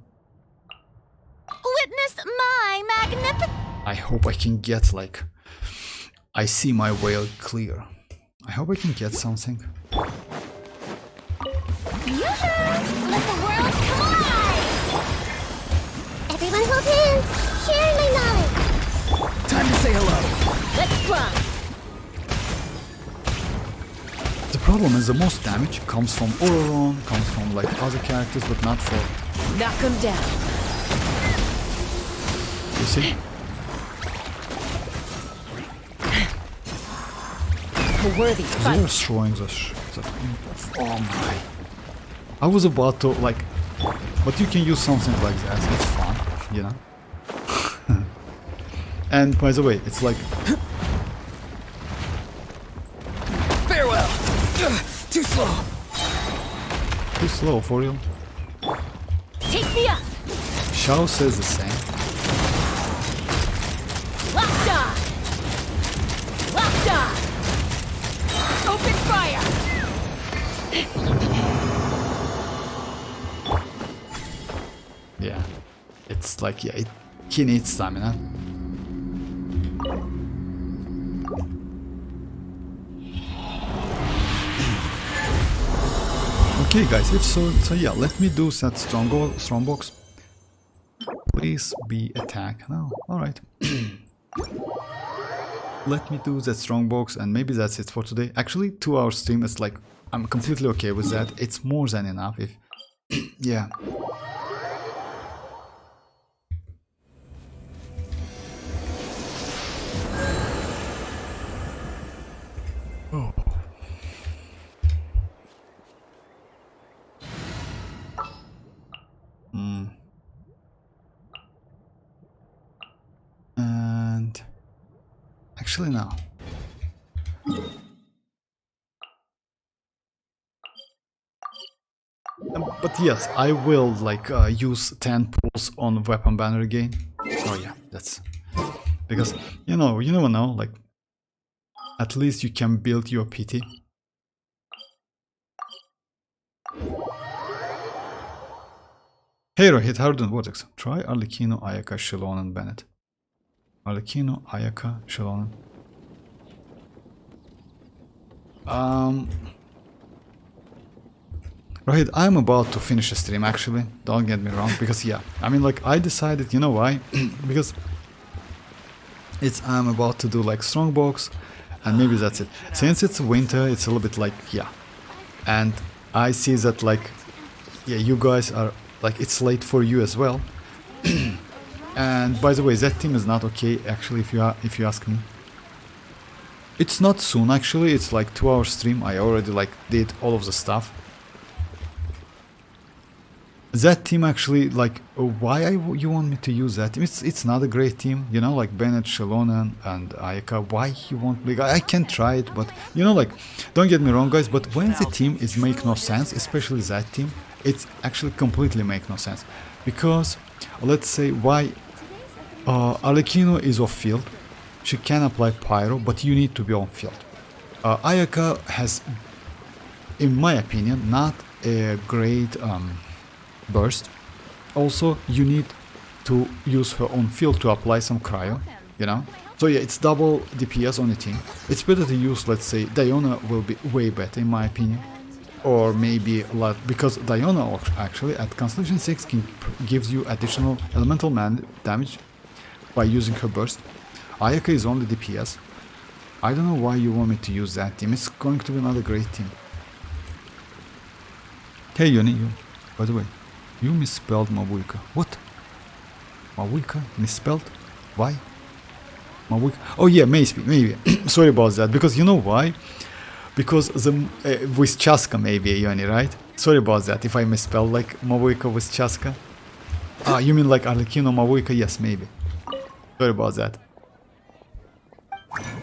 witness my magnificent... I hope I can get like... I see my way clear. I hope I can get something. Yoo-hoo! Let the world come alive! Everyone hold hands! Share my knowledge! Time to say hello. Let's run. The problem is the most damage comes from Ororon, comes from like other characters, but not for... Knock him down. You see? A worthy fight. They're throwing the oh my. I was about to like... But you can use something like that, it's fun, you know? And by the way, it's like... Farewell. Too slow. Too slow for real. Take me up. Shao says the same. Locked on. Locked on. Open fire. Yeah. It's like, yeah, he needs stamina. Okay guys, if so yeah, let me do that strongbox. Please be attack. No, alright. Let me do that strongbox and maybe that's it for today. Actually, 2 hour stream is like, I'm completely okay with that. It's more than enough if... yeah. Oh. And actually now. But yes, I will like use 10 pulls on weapon banner again. Oh yeah, that's because you never know, like at least you can build your PT. Hero hit Harden Vortex. Try Arlecchino, Ayaka, Xilonen, Bennett. Arlecchino, Ayaka, Xilonen. Right, I'm about to finish the stream actually, don't get me wrong, because yeah, I mean like I decided, you know why? Because I'm about to do like strongbox and maybe that's it. Since it's winter, it's a little bit like, yeah. And I see that like, yeah, you guys are like, it's late for you as well. And by the way, that team is not okay actually if you ask me. It's not soon actually, it's like 2 hour stream, I already like did all of the stuff. That team actually, like, why you want me to use that team? It's not a great team, you know, like Bennett, Xilonen, and Ayaka. Why you want? Like, I can try it, but you know, like, don't get me wrong, guys. But when the team is make no sense, especially that team, it's actually completely make no sense. Because let's say why Arlecchino is off field, she can apply pyro, but you need to be on field. Ayaka has, in my opinion, not a great burst. Also, you need to use her on field to apply some cryo, you know? So yeah, it's double DPS on the team. It's better to use, let's say, Diona will be way better in my opinion. Or maybe, because Diona actually at Constellation 6 gives you additional elemental damage by using her burst. Ayaka is only DPS. I don't know why you want me to use that team. It's going to be another great team. Hey Yoni, you, by the way, you misspelled mavuika. What? Mavuika? Misspelled? Why? Mavuika? Oh yeah, maybe. Sorry about that, because you know why? Because the with Chasca maybe, Yoni, right? Sorry about that, if I misspelled like mavuika with Chasca. Ah, you mean like Arlecchino mavuika? Yes, maybe. Sorry about that.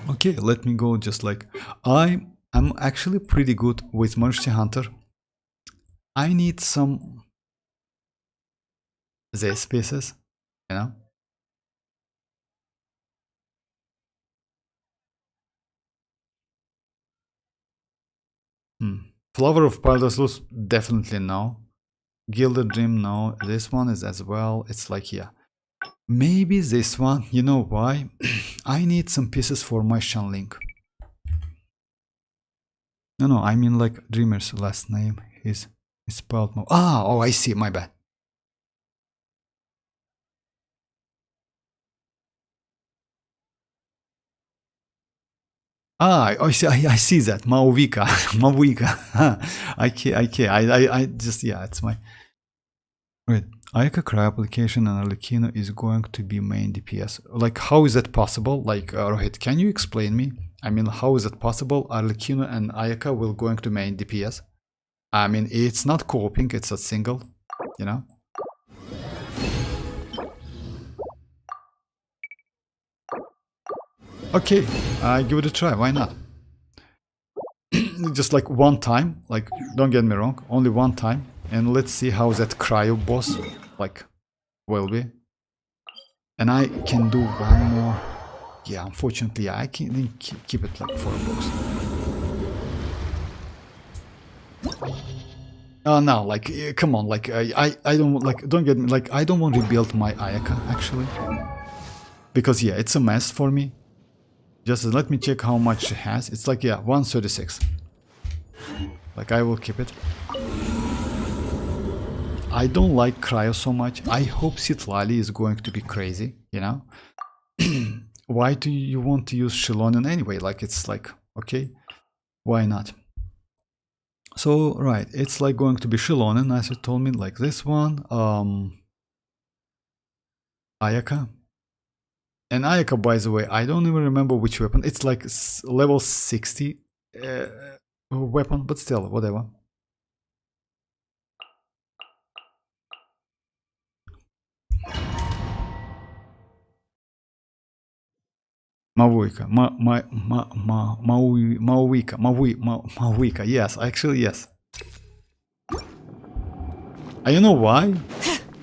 Okay, let me go just like... I'm actually pretty good with Mercy Hunter. I need some... these pieces, you know? Flower of Paradise, definitely no. Gilded Dream, no. This one is as well. It's like, yeah. Maybe this one. You know why? I need some pieces for my Xianyun. No, I mean like Dreamer's last name is spelled. Oh, I see. My bad. I see. I see that. Mavuika. Mavuika. I just, yeah, it's my. Wait. Ayaka Cry application and arlecchino is going to be main DPS. Like, how is that possible? Like, Rohit, can you explain me? I mean, how is it possible arlecchino and Ayaka will going to main DPS? I mean, it's not co-oping, it's a single, you know? Okay, give it a try, why not? Just like one time, like, don't get me wrong, only one time. And let's see how that cryo boss, like, will be. And I can do one more. Yeah, unfortunately, I can keep it like 4 books. Oh no, like, come on, like, I don't, like, don't get me, like, I don't want to rebuild my Ayaka, actually. Because, yeah, it's a mess for me. Just let me check how much she has. It's like, yeah, 136. Like, I will keep it. I don't like cryo so much. I hope Citlali is going to be crazy, you know? Why do you want to use Xilonen anyway? Like, it's like, okay, why not? So, right, it's like going to be Xilonen, as you told me, like this one. Ayaka. And Ayaka, by the way, I don't even remember which weapon. It's like level 60 weapon, but still, whatever. Mavuika, Mavuika, yes, actually, yes. You know why?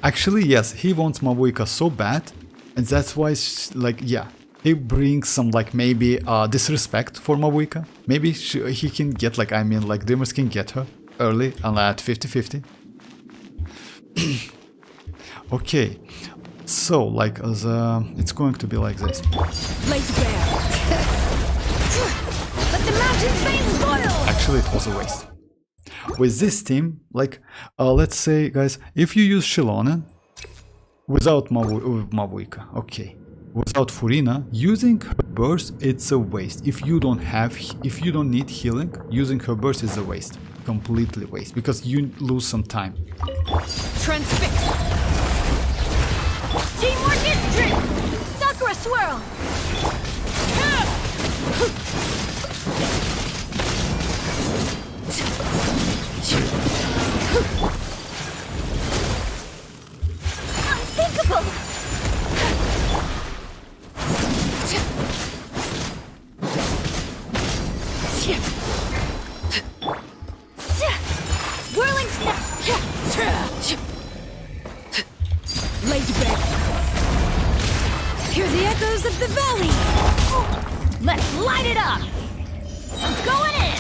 Actually, yes, he wants Mavuika so bad, and that's why, like, yeah, he brings some, like, maybe disrespect for Mavuika. Maybe he can get, like, I mean, like, Dreamers can get her early and at 50-50. Okay. So, like, it's going to be like this. Let the mountain's veins boil! Actually, it was a waste. With this team, like, let's say, guys, if you use Xilonen without Mavuika, okay, without Furina, using her burst, it's a waste. If you don't need healing, using her burst is a waste, completely waste, because you lose some time. Transfix! Teamwork is drip! Sakura swirl! Unthinkable! Whirling snap! Ladybug! Hear the echoes of the valley! Let's light it up! I'm going in!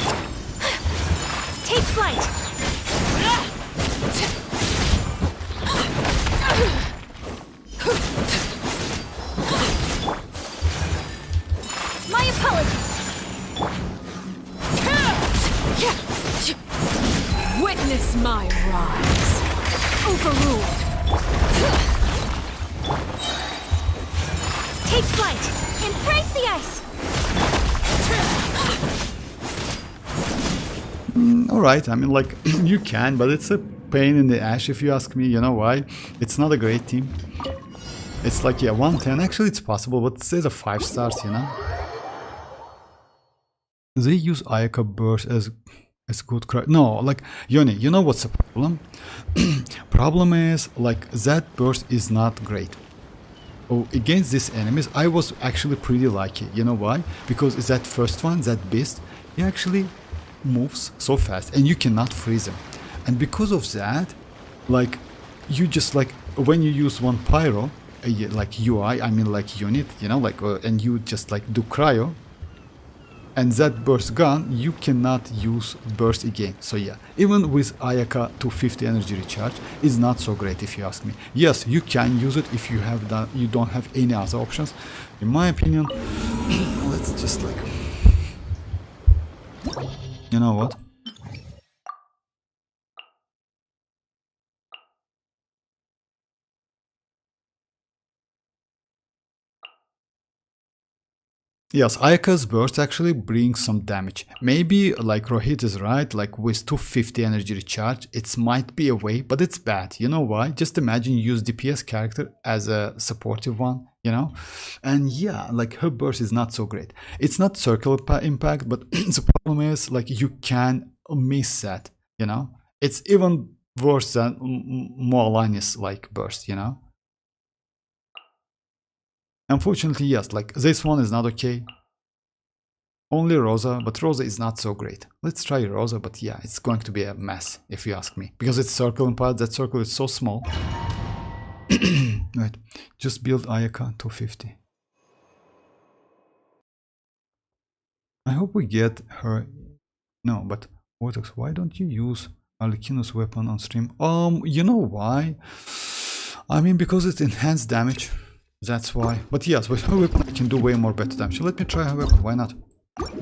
Take flight! My apologies! Witness my rise! Overruled! Take flight! Embrace the ice! Alright, I mean, like, you can, but it's a pain in the ass if you ask me, you know why? It's not a great team. It's like, yeah, 110, actually it's possible, but there's a 5 stars, you know? They use Ayaka burst as good cry. No, like, Yoni, you know what's the problem? Problem is, like, that burst is not great. Oh, against these enemies, I was actually pretty lucky. You know why? Because that first one, that beast, he actually moves so fast and you cannot freeze him. And because of that, like, you just, like, when you use one pyro, like UI, I mean, like unit, you know, like, and you just, like, do cryo, and that burst gone, you cannot use burst again. So yeah, even with Ayaka 250 energy recharge, is not so great if you ask me. Yes, you can use it if you have done, you don't have any other options. In my opinion, let's just like, you know what? Yes, Ayaka's burst actually brings some damage. Maybe, like Rohit is right, like with 250 energy recharge, it might be a way, but it's bad. You know why? Just imagine you use DPS character as a supportive one, you know? And yeah, like her burst is not so great. It's not circle impact, but the problem is like you can miss that, you know? It's even worse than mualani's like burst, you know? Unfortunately, yes, like this one is not okay. Only Rosa, but Rosa is not so great. Let's try Rosa, but yeah, it's going to be a mess if you ask me. Because it's circle impact, that circle is so small. Right, just build Ayaka 250. I hope we get her. No, but Vortex, why don't you use Arlecchino's weapon on stream? You know why? I mean, because it's enhanced damage. That's why. But yes, with her weapon I can do way more better damage. So let me try her weapon, why not?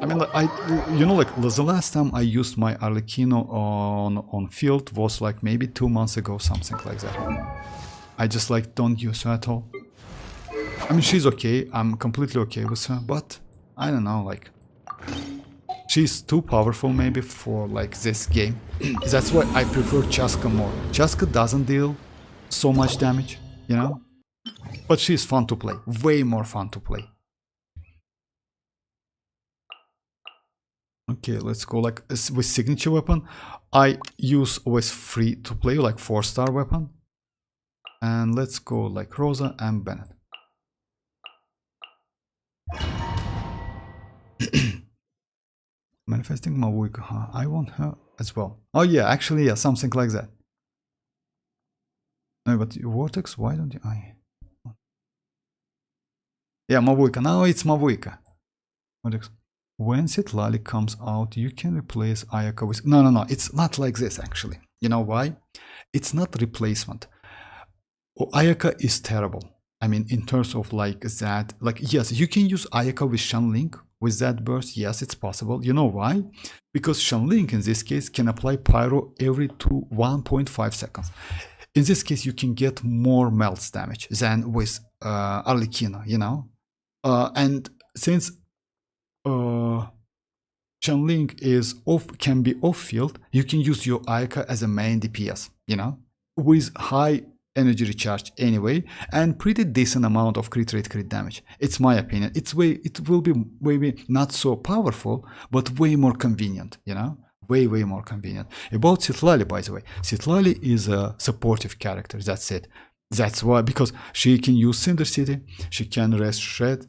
I mean, like, you know, like the last time I used my Arlecchino on field was like maybe 2 months ago, something like that. I just like don't use her at all. I mean, she's okay. I'm completely okay with her, but I don't know, like she's too powerful maybe for like this game. That's why I prefer Chasca more. Chasca doesn't deal so much damage, you know, but she's fun to play, way more fun to play. Okay, let's go like with signature weapon. I use always free to play like 4-star weapon. And let's go like Rosa and Bennett. Manifesting mavuika, huh? I want her as well. Oh yeah, actually yeah, something like that. No, but Vortex, why don't you? Yeah, mavuika. Now it's mavuika. Vortex. When Citlali comes out, you can replace Ayaka with... No, it's not like this actually. You know why? It's not replacement. Ayaka is terrible. I mean, in terms of like that, like, yes, you can use Ayaka with Xianyun with that burst. Yes, it's possible. You know why? Because Xianyun in this case can apply pyro every 1.5 seconds. In this case, you can get more melts damage than with Arlecchino, you know? And since Xianyun is can be off field, you can use your Ayaka as a main DPS, you know, with high energy recharge anyway, and pretty decent amount of crit rate, crit damage. It's my opinion. It will be maybe not so powerful, but way more convenient, you know, way more convenient. About Citlali, by the way, Citlali is a supportive character. That's it. That's why, because she can use Cinder City, she can rest shred,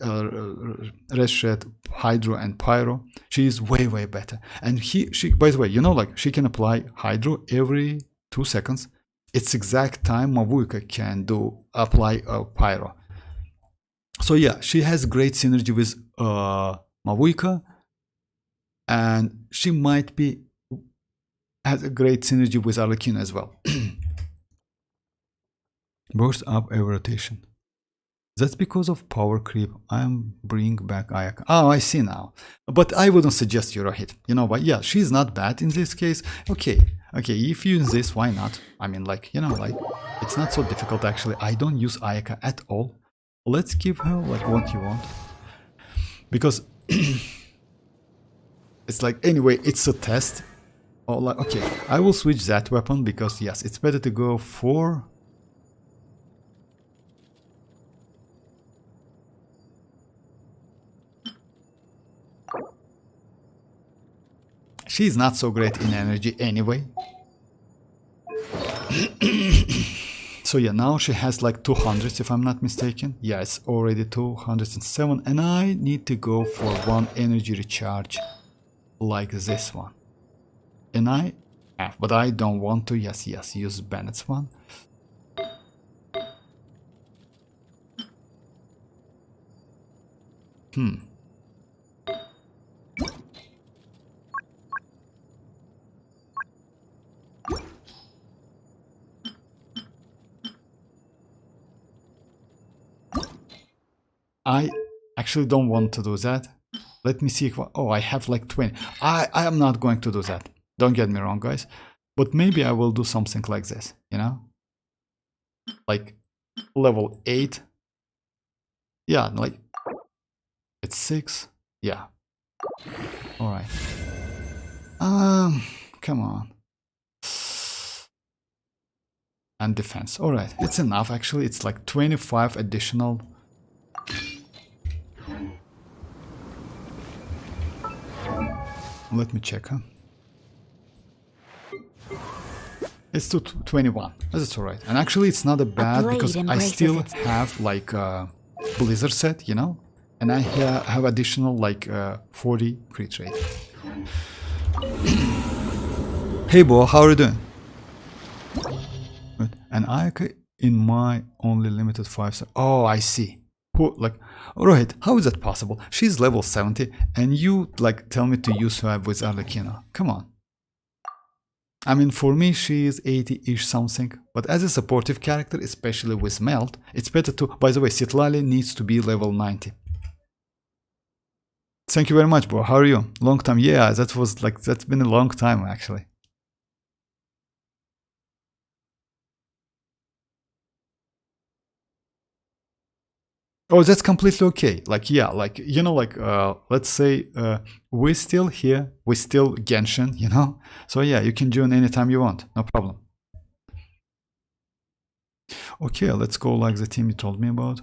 Hydro and Pyro. She is way better. And she, by the way, you know, like she can apply Hydro every 2 seconds. It's exact time Mavuika can apply Pyro. So yeah, she has great synergy with Mavuika, and she might has a great synergy with Arlecchino as well. Burst up every rotation. That's because of power creep. I'm bringing back Ayaka. Oh, I see now. But I wouldn't suggest you, Rohit. You know what? Yeah, she's not bad in this case. Okay, if you use this, why not? I mean, like, you know, like, it's not so difficult actually. I don't use Ayaka at all. Let's give her like what you want. Because it's like, anyway, it's a test. Oh, like, okay, I will switch that weapon because yes, it's better to go for... She's not so great in energy anyway. So yeah, now she has like 200s if I'm not mistaken. Yeah, it's already 207, and I need to go for one energy recharge like this one. And I have, but I don't want to. Yes, use Bennett's one. I actually don't want to do that. Let me see. Oh, I have like 20. I am not going to do that. Don't get me wrong, guys. But maybe I will do something like this, you know? Like level 8. Yeah, like it's 6. Yeah. All right. Come on. And defense. All right. It's enough actually. It's like 25 additional. Let me check, huh? It's to 21. That's all right. And actually, it's not a bad because I still have like a blizzard set, you know, and I have additional like 40 crit rate. Hey, Bo, how are you doing? Good. And Ayaka in my only limited 5-star. Oh, I see. Who like? Alright, how is that possible? She's level 70, and you like tell me to use her with arlecchino. Come on. I mean, for me, she is 80-ish something, but as a supportive character, especially with Melt, it's better to... By the way, Citlali needs to be level 90. Thank you very much, bro. How are you? Long time. Yeah, that was like... That's been a long time, actually. Oh, that's completely okay. Like, yeah, like, you know, like, let's say we're still here. We're still Genshin, you know? So, yeah, you can join anytime you want. No problem. Okay, let's go like the team you told me about.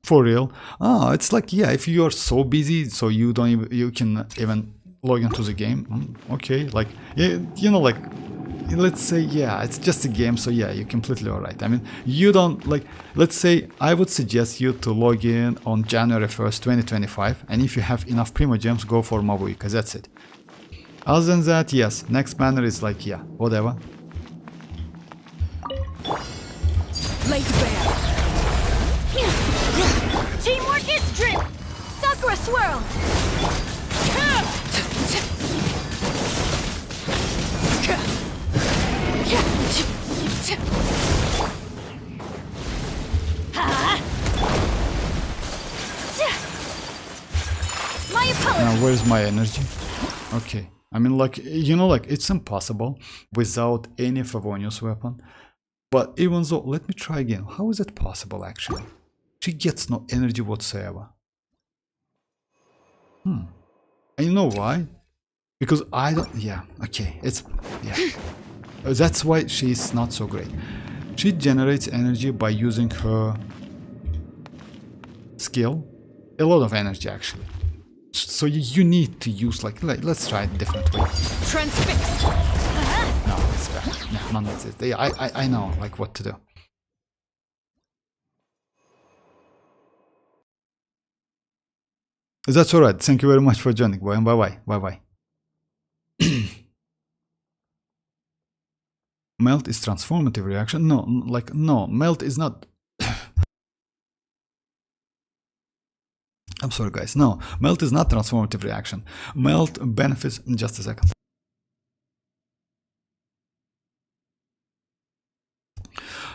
For real? Ah, it's like, yeah, if you are so busy, so you don't even, you can even log into the game. Okay, like, you know, like, let's say, yeah, it's just a game, so yeah, you're completely alright. I mean, you don't, like, let's say, I would suggest you to log in on January 1st, 2025, and if you have enough Primogems, go for mavuika, that's it. Other than that, yes, next banner is like, yeah, whatever. Late bear. Teamwork is drip. Sakura swirl. My apologies. Now, where's my energy? Okay. I mean, like, you know, like, it's impossible without any Favonius weapon. But even though, let me try again. How is it possible, actually? She gets no energy whatsoever. And you know why? Because I don't... Yeah, okay. It's... Yeah. That's why she's not so great. She generates energy by using her skill. A lot of energy, actually. So you need to use, like let's try it a different way. Transfixed. No, it's bad. No, not like this. I know, like, what to do. That's alright. Thank you very much for joining. Bye-bye. Bye-bye. Melt is transformative reaction? No, like, no, melt is not... I'm sorry, guys. No, melt is not transformative reaction. Melt benefits... Just a second.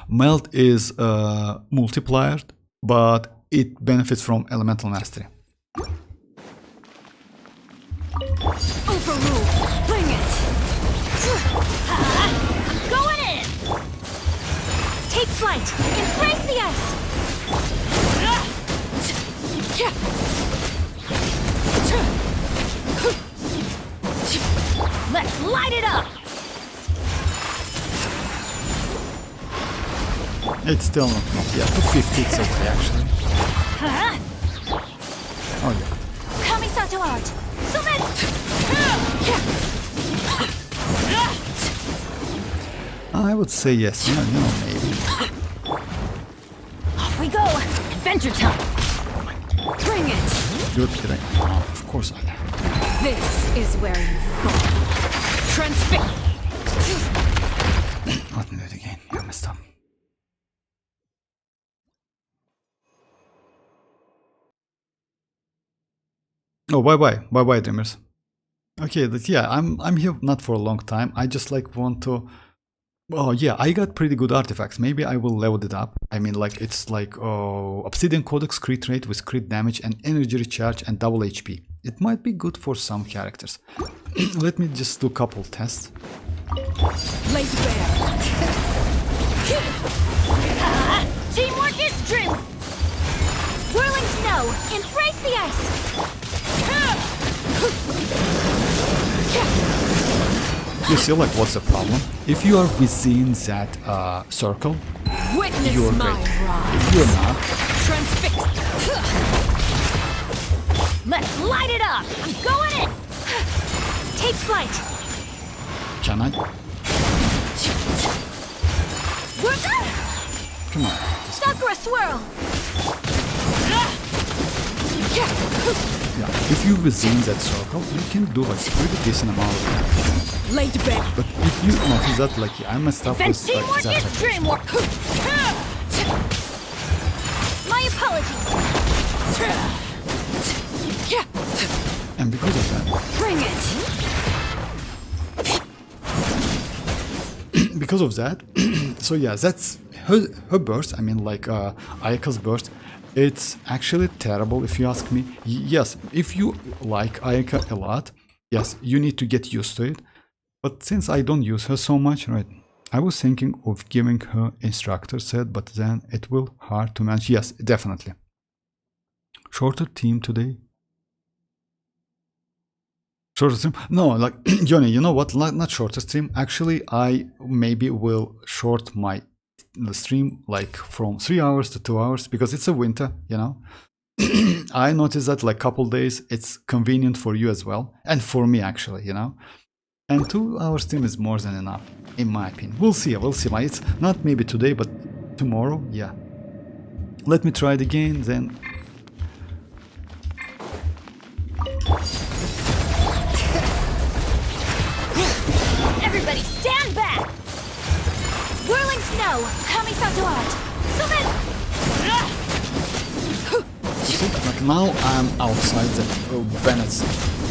Melt is multiplier, but it benefits from elemental mastery. Overrule. Bring it. Going in. Take flight. Embrace the ice. Let's light it up. It's still not... Yeah, 250 it's okay, actually. Oh, yeah. Kamisato art. I would say yes. You know, maybe. Off we go. Adventure time. Bring it. Good, did I? Oh, of course I have. This is where you fall. Transfix. Let me do it again. You messed up. Oh, bye-bye. Bye-bye, dreamers. Okay, but yeah, I'm here not for a long time. I just like want to. Oh yeah, I got pretty good artifacts. Maybe I will level it up. I mean, like it's like Obsidian Codex crit rate with crit damage and energy recharge and double HP. It might be good for some characters. Let me just do a couple tests. Laid bare. Teamwork is dream. Whirling snow, embrace the ice. You see, like, what's the problem? If you are within that circle, Witness you're my great. rise. If you're not, Transfixed. Let's light it up. I'm going in. Take flight. can I? We're good. Come on. Sakura swirl. Yeah, if you're within that circle, you can do like pretty decent amount of damage. Laid bare. But if you notice that, like, I messed up Then with like teamwork that. is dream work. My apologies. And because of that, Bring it. because of that, so yeah, that's her burst. I mean, like Ayaka's burst. It's actually terrible if you ask me. Yes, if you like Ayaka a lot, yes, you need to get used to it. But since I don't use her so much, right, I was thinking of giving her instructor set, but then it will hard to manage. Yes, definitely. Shorter team today. Shorter stream? No, like Johnny, you know what? Not shorter stream. Actually, I maybe will short my stream like from 3 hours to 2 hours because it's a winter, you know. I noticed that like couple days it's convenient for you as well, and for me actually, you know. And 2 hours stream is more than enough, in my opinion. We'll see. It's not maybe today, but tomorrow, yeah. Let me try it again, then. Everybody stand back. Whirling snow. Kamisato art. Summon. Like now I'm outside the Bennett's,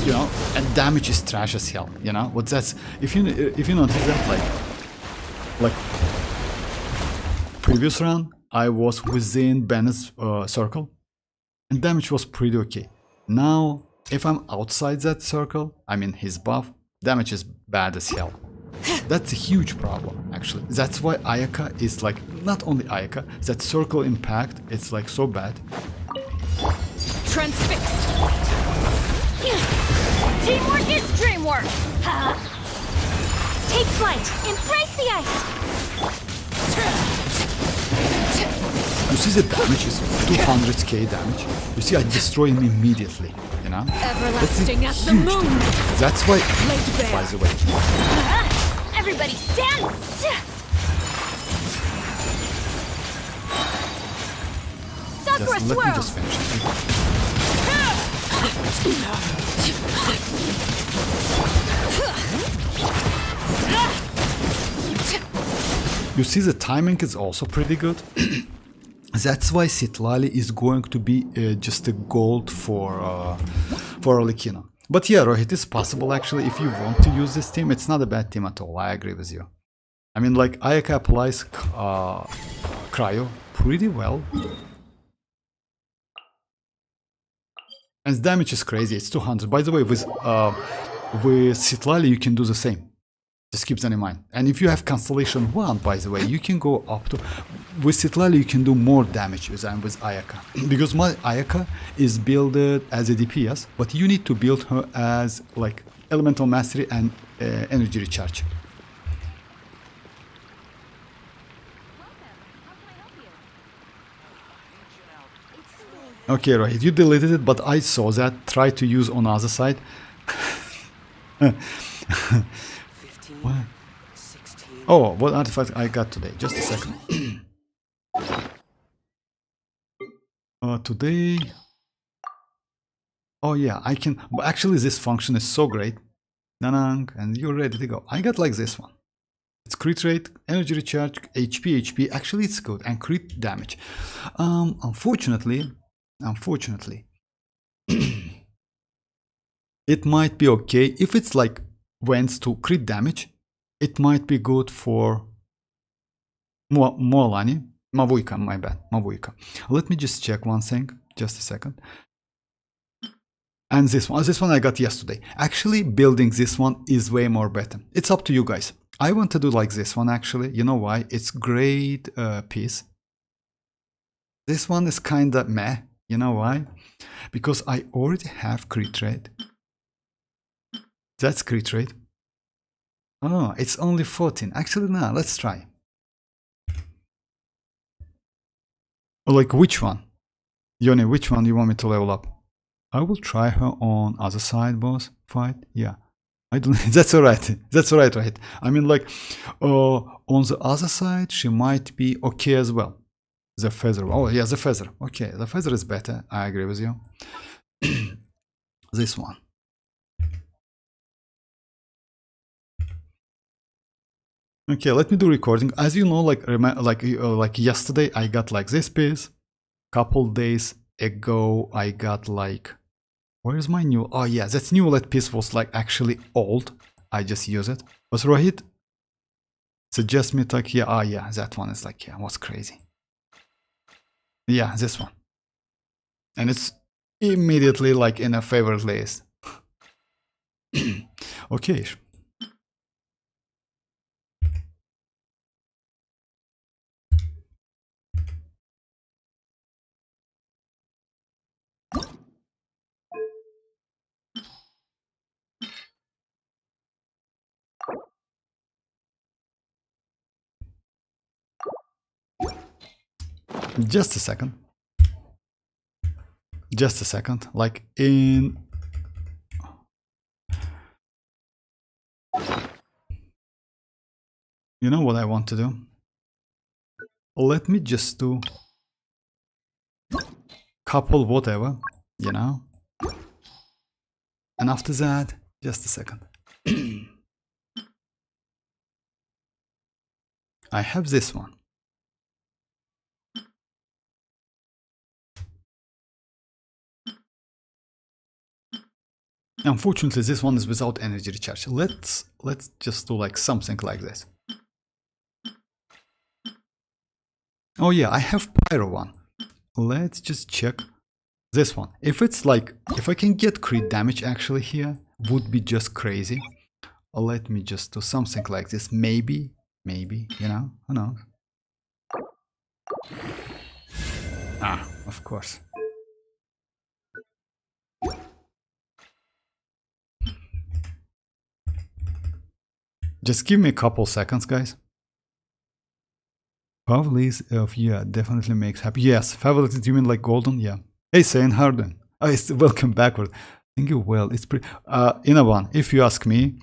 you know, and damage is trash as hell, you know. What that's if you notice that, like previous round I was within Bennett's circle and damage was pretty okay. Now if I'm outside that circle, I mean his buff, damage is bad as hell. That's a huge problem actually. That's why Ayaka is like, not only Ayaka, that circle impact, it's like so bad. Transfixed. Teamwork is dreamwork. Take flight. Embrace the ice. You see the damage is 200k damage. You see I destroy him immediately, you know? Everlasting at the Huge moon. damage. That's why, Laid bare. by the way, Everybody stand. Sakura let me swirl. just finish it. You see the timing is also pretty good. That's why Citlali is going to be just a gold for arlecchino. But yeah, Rohit, it's possible actually if you want to use this team. It's not a bad team at all. I agree with you. I mean, like Ayaka applies cryo pretty well. And the damage is crazy, it's 200. By the way, with Citlali you can do the same. Just keep that in mind. And if you have Constellation 1, by the way, you can go up to... With Citlali you can do more damage than with Ayaka. Because my Ayaka is built as a DPS, but you need to build her as like Elemental Mastery and Energy Recharge. Okay, right, you deleted it, but I saw that. Try to use on the other side. 15, What? 16. Oh, what artifact I got today? Just a second. Today... Oh yeah, I can... Actually, this function is so great. Nanang, and you're ready to go. I got like this one. It's crit rate, energy recharge, HP. Actually, it's good. And crit damage. Unfortunately... it might be okay. If it's like went to crit damage, it might be good for mualani. Mavuika, my bad. Mavuika. Let me just check one thing. Just a second. And this one I got yesterday. Actually, building this one is way more better. It's up to you guys. I want to do like this one actually. You know why? It's great piece. This one is kinda meh. You know why? Because I already have crit rate. That's crit rate. Oh, it's only 14. Actually, no, let's try. Like which one? Yoni, which one do you want me to level up? I will try her on other side boss fight. Yeah. I don't that's alright. That's alright, right? I mean like on the other side she might be okay as well. The feather. Oh yeah, the feather. Okay, the feather is better. I agree with you. This one. Okay, let me do recording. As you know, like yesterday, I got like this piece. Couple days ago, I got like, where's my new? Oh yeah, that Neuvillette piece was like actually old. I just use it. But Rohit suggest me like yeah, oh yeah, that one is like yeah, was crazy. Yeah, this one, and it's immediately like in a favorite list. Okay. Just a second. Just a second. Like in... You know what I want to do? Let me just do... couple whatever, you know? And after that, just a second. I have this one. Unfortunately, this one is without energy recharge. Let's just do like something like this. Oh yeah, I have pyro one. Let's just check this one. If it's like, if I can get crit damage actually here, would be just crazy. Let me just do something like this. Maybe, you know, who knows? Ah, of course. Just give me a couple seconds, guys. Favlis of yeah, definitely makes happy. Yes, Favlis, you mean like golden? Yeah. Hey, Saint Harden. Oh, welcome backward. Thank you. Well, it's pretty. Inawan, if you ask me,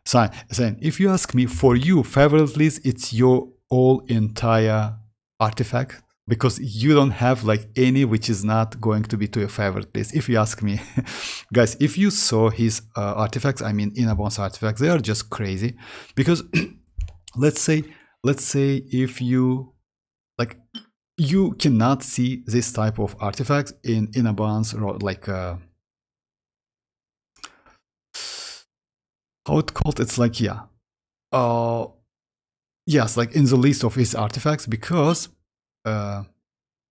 Saint, if you ask me, for you, Favlis, it's your all entire artifact. Because you don't have like any which is not going to be to your favorite list. If you ask me, guys, if you saw his artifacts, I mean Inawan's artifacts, they are just crazy. Because let's say if you like, you cannot see this type of artifacts in Inawan's like how it called? It's like yeah, yes, like in the list of his artifacts because.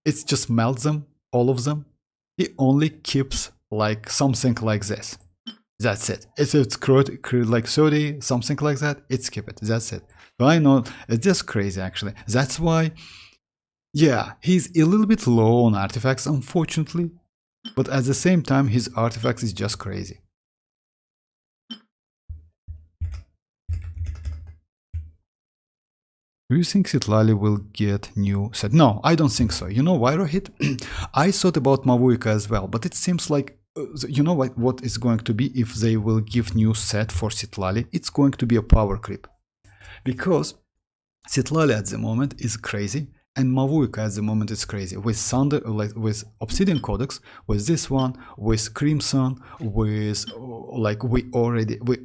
It's just melts them, all of them. He only keeps like something like this. That's it. If it's like 30, something like that, it's keep it. That's it. So I know it's just crazy actually. That's why, yeah, he's a little bit low on artifacts, unfortunately. But at the same time, his artifacts is just crazy. Do you think Xilonen will get new set? No, I don't think so. You know why, Rohit? I thought about Mavuika as well, but it seems like, you know what is going to be if they will give new set for Xilonen? It's going to be a power creep. Because Xilonen at the moment is crazy, and Mavuika at the moment is crazy. With Thunder, like with Obsidian Codex, with this one, with Crimson, with like we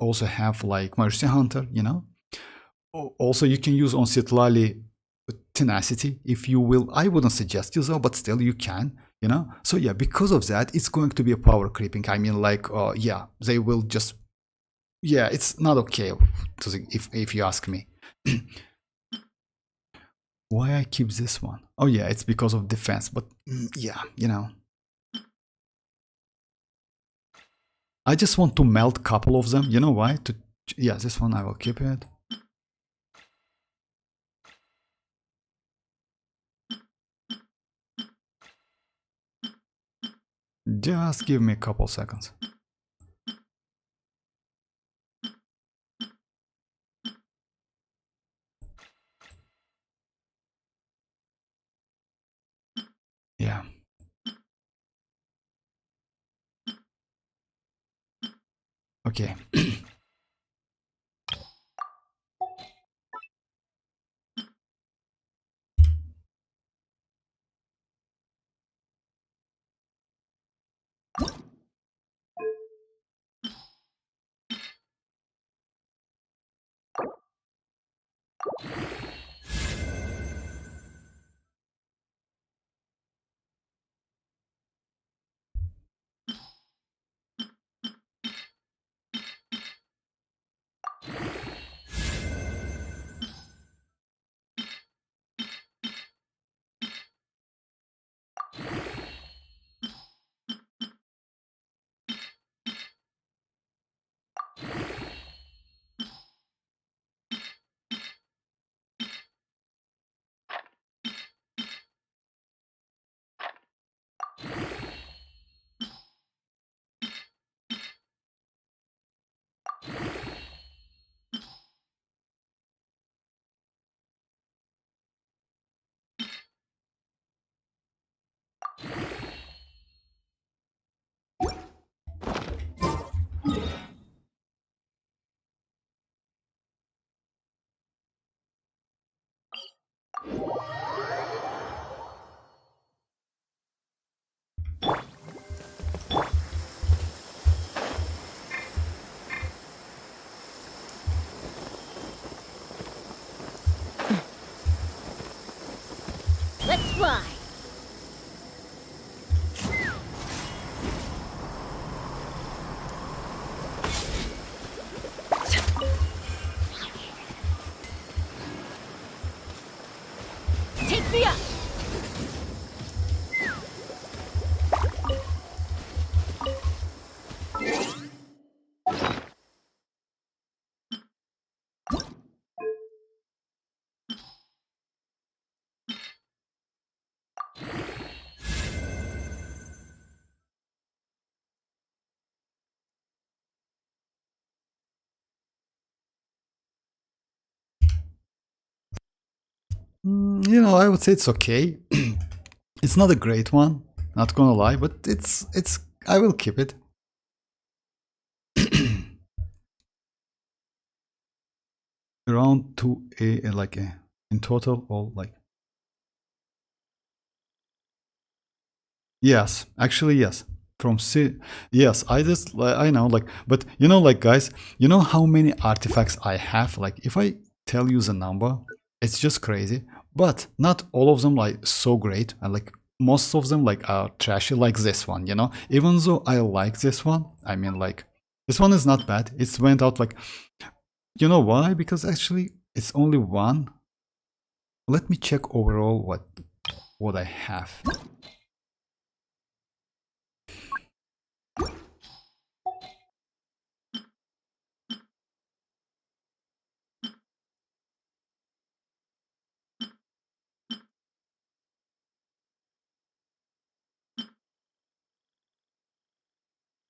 also have like Mercy Hunter, you know? Also, you can use on Xilonen tenacity, if you will. I wouldn't suggest you so, but still you can, you know. So yeah, because of that, it's going to be a power creeping. I mean, like, yeah, they will just, yeah, it's not okay, if you ask me. Why I keep this one? Oh yeah, it's because of defense, but yeah, you know. I just want to melt a couple of them, you know why? Yeah, this one I will keep it. Just give me a couple seconds. Yeah. Okay. Let's fly. Take me up. You know, I would say it's okay. It's not a great one, not gonna lie, but it's I will keep it. Around 2A, like in total, all like. Yes, actually yes. From C, yes, I know, like, but you know, like, guys, you know how many artifacts I have? Like, if I tell you the number, it's just crazy. But not all of them like so great, and like most of them like are trashy, like this one, you know. Even though I like this one, I mean, like, this one is not bad. It's went out like, you know why? Because actually it's only one. Let me check overall what I have.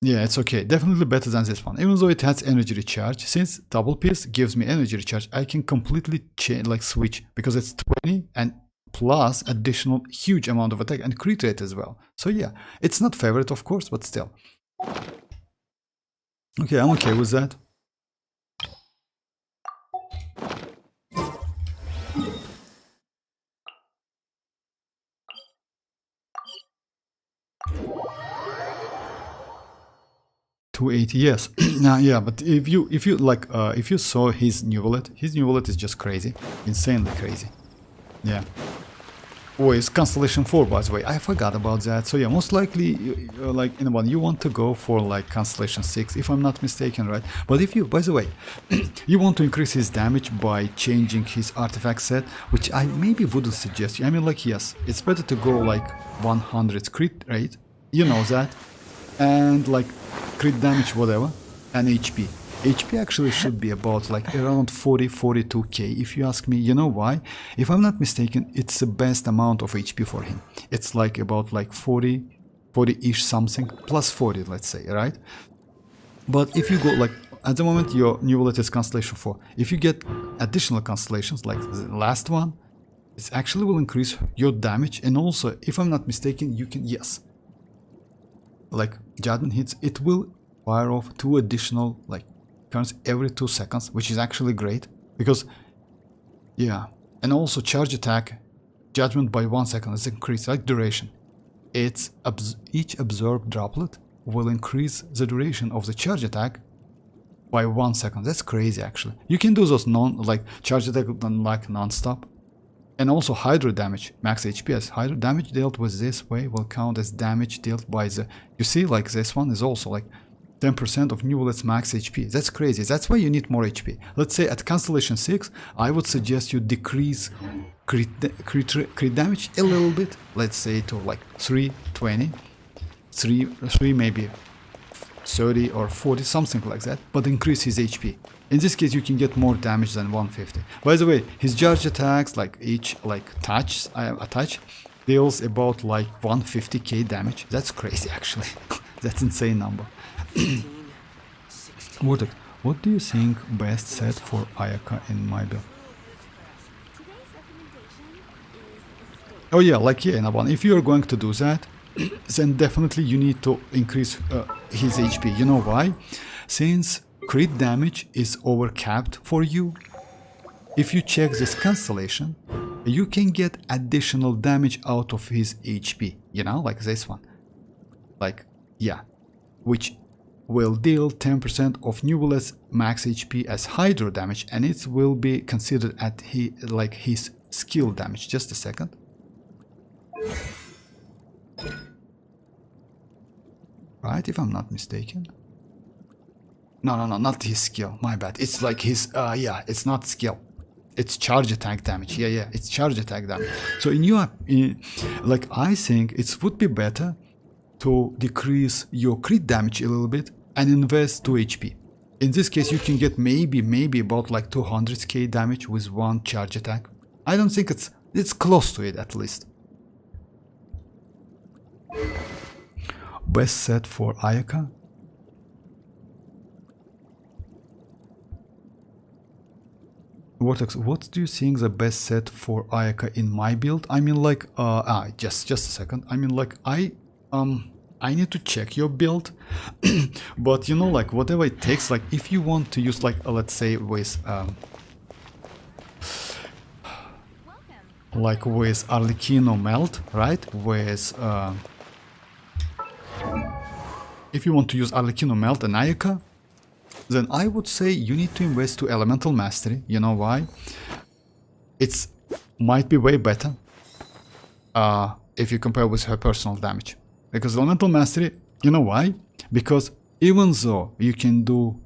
Yeah, it's okay. Definitely better than this one. Even though it has energy recharge, since double pierce gives me energy recharge, I can completely change, like, switch, because it's 20 and plus additional huge amount of attack and crit rate as well. So yeah, it's not favorite, of course, but still. Okay, I'm okay with that. $280, yes. Yeah, but if you like, if you saw his Neuvillette is just crazy, insanely crazy. Yeah. With Constellation 4, by the way, I forgot about that. So yeah, most likely, like in one, you want to go for like Constellation 6, if I'm not mistaken, right? But if you, by the way, you want to increase his damage by changing his artifact set, which I maybe wouldn't suggest you. I mean, like, yes, it's better to go like 100 crit rate, you know that, and like crit damage, whatever, and HP. HP actually should be about like around 40-42k if you ask me. You know why? If I'm not mistaken, it's the best amount of HP for him. It's like about like 40-ish something, plus 40, let's say, right? But if you go like, at the moment your Neuvillette is Constellation 4. If you get additional constellations like the last one, it actually will increase your damage. And also, if I'm not mistaken, you can, yes, like Judgment hits, it will fire off 2 additional like turns every 2 seconds, which is actually great because, yeah, and also charge attack, judgment by 1 second is increased, like duration. It's each absorbed droplet will increase the duration of the charge attack by 1 second. That's crazy, actually. You can do those like charge attack like non-stop. And also hydro damage, max HPS. Hydro damage dealt with this way will count as damage dealt by the, you see, like this one is also like 10% of Neuvillette's max HP. That's crazy. That's why you need more HP. Let's say at Constellation 6, I would suggest you decrease crit damage a little bit. Let's say to like 320, 3 maybe 30 or 40, something like that. But increase his HP. In this case, you can get more damage than 150. By the way, his charge attacks, like each like a touch, deals about like 150k damage. That's crazy, actually. That's insane number. What do you think best set for Ayaka in my build? Oh yeah, like yeah, Naban, if you're going to do that, then definitely you need to increase his HP. You know why? Since crit damage is overcapped for you, if you check this constellation, you can get additional damage out of his HP, you know, like this one. Like, yeah, which will deal 10% of Neuvillette's max HP as hydro damage, and it will be considered at his skill damage. Just a second. Right, if I'm not mistaken. No, not his skill. My bad. It's like his, yeah, it's not skill. It's charge attack damage. Yeah, it's charge attack damage. So like, I think it would be better to decrease your crit damage a little bit and invest 2 HP. In this case, you can get maybe about like 200k damage with 1 charge attack. I don't think it's close to it, at least. Best set for Ayaka? Vortex, what do you think the best set for Ayaka in my build? I mean, like, just a second. I mean, like, I need to check your build, but you know, like, whatever it takes, like, if you want to use, like, let's say with, like with arlecchino melt, right? With, if you want to use arlecchino melt and Ayaka, then I would say you need to invest to elemental mastery. You know why? It's might be way better if you compare with her personal damage. Because elemental mastery, you know why? Because even though you can do,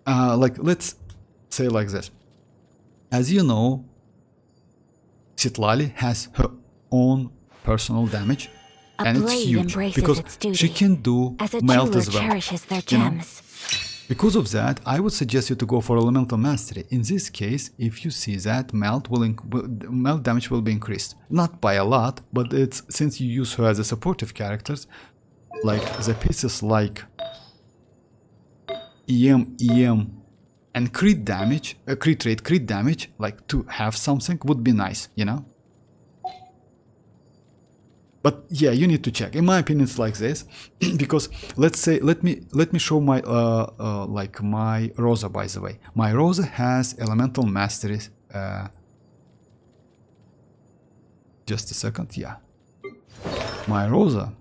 like, let's say like this. As you know, Citlali has her own personal damage. And it's huge because she can do melt as well. You know? Because of that, I would suggest you to go for elemental mastery. In this case, if you see that, melt damage will be increased. Not by a lot, but it's since you use her as a supportive characters, like the pieces like EM, and crit damage, crit damage, like to have something would be nice, you know. But yeah, you need to check. In my opinion, it's like this, because let's say, let me show my like my Rosa. By the way, my Rosa has elemental mastery. Just a second, yeah. My Rosa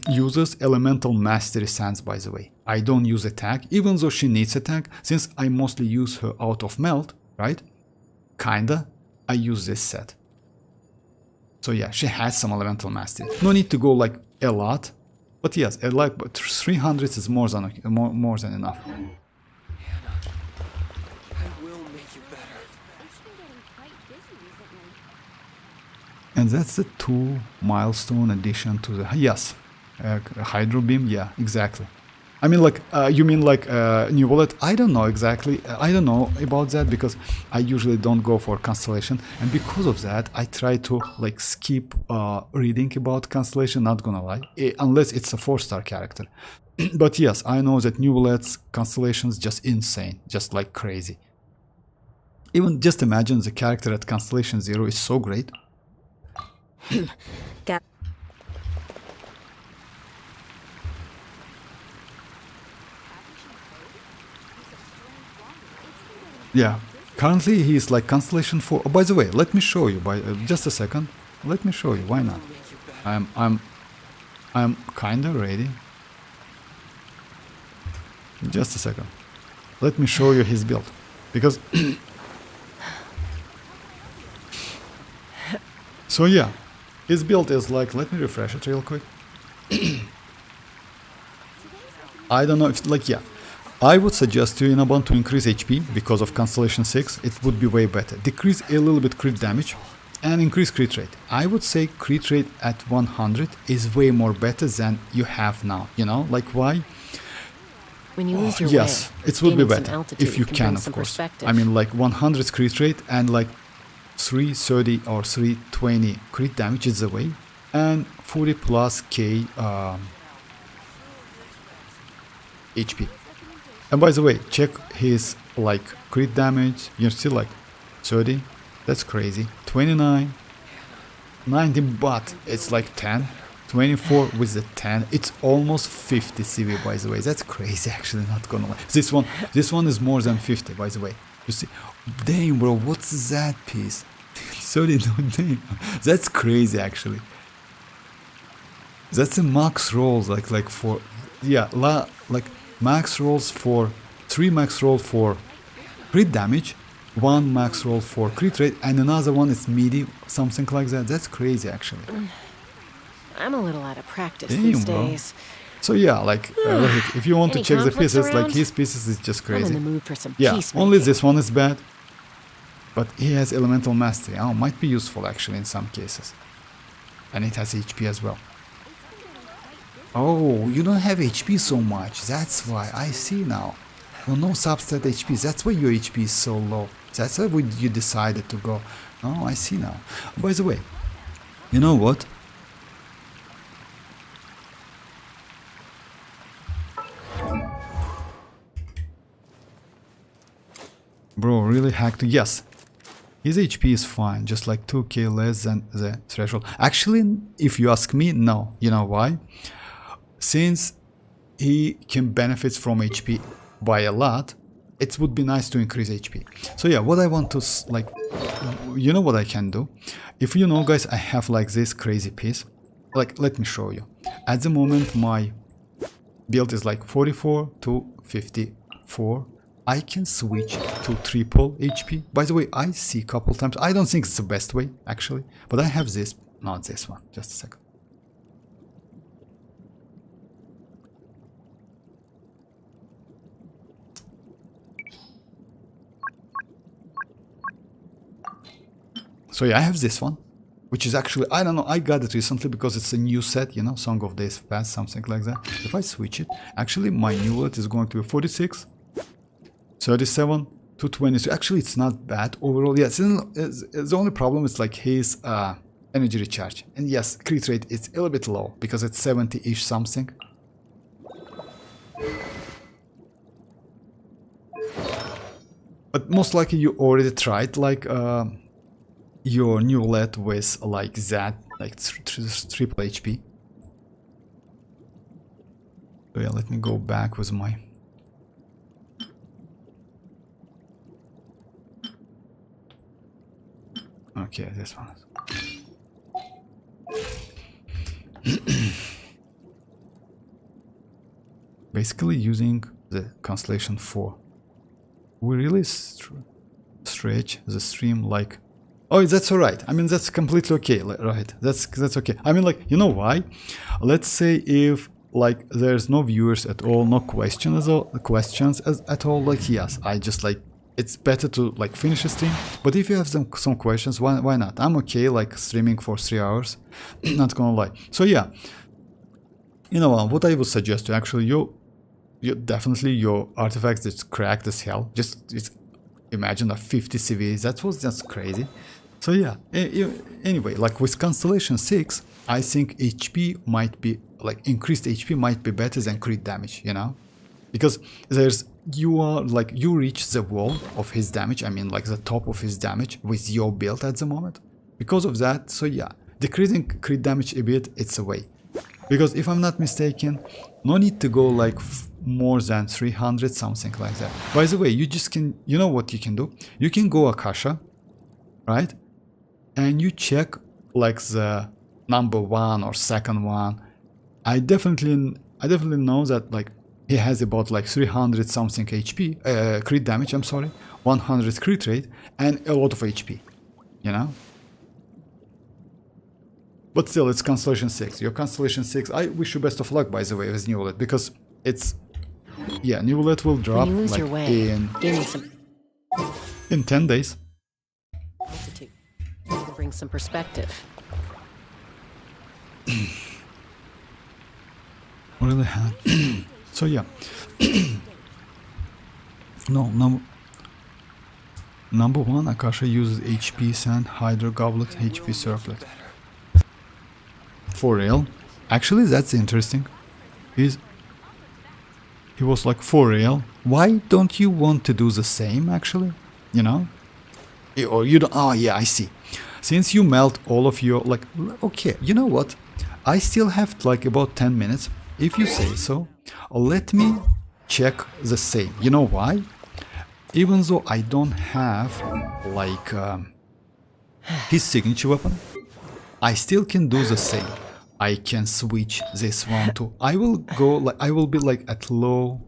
uses elemental mastery sense. By the way, I don't use attack, even though she needs attack, since I mostly use her out of melt, right? Kinda. I use this set. So yeah, she has some elemental mastery. No need to go like a lot, but yes, but 300 is more than enough. I will make you better. It's been getting quite busy recently. And that's the 2 milestone addition to the Hydro Beam. Yeah, exactly. I mean, like, you mean like Neuvillette? I don't know exactly. I don't know about that because I usually don't go for Constellation, and because of that, I try to like skip reading about Constellation. Not gonna lie, unless it's a 4-star character. But yes, I know that Neuvillette's Constellation is just insane, just like crazy. Even just imagine the character at Constellation 0 is so great. Yeah, currently he is like Constellation 4. Oh, by the way, let me show you. Just a second. Let me show you. Why not? I'm kinda ready. Just a second. Let me show you his build, because. So yeah, his build is like. Let me refresh it real quick. I don't know if like yeah. I would suggest you, Inaban, to increase HP because of Constellation 6. It would be way better. Decrease a little bit crit damage and increase crit rate. I would say crit rate at 100 is way more better than you have now. You know, like why? When you lose your Yes, way, it would be gaining some better altitude if you bring can, of some course. perspective. I mean, like 100 crit rate and like 330 or 320 crit damage is the way, and 40 plus K HP. And by the way, check his like crit damage. You're still like 30. That's crazy. 29, 19, but it's like 10. 24 with the 10. It's almost 50 CV, by the way. That's crazy, actually. Not gonna lie. This one is more than 50, by the way. You see, damn, bro. What's that piece? 30. Damn. That's crazy, actually. That's a max rolls like for yeah like. Max rolls for 3 max roll for crit damage, 1 max roll for crit rate, and another one is midi, something like that. That's crazy, actually. I'm a little out of practice Damn, these bro. days. So yeah, like Rohit, if you want to Any check the conflicts pieces, like around? his pieces is just I'm in crazy. the mood for some Yeah, peacemaking. only this one is bad, but he has elemental mastery. Oh, might be useful actually in some cases, and it has HP as well. Oh, you don't have HP so much. That's why. I see now. Well, no substat HP. That's why your HP is so low. That's why you decided to go. Oh, I see now. By the way, you know what? Bro, really hacked. Yes. His HP is fine, just like 2k less than the threshold. Actually, if you ask me, no. You know why? Since he can benefit from HP by a lot, it would be nice to increase HP. So yeah, what I want to like, you know what I can do? If you know, guys, I have like this crazy piece. Like, let me show you. At the moment, my build is like 44 to 54. I can switch to triple HP. By the way, I see a couple times. I don't think it's the best way, actually. But I have this, not this one. Just a second. So yeah, I have this one, which is actually, I don't know, I got it recently because it's a new set, you know, Song of Days Past, something like that. If I switch it, actually my Neuvillette is going to be 46, 37 to 23. Actually, it's not bad overall. Yes, the only problem is like his energy recharge. And yes, crit rate is a little bit low because it's 70-ish something. But most likely you already tried like your Neuvillette with like that, like triple HP. So yeah, let me go back with my... Okay, this one. Basically using the Constellation 4. We really stretch the stream like Oh, that's alright. I mean, that's completely okay, right? That's okay. I mean, like, you know why? Let's say if like there's no viewers at all, no questions at all. Like, yes, I just like it's better to like finish a stream. But if you have some questions, why not? I'm okay like streaming for 3 hours. Not gonna lie. So yeah, you know what I would suggest to actually you definitely your artifacts that's cracked as hell. Just imagine a 50 CV. That was just crazy. So yeah, anyway, like with Constellation 6, I think HP might be, like increased HP might be better than crit damage, you know? Because you reach the wall of his damage, I mean like the top of his damage with your build at the moment. Because of that, so yeah, decreasing crit damage a bit, it's a way. Because if I'm not mistaken, no need to go like more than 300, something like that. By the way, you just can, you know what you can do? You can go Akasha, right? And you check like the number 1 or second one. I definitely know that like he has about like 300 something HP, crit damage, I'm sorry, 100 crit rate, and a lot of HP, you know? But still, it's Constellation 6. Your Constellation 6, I wish you best of luck, by the way, with Neuvillette, because it's, yeah, Neuvillette will drop When you lose like your way, gaining some in 10 days. altitude will bring some perspective. Really hard. So yeah. Number 1, Akasha uses HP Sand, Hydro Goblet, HP Circlet. For real? Actually, that's interesting. He was like, for real? Why don't you want to do the same, actually? You know? Or you don't... Oh, yeah, I see. Since you melt all of your... Like, okay, you know what? I still have like about 10 minutes. If you say so, let me check the same. You know why? Even though I don't have like his signature weapon, I still can do the same. I can switch this one to... I will go like... I will be like at low...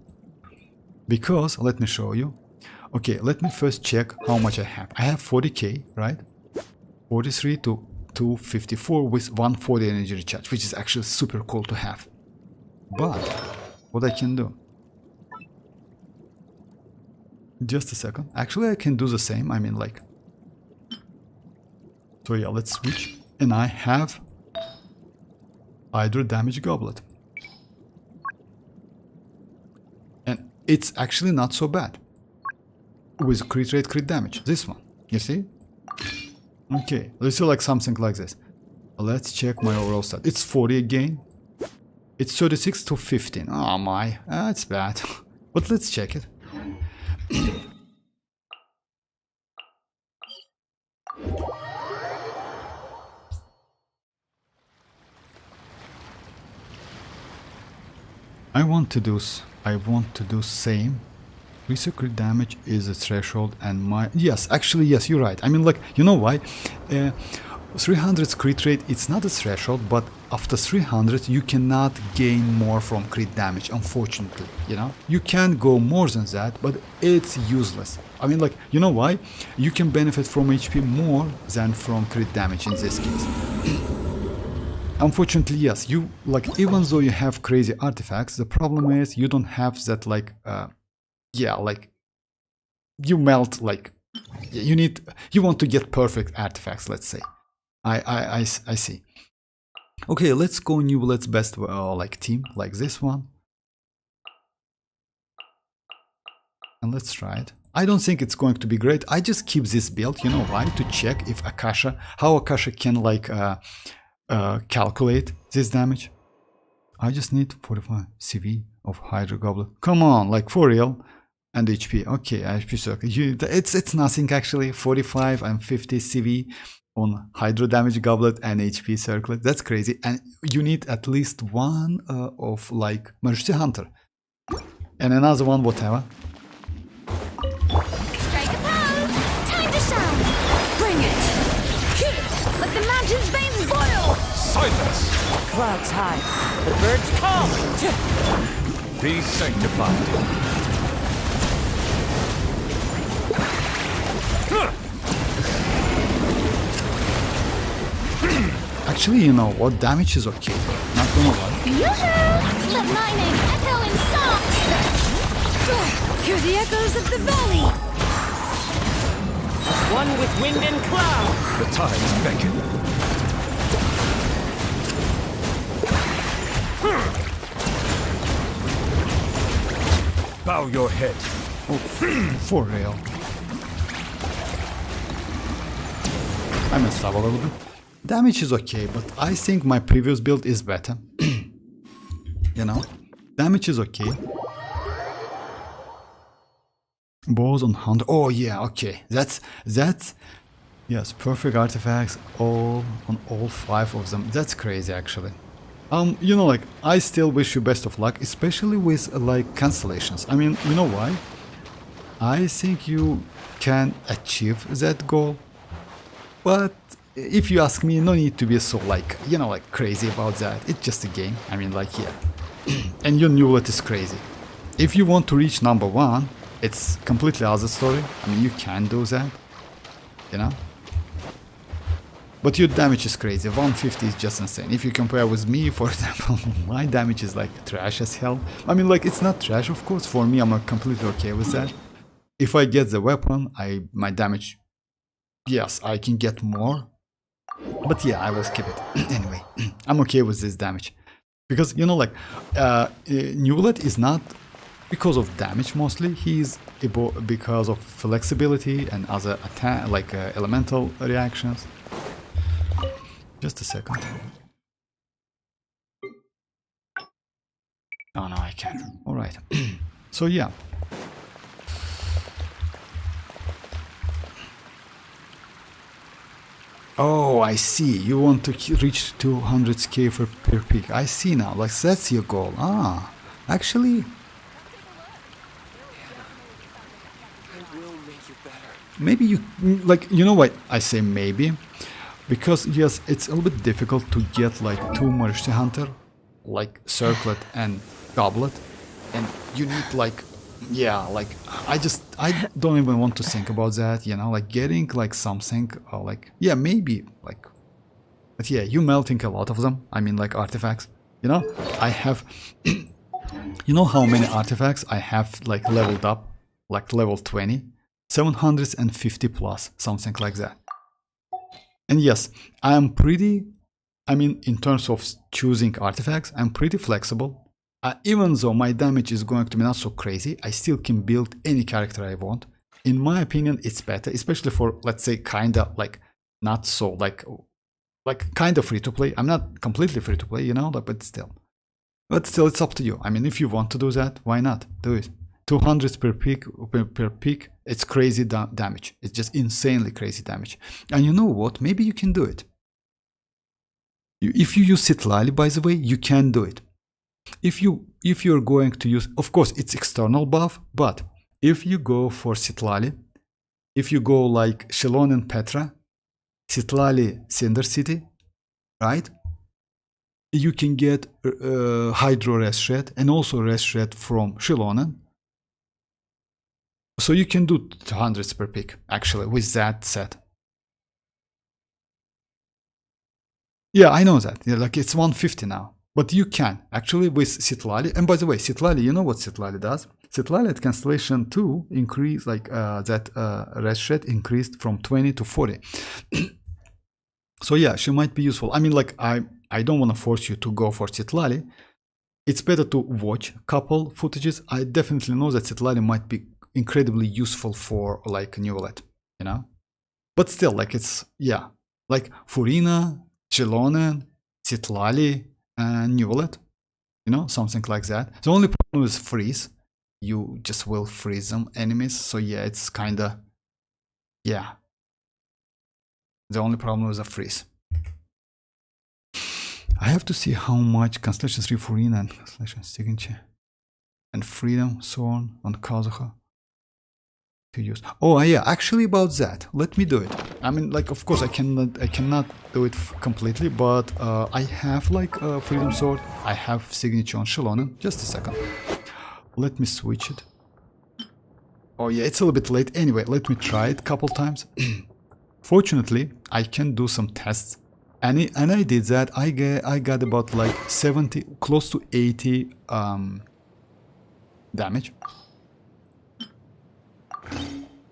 Because, let me show you. Okay, let me first check how much I have. I have 40k, right? 43 to 254 with 140 energy recharge, which is actually super cool to have. But, what I can do... Just a second. Actually, I can do the same. I mean, like... So yeah, let's switch. And I have... Hydro Damage Goblet. And it's actually not so bad. With crit rate, crit damage. This one. You see? Okay, let's do like something like this. Let's check my overall stat. It's 40 again. It's 36 to 15. Oh my, that's bad. But let's check it. I want to do same. Reset crit damage is a threshold and my... Yes, actually, yes, you're right. I mean, like, you know why? 300 crit rate, it's not a threshold, but after 300 you cannot gain more from crit damage, unfortunately, you know? You can go more than that, but it's useless. I mean, like, you know why? You can benefit from HP more than from crit damage in this case. Unfortunately, yes, you, like, even though you have crazy artifacts, the problem is you don't have that, like, yeah, like, you melt, like, you want to get perfect artifacts, let's say. I see. Okay, let's go Neuvillette's best, like, team, like this one. And let's try it. I don't think it's going to be great. I just keep this build, you know why? To check if how Akasha can, like, calculate this damage. I just need 45 CV of Hydro Goblet. Come on, like, for real. And HP. Okay, HP circle. It's nothing actually. 45 and 50 CV on Hydro Damage Goblet and HP Circlet. That's crazy. And you need at least one of, like, Majesty Hunter. And another one, whatever. Strike a pose! Time to shine! Bring it! Let the mountain's veins boil! Silence! Clouds high, the birds call. Be sanctified. Actually, you know what? Damage is okay. Not gonna lie. Yoo-hoo! Let my name echo in song! Hear the echoes of the valley! One with wind and cloud. The tides beckon. Bow your head. For real. I messed up a little bit. Damage is okay, but I think my previous build is better. You know? Damage is okay. Bows on 100. Oh yeah, okay. That's yes, perfect artifacts all on all 5 of them. That's crazy actually. You know, like, I still wish you best of luck, especially with like cancellations. I mean, you know why? I think you can achieve that goal. But if you ask me, no need to be so like, you know, like crazy about that. It's just a game. I mean, like, yeah. And your Neuvillette is crazy. If you want to reach number 1, it's completely other story. I mean, you can do that, you know. But your damage is crazy. 150 is just insane. If you compare with me, for example, my damage is like trash as hell. I mean, like, it's not trash, of course. For me, I'm completely okay with that. If I get the weapon, my damage, yes, I can get more. But yeah, I will skip it. Anyway, I'm okay with this damage. Because, you know, like, Neuvillette is not because of damage mostly. He's because of flexibility and other attack, like elemental reactions. Just a second. Oh no, I can't. Alright. So yeah. Oh, I see. You want to reach 200k per peak. I see now. Like, that's your goal. Ah, actually, I will make you better. maybe you, like, you know what I say maybe? Because, yes, it's a little bit difficult to get, like, 2 Mercy Hunter, like, Circlet and Goblet. And you need, like, yeah, like, I don't even want to think about that, you know, like, getting, like, something, or, like, yeah, maybe, like, but yeah, you melting a lot of them, I mean, like, artifacts, you know, I have, you know how many artifacts I have, like, leveled up, like, level 20, 750 plus, something like that. And yes, I am pretty, I mean, in terms of choosing artifacts, I'm pretty flexible. Even though my damage is going to be not so crazy, I still can build any character I want. In my opinion, it's better, especially for, let's say, kinda, like, not so, like kinda free to play. I'm not completely free to play, you know, but still. But still, it's up to you. I mean, if you want to do that, why not? Do it. 200 per peak, it's crazy damage. It's just insanely crazy damage. And you know what? Maybe you can do it. If you use Citlali, by the way, you can do it. If you're going to use, of course, it's external buff, but if you go for Citlali, if you go like Xilonen Petra, Citlali Cinder City, right? You can get Hydro Rest Shred and also Rest Shred from Xilonen. So you can do 200s per pick, actually, with that set. Yeah, I know that. Yeah, like, it's 150 now. But you can, actually, with Citlali. And by the way, Citlali, you know what Citlali does? Citlali at Constellation 2 increased, like, that Rest Shred increased from 20 to 40. So yeah, she might be useful. I mean, like, I don't want to force you to go for Citlali. It's better to watch a couple footages. I definitely know that Citlali might be incredibly useful for, like, Neuvillette, you know? But still, like, it's, yeah, like Furina, Xilonen, Citlali, and Neuvillette, you know, something like that. The only problem is freeze. You just will freeze them enemies. So yeah, it's kinda, yeah. The only problem is a freeze. I have to see how much Constellation 3 Furina and Constellation Signature and Freedom Sworn on Kazuha to use. Oh yeah, actually about that, let me do it. I mean, like, of course I cannot do it completely, but I have, like, Freedom Sword. I have Signature on Xilonen. Just a second. Let me switch it. Oh yeah, it's a little bit late. Anyway, let me try it a couple times. Fortunately, I can do some tests and I did that. I got about like 70, close to 80 damage.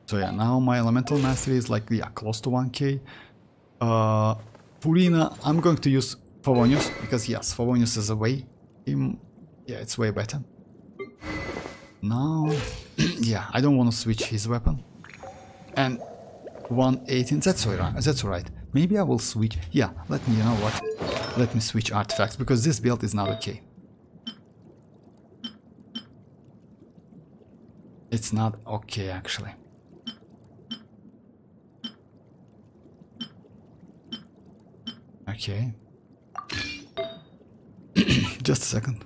So yeah, now my elemental mastery is like, yeah, close to 1k. Furina, I'm going to use Favonius because yes, Favonius is a way, yeah, it's way better. Now, yeah, I don't want to switch his weapon. And 118, that's alright. Maybe I will switch, yeah, let me, you know what, let me switch artifacts because this build is not okay. It's not okay actually. Okay. Just a second.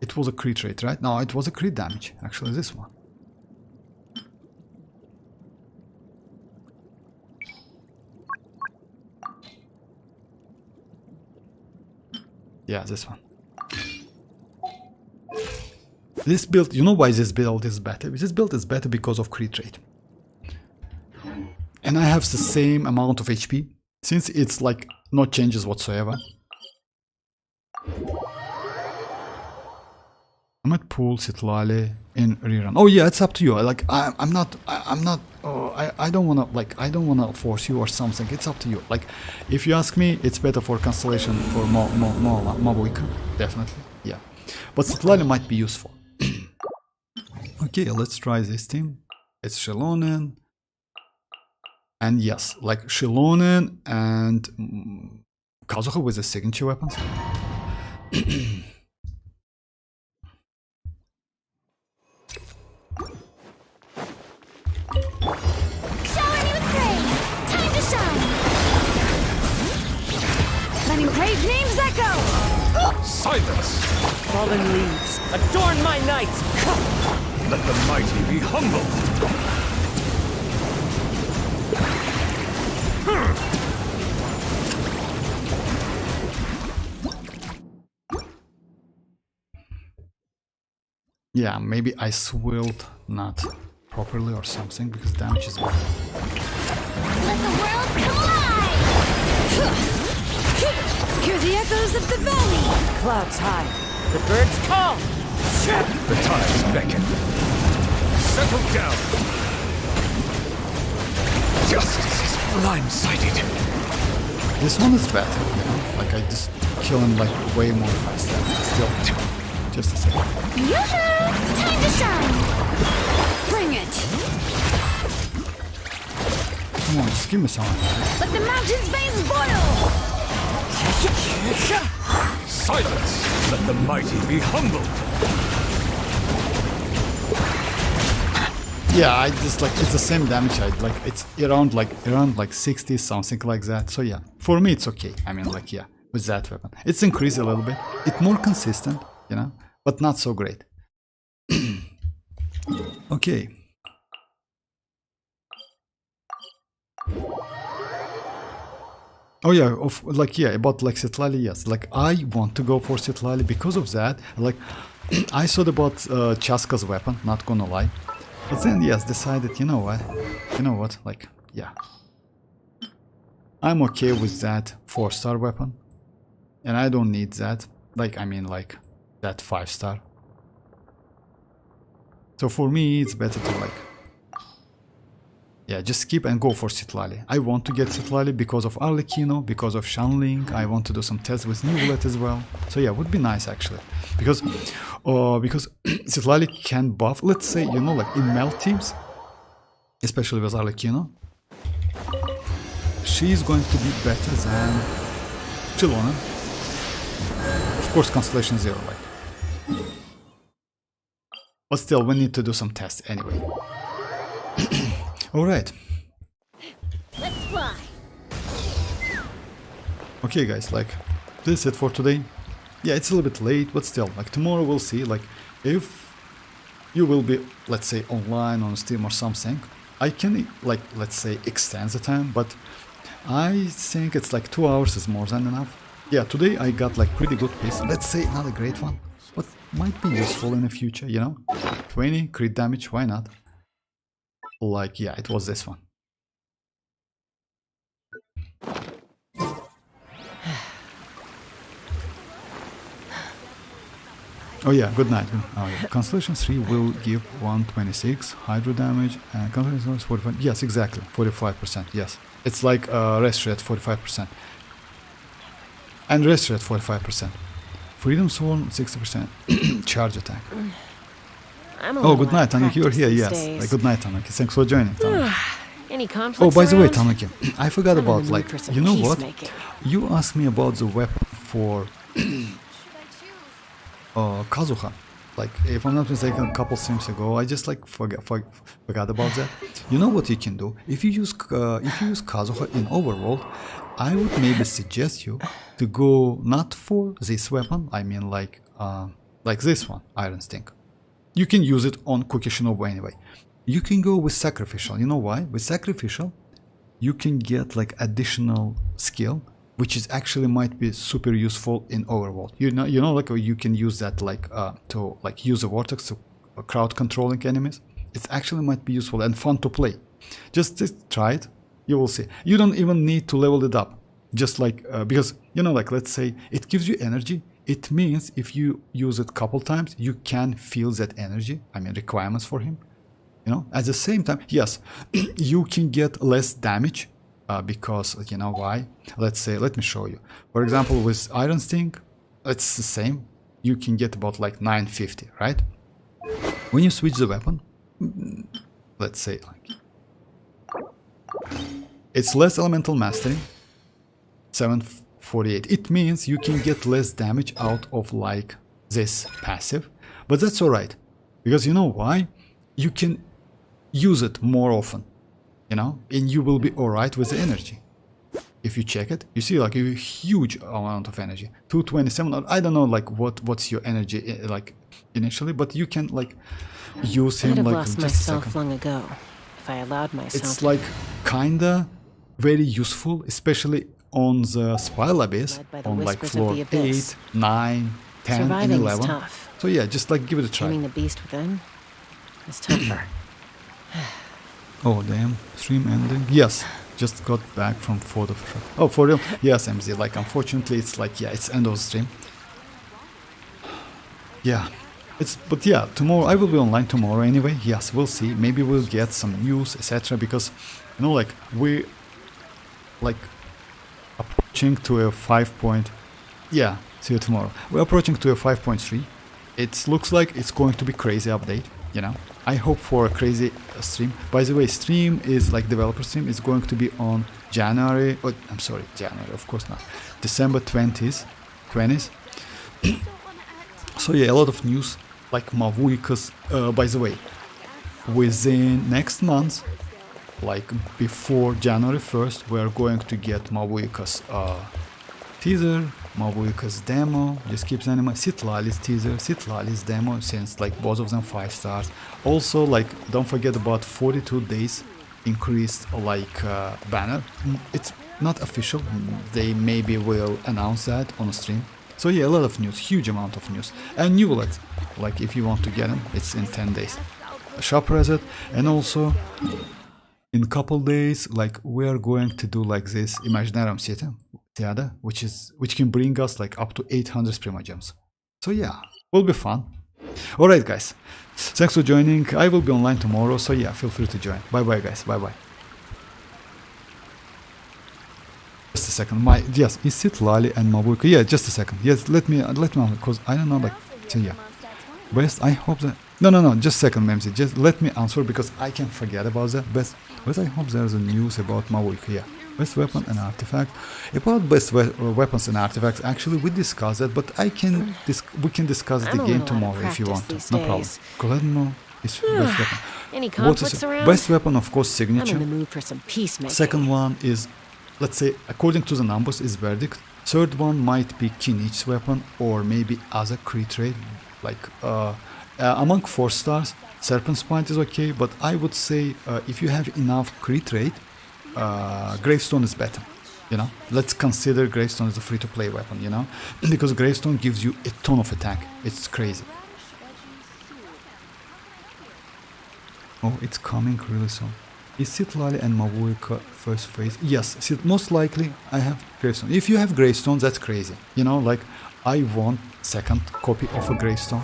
It was a crit rate, right? No, it was a crit damage. Actually, this one. Yeah, this one. This build, you know why this build is better? This build is better because of crit rate. And I have the same amount of HP, since it's like no changes whatsoever. I might pull Citlali in rerun. Oh yeah, it's up to you. Like I don't wanna force you or something. It's up to you. Like if you ask me, it's better for Constellation for mavuika, definitely. Yeah, but Citlali might be useful. Okay, let's try this team. It's Xilonen. And yes, like Xilonen and Kazuha with the signature weapons. Shower me with praise! Time to shine! Letting brave names echo! Silence! Fallen leaves, adorn my night! Let the mighty be humbled! Yeah, maybe I swirled not properly or something because damage is bad. Let the world come alive! Hear the echoes of the valley! Clouds high, the birds call! The tides beckon. Settle down! Justice is blindsided. This one is better, you know? Like I just kill him like way more faster. Still, just a second. Yoo-hoo! Time to shine! Bring it! Come on, just give me some. Let the mountain's veins boil! Silence! Let the mighty be humbled! Yeah, I just like it's the same damage. I like it's around like 60 something like that. So yeah, for me it's okay. I mean like yeah, with that weapon, it's increased a little bit. It's more consistent, you know, but not so great. Okay. Oh yeah, about like Citlali, yes. Like I want to go for Citlali because of that. Like I thought about Chasca's weapon, not gonna lie. But then yes, decided, you know what, like yeah. I'm okay with that 4-star weapon. And I don't need that. Like I mean like that 5-star. So for me it's better to like yeah, just skip and go for Citlali. I want to get Citlali because of Arlecchino, because of Xianyun. I want to do some tests with Neuvillette as well. So yeah, would be nice actually. Because Citlali can buff, let's say, you know, like in melt teams, especially with Arlecchino, she's going to be better than Xilonen. Of course, Constellation 0, like. But still, we need to do some tests anyway. Alright. Let's fly! Okay guys, like, this is it for today. Yeah, it's a little bit late, but still, like, tomorrow we'll see, like, if you will be, let's say, online on Steam or something, I can, like, let's say, extend the time, but I think it's like 2 hours is more than enough. Yeah, today I got, like, pretty good piece. Let's say, not a great one, but might be useful in the future, you know? 20 crit damage, why not? like, yeah, it was this one. Oh yeah, good night. Oh yeah. Constellation 3 will give 126 hydro damage and Constellation is 45. Yes, exactly. 45%. Yes. It's like rest rate 45%. And rest rate 45%. Freedom Swarm 60%. Charge attack. Oh, good night, Tanuki. You're here, yes. Good night, Tanuki. Thanks for joining, Tanuki. Any conflicts Oh, by the way, around? Tanuki, I forgot I'm in the about, mood like, for some you know what? peacemaking. You asked me about the weapon for Kazuha. Like, if I'm not mistaken, a couple streams ago, I just like forgot about that. You know what you can do? If you use Kazuha in Overworld, I would maybe suggest you to go not for this weapon. I mean, like this one, Iron Sting. You can use it on Cookie Shinobu anyway. You can go with Sacrificial. You know why? With Sacrificial, you can get like additional skill, which is actually might be super useful in Overworld. You know, like you can use that like to like use a vortex to crowd controlling enemies. It actually might be useful and fun to play. Just try it. You will see. You don't even need to level it up. Just like because you know, like let's say it gives you energy. It means if you use it a couple times, you can feel that energy. I mean, requirements for him. You know, at the same time, yes, you can get less damage because you know why. Let's say, let me show you. For example, with Iron Sting, it's the same. You can get about like 950, right? When you switch the weapon, let's say like it's less elemental mastery, 748. It means you can get less damage out of like this passive, but that's alright because you know why? You can use it more often, you know, and you will be alright with the energy. If you check it, you see like a huge amount of energy, 227. Or I don't know like what's your energy like initially, but you can like use him I'd have like lost just a myself second. long ago if I allowed myself. It's like kinda very useful, especially on the Spiral Abyss, Led by the on like whispers of floor the abyss. 8, 9, 10, and Surviving is 11. tough. So yeah, just like give it a try. Taming the beast within is tougher. Oh damn, stream ending. Yes, just got back from photo. Oh, for real? Yes, MZ. Like unfortunately, it's like yeah, it's end of the stream. Yeah, but yeah, tomorrow I will be online tomorrow anyway. Yes, we'll see. Maybe we'll get some news, etc. Because you know, like we like approaching to a 5 point. Yeah, see you tomorrow. We're approaching to a 5.3. It looks like it's going to be crazy update. You know, I hope for a crazy stream. By the way, stream is like developer stream is going to be on January. Oh, I'm sorry, January, of course not. December 20th. So yeah, a lot of news like mavuikas. By the way, within next month, like before January 1st, we are going to get mavuika's teaser, mavuika's demo. Just keeps anima. Citlali's teaser, Citlali's demo, since like both of them 5 stars. Also, like don't forget about 42 days increased like banner. It's not official. They maybe will announce that on a stream. So yeah, a lot of news, huge amount of news. And Neuvillette, like if you want to get them, it's in 10 days. A shop reset, and also in couple days, like we are going to do like this Imaginarium City, which can bring us like up to 800 Primogems. So yeah, will be fun. Alright guys, thanks for joining. I will be online tomorrow, so yeah, feel free to join. Bye bye guys, bye bye. Just a second, yes, is it Lali and Mavuika? Yeah, just a second. Yes, let me know, because I don't know, like, so yeah. Best, I hope that... No, just a second, Memsi. Just let me answer, because I can forget about that. Best, I hope there's a news about Mavuika, yeah. Best weapon and artifact. About best weapons and artifacts, actually, we discussed that, but we can discuss the game tomorrow if you want to. No problem. Coledno is best weapon. Any conflicts around? Best weapon, of course, I'm signature. in the mood for some peacemaking. Second one is, let's say, according to the numbers, is verdict. Third one might be Kinich's weapon, or maybe other crit rate. Like among 4 stars, Serpent's Point is okay, but I would say if you have enough crit rate, Gravestone is better. You know, let's consider Gravestone as a free-to-play weapon. You know, because Gravestone gives you a ton of attack. It's crazy. Oh, it's coming really soon. Is Citlali and Mavuika first phase? Yes, most likely I have Gravestone. If you have Gravestone, that's crazy. You know, like, I want second copy of a Gravestone.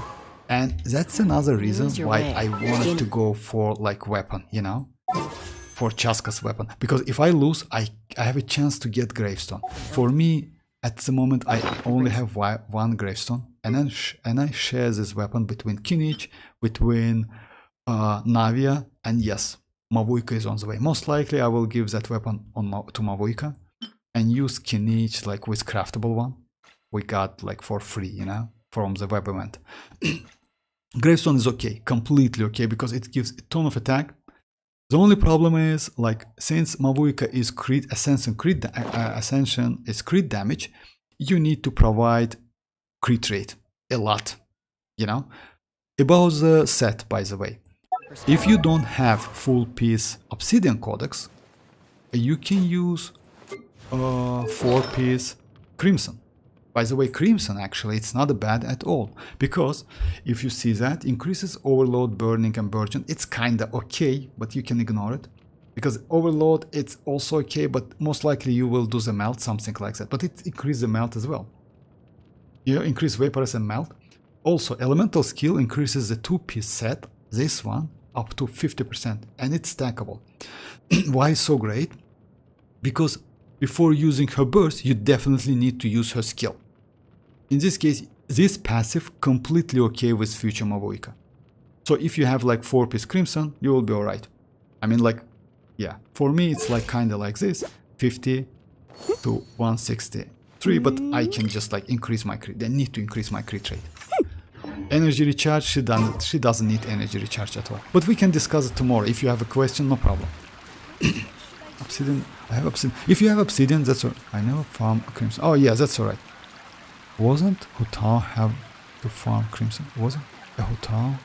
And that's another reason why I wanted to go for, like, weapon, you know? For Chasca's weapon. Because if I lose, I have a chance to get Gravestone. For me, at the moment, I only have one Gravestone. And then I share this weapon between Kinich, between Navia, and yes, Mavuika is on the way. Most likely I will give that weapon to Mavuika and use Kinich like with craftable one. We got like for free, you know, from the web event. Gravestone is okay, completely okay, because it gives a ton of attack. The only problem is, like, since Mavuika is Ascension is crit damage, you need to provide crit rate a lot, you know. About the set, by the way. If you don't have full piece Obsidian Codex, you can use 4-piece Crimson. By the way, Crimson actually, it's not bad at all, because if you see that, increases Overload, Burning, and Burgeon. It's kinda okay, but you can ignore it. Because Overload, it's also okay, but most likely you will do the Melt, something like that. But it increases the Melt as well. You know, increase Vaporous and Melt. Also, Elemental Skill increases the 2-piece set, this one, up to 50%, and it's stackable. Why so great? Because before using her burst, you definitely need to use her skill. In this case, this passive completely okay with future Mavuika. So if you have like 4-piece Crimson, you will be alright. I mean, like, yeah, for me it's like kinda like this, 50 to 163, but I can just like increase my crit. I need to increase my crit rate. Energy recharge, she doesn't need energy recharge at all. But we can discuss it tomorrow. If you have a question, no problem. Obsidian, I have Obsidian. If you have Obsidian, that's all. I never farm Crimson. Oh yeah, that's alright. Wasn't Hutao have to farm Crimson? Wasn't a Hutao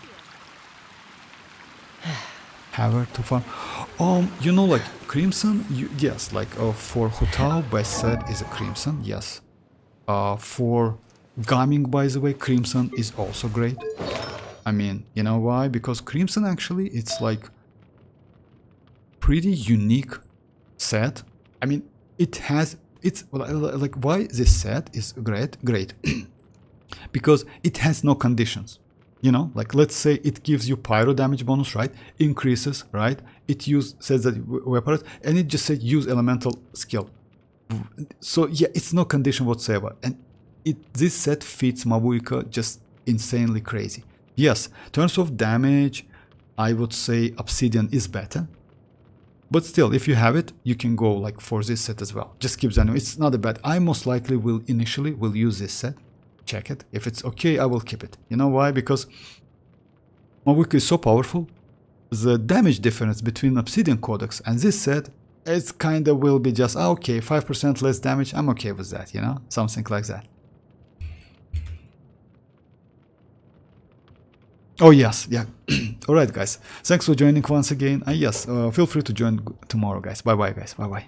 have her to farm? You know, like Crimson, yes, like for Hutao, best set is a Crimson, yes. For Gaming, by the way, Crimson is also great. I mean, you know why? Because Crimson actually, it's like pretty unique set. I mean, it's like, why this set is great? Because it has no conditions. You know, like let's say it gives you pyro damage bonus, right? Increases, right? It says that weapons, and it just said use elemental skill. So yeah, it's no condition whatsoever. And this set fits Mavuika just insanely crazy. Yes, in terms of damage, I would say Obsidian is better. But still, if you have it, you can go like for this set as well. Just keep that. It's not a bad. I most likely will initially use this set. Check it. If it's okay, I will keep it. You know why? Because Mavuika is so powerful. The damage difference between Obsidian Codex and this set, it's kinda will be just okay, 5% less damage. I'm okay with that, you know, something like that. Oh yes, yeah. Alright guys, thanks for joining once again, and yes, feel free to join tomorrow guys. Bye bye guys, bye bye.